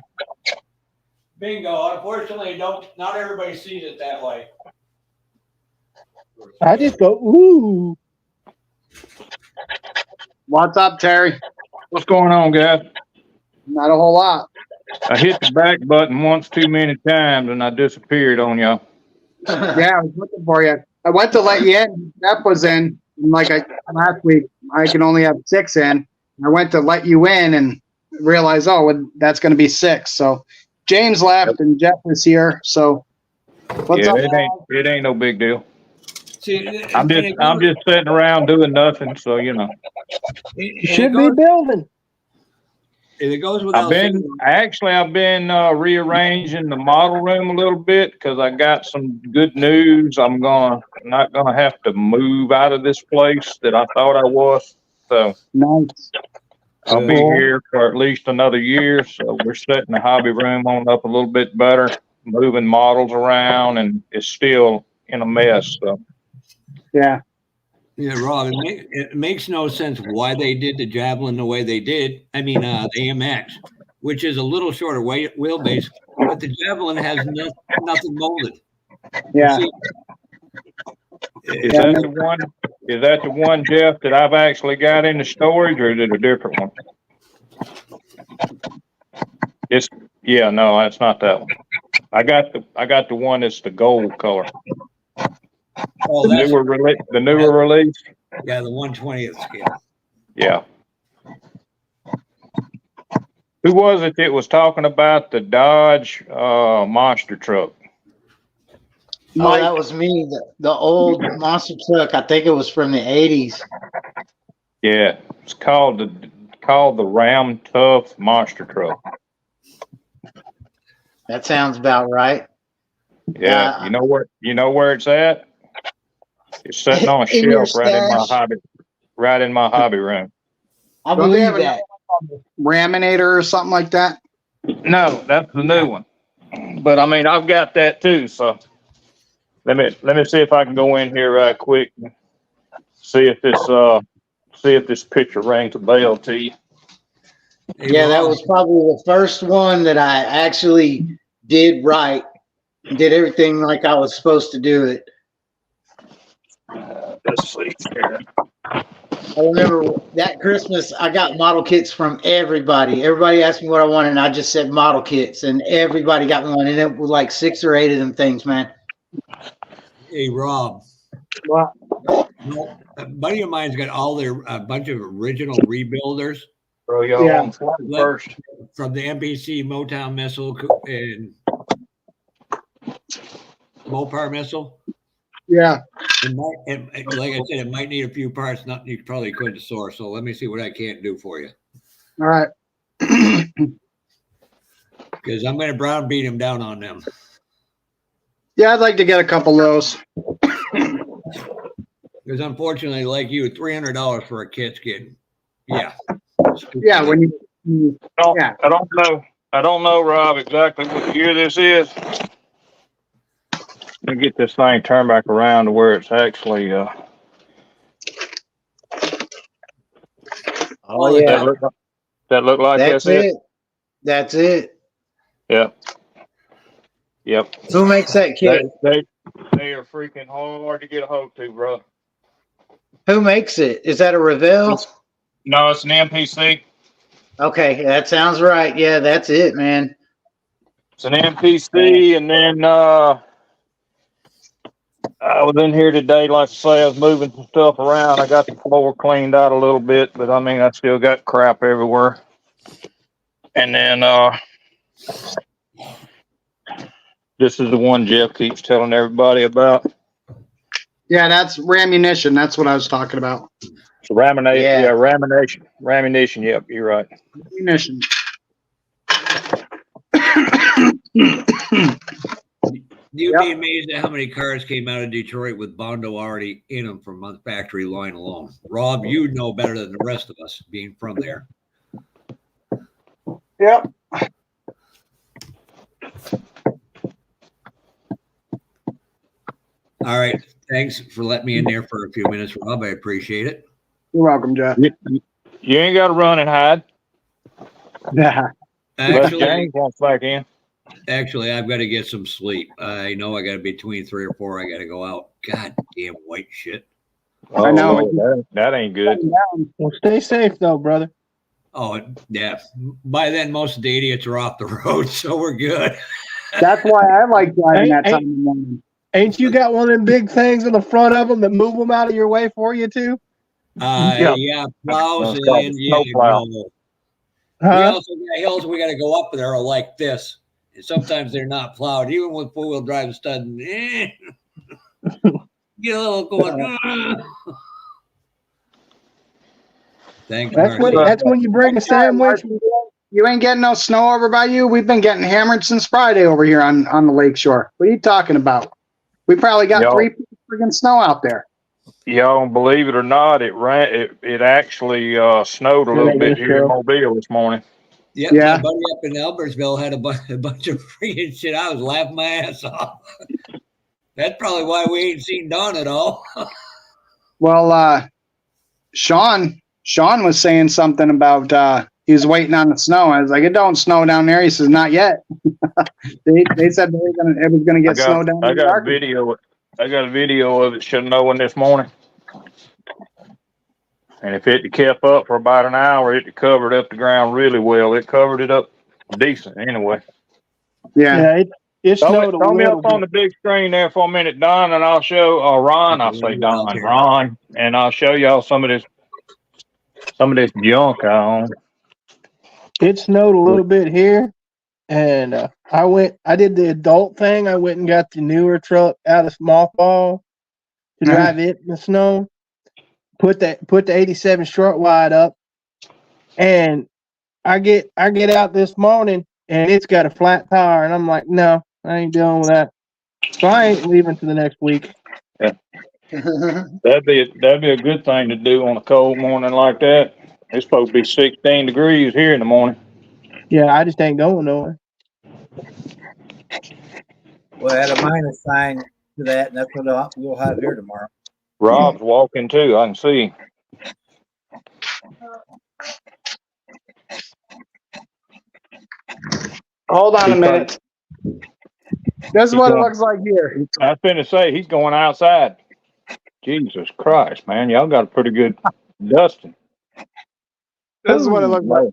Bingo. Unfortunately, not everybody sees it that way. I just go, ooh. What's up, Terry? What's going on, guys? Not a whole lot. I hit the back button once too many times and I disappeared on y'all. Yeah, I was looking for you. I went to let you in. Jeff was in. And last week, I can only have 6 in. I went to let you in and realized, that's going to be 6. So James left and Jeff is here. So what's Yeah, up? it ain't no big deal. See, I'm just sitting around doing nothing, so you know. You should be building. It goes without I've been rearranging the model room a little bit because I got some good news. I'm not gonna have to move out of this place that I thought I was. So Nice. I'll be here for at least another year, so we're setting the hobby room on up a little bit better, moving models around, and it's still in a mess, so. Yeah. Yeah, Rob, it makes no sense why they did the Javelin the way they did. I mean, the AMX, which is a little shorter wheelbase, but the Javelin has nothing molded. Yeah. See, Is that the one? Is that the one, Jeff, that I've actually got in the storage, or is it a different one? No, that's not that one. I got the one that's the gold color. oh, The that's, newer release. yeah, the 1/20th scale. Yeah. Who was it that was talking about the Dodge monster truck? Oh, that was me. The old monster truck. I think it was from the 80s. Yeah, it's called the Ram Tough monster truck. That sounds about right. Yeah, you know where it's at? It's sitting on a In your shelf right in my hobby room. I Don't they believe have that. Raminator or something like that? No, that's the new one. But I mean, I've got that too. So let me see if I can go in here right quick and see if this picture rings a bell to you. Hey, Yeah, that Rob, was probably the first one that I actually did right. Did everything like I was supposed to do it. Let's see here. I remember that Christmas, I got model kits from everybody. Everybody asked me what I wanted, and I just said model kits, and everybody got one. And it was like 6 or 8 of them things, man. hey, Rob. Well, No, a buddy of mine's got a bunch of original rebuilders Throw y'all Yeah. on first. from the NBC Motown missile and Mopar missile. yeah. And like I said, it might need a few parts, nothing you probably couldn't source. So let me see what I can't do for you. All right. Because I'm going to brown beat him down on them. Yeah, I'd like to get a couple of those. Because unfortunately, like you, $300 for a kit's getting, yeah. Yeah, when you Yeah. I don't know, Rob, exactly what year this is. Let me get this thing turned back around to where it's actually Oh, yeah. that look like That's it. That's it. Yep. Who makes that kit? They are freaking hard to get a hold to, bro. Who makes it? Is that a Revell? No, it's an MPC. Okay, that sounds right. Yeah, that's it, man. It's an MPC, and then I was in here today, like I say, I was moving some stuff around. I got the floor cleaned out a little bit, but I mean, I still got crap everywhere. And then this is the one Jeff keeps telling everybody about. Yeah, that's Ramunition. That's what I was talking about. It's ramination. Yeah. Yeah, ramination. Yep, you're right. Ramunition. You'd be amazed at how many cars came out of Detroit with Bondo already in them from the factory line alone. Rob, you know better than the rest of us being from there. Yep. All right. Thanks for letting me in there for a few minutes, Rob. I appreciate it. You're welcome, Jeff. You ain't got to run and hide. Yeah. But James wants back in. Actually, I've got to get some sleep. I know I got to be between 3 or 4. I got to go out. God damn white shit. Oh, I know. Lord, that ain't good. Well, stay safe though, brother. Oh, yeah. By then, most of the idiots are off the road, so we're good. That's why I like driving that Hey, time in the morning. Ain't you got one of them big things in the front of them that move them out of your way for you too? Yeah, plows It's called and a snowplow. We Huh? also got hills we got to go up there are like this. And sometimes they're not plowed, even with four-wheel drive stuff. Get a little going. Thanks, Marcy. That's when you bring a sandwich. You ain't getting no snow over by you? We've been getting hammered since Friday over here on the lake shore. What are you talking about? We probably got Yo. 3 feet of friggin' snow out there. Y'all believe it or not, it actually snowed a little bit here in Mobile this morning. Yep, Yeah. my buddy up in Albertsville had a bunch of freaking shit. I was laughing my ass off. That's probably why we ain't seen Dawn at all. Well, Sean was saying something about he was waiting on the snow. I was like, it don't snow down there. He says, not yet. they said it was gonna get snow down I there. got a video. I got a video of it snowing this morning. And if it kept up for about an hour, it covered up the ground really well. It covered it up decent anyway. Yeah. It snowed a Throw me little up on the big screen there for a minute, Don, and I'll show Ron. I'll say Ron, and I'll show y'all some of this junk I own. It snowed a little bit here, and I did the adult thing. I went and got the newer truck out of mothball to drive it in the snow. Put the 87 short wide up, and I get out this morning, and it's got a flat tire, and I'm like, no, I ain't dealing with that. So I ain't leaving to the next week. Yeah. That'd be a good thing to do on a cold morning like that. It's supposed to be 16 degrees here in the morning. Yeah, I just ain't going nowhere. Well, add a minus sign to that, and that's what we'll have here tomorrow. Rob's walking too. I can see. Hold on a minute. This is what it looks like here. I was finna say he's going outside. Jesus Christ, man! Y'all got a pretty good dusting. This is what it looks like.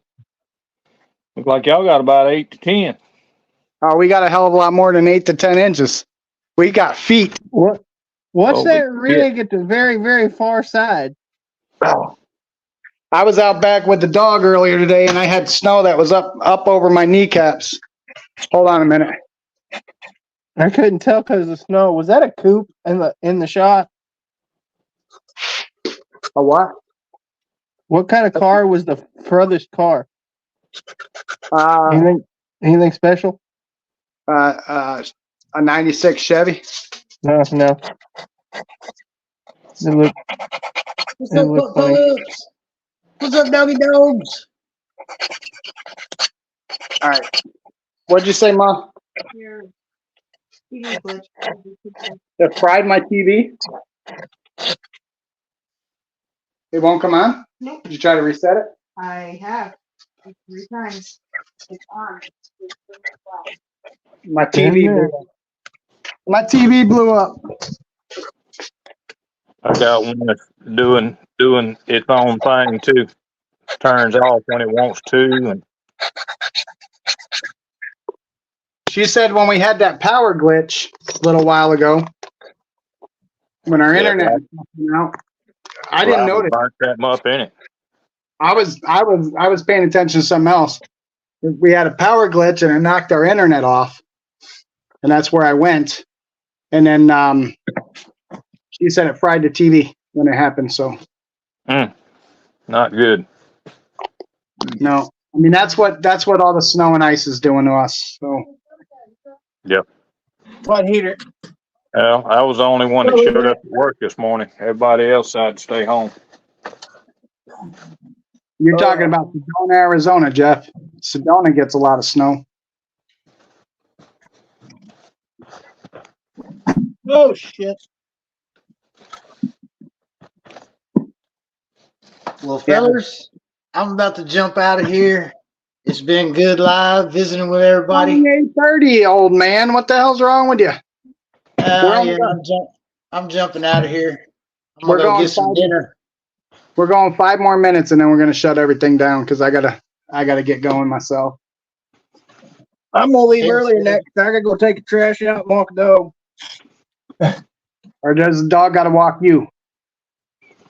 Look like y'all got about 8 to 10. Oh, we got a hell of a lot more than 8 to 10 inches. We got feet. What's Oh, that rig at the very, very far side? I was out back with the dog earlier today, and I had snow that was up over my kneecaps. Hold on a minute. I couldn't tell because of the snow. Was that a coupe in the shot? A what? What kind of car was the furthest car? Uh, Anything special? a 96 Chevy. No. It looked funny. What's up, doggy dogs? All right. What'd you say, Mom? Your TV glitch. It fried my TV. It won't come on? Nope. Did you try to reset it? I have like 3 times. It's on. My TV blew up. My TV blew up. I got one that's doing its own thing too. Turns off when it wants to, and She said when we had that power glitch a little while ago, when our internet was fucking out, I didn't notice. burnt that up in it. I was paying attention to something else. We had a power glitch and it knocked our internet off, and that's where I went. And then she said it fried the TV when it happened. So Not good. no, I mean that's what all the snow and ice is doing to us. So Yep. What heater? Well, I was the only one that showed up at work this morning. Everybody else had to stay home. you're talking about Sedona, Arizona, Jeff. Sedona gets a lot of snow. Oh shit! Well, fellas, I'm about to jump out of here. It's been good live visiting with everybody. 28:30, old man. What the hell's wrong with you? I'm jumping out of here. I'm We're gonna go going get some dinner. We're going 5 more minutes and then we're gonna shut everything down because I gotta get going myself. I'm gonna leave earlier next. I gotta go take the trash out and walk the dog. Or does the dog gotta walk you?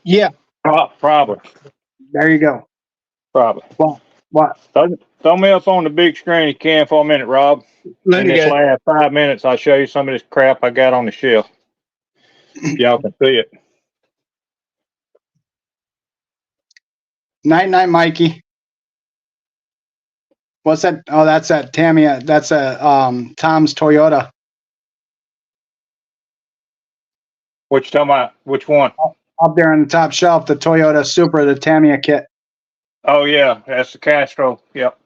Yeah. Probably. There you go. Probably. What? Throw me up on the big screen if you can for a minute, Rob. In this last 5 minutes, I'll show you some of this crap I got on the shelf. Y'all can see it. Night, Mikey. What's that? Oh, that's at Tammy. That's Tom's Toyota. What you talking about? Which one? Up there on the top shelf, the Toyota Supra, the Tamiya kit. Oh yeah, that's the Castro. Yep.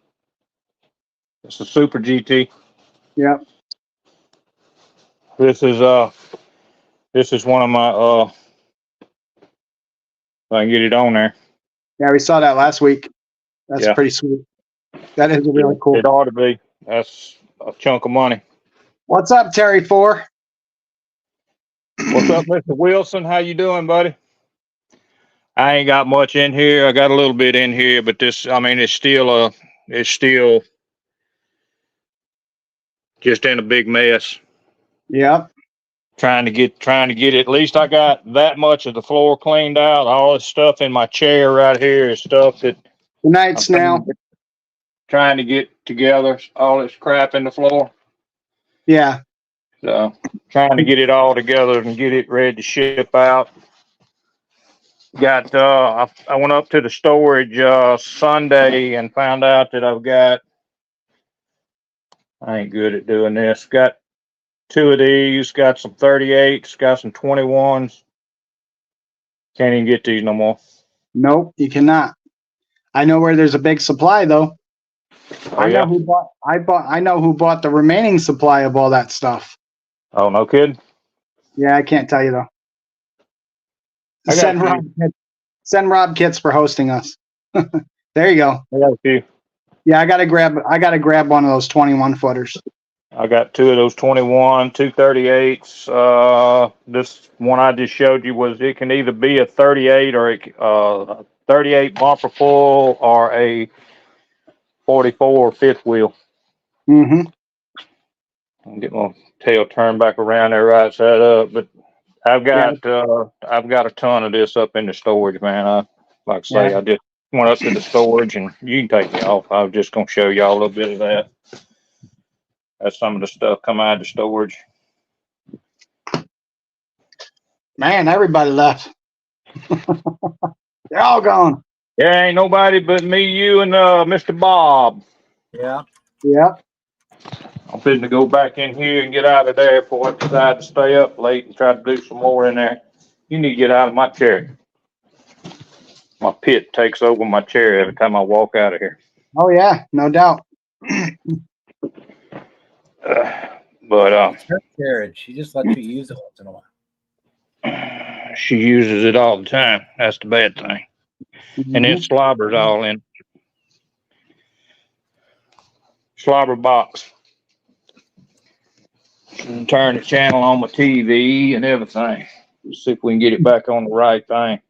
It's the Super GT. Yep. This is one of my if I can get it on there. Yeah, we saw that last week. That's Yeah. pretty sweet. That is really cool. It ought to be. That's a chunk of money. What's up, Terry Four? What's up, Mr. Wilson? How you doing, buddy? I ain't got much in here. I got a little bit in here, but this, I mean, it's still just in a big mess. Yep. Trying to get it. At least I got that much of the floor cleaned out. All this stuff in my chair right here is stuff that Good night, Snail. trying to get together. All this crap in the floor. Yeah. So trying to get it all together and get it ready to ship out. Got I went up to the storage Sunday and found out that I ain't good at doing this. Got 2 of these, got some 38s, got some 21s. Can't even get these no more. Nope, you cannot. I know where there's a big supply though. Oh, I yeah? know who bought the remaining supply of all that stuff. Oh, no kidding? Yeah, I can't tell you though. I got Send Rob kits for hosting us. There you go. I got a few. Yeah, I gotta grab one of those 21 footers. I got 2 of those 21, 2 38s. This one I just showed you it can either be a 38 or a 38 bumper full or a 44 fifth wheel. Mm-hmm. I'll get my tail turned back around there, right side up. But I've got a ton of this up in the storage, man. Like I say, Yeah. I just went up to the storage, and you can take me off. I was just gonna show y'all a little bit of that. That's some of the stuff come out of the storage. Man, everybody left. They're all gone. Yeah, ain't nobody but me, you, and Mr. Bob. Yeah. Yep. I'm fitting to go back in here and get out of there before I decide to stay up late and try to do some more in there. You need to get out of my chair. My pit takes over my chair every time I walk out of here. Oh yeah, no doubt. But Her carriage. She just lets you use it once in a while. she uses it all the time. That's the bad thing. And it slobbers all in. Slobber box. And turn the channel on my TV and everything. Let's see if we can get it back on the right thing.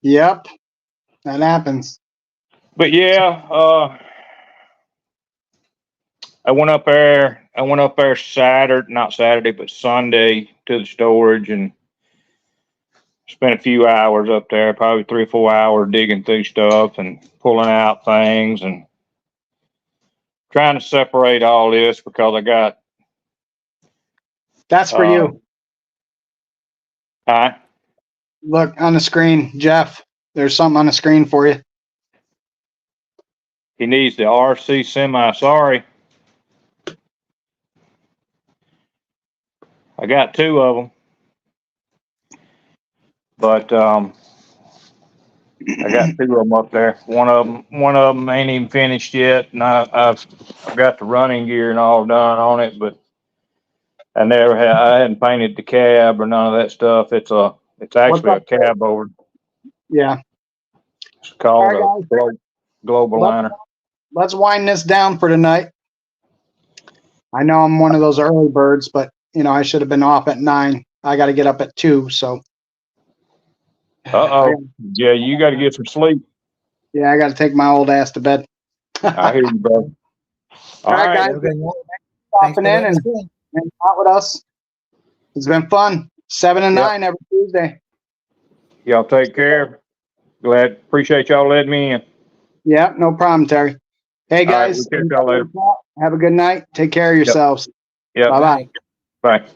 Yep. That happens. But yeah, I went up there not Saturday, but Sunday to the storage and spent a few hours up there, probably 3 or 4 hours digging through stuff and pulling out things and trying to separate all this because I got. That's for you. Hi. Look on the screen, Jeff. There's something on the screen for you. He needs the RC semi. Sorry. I got 2 of them. But I got 2 of them up there. One of them ain't even finished yet, and I've got the running gear and all done on it, but I hadn't painted the cab or none of that stuff. It's actually a cab over. Yeah. It's called All right, a global liner. Let's wind this down for tonight. I know I'm one of those early birds, but I should have been off at 9. I got to get up at 2. So. Yeah, you got to get some sleep. Yeah, I got to take my old ass to bed. I hear you, bro. All right, guys. Popping in and out with us. It's been fun. 7 and 9 every Tuesday. Y'all take care. Appreciate y'all letting me in. Yeah, no problem, Terry. Hey guys, we'll catch y'all later. Have a good night. Take care of yourselves. Yep. Bye-bye. Bye.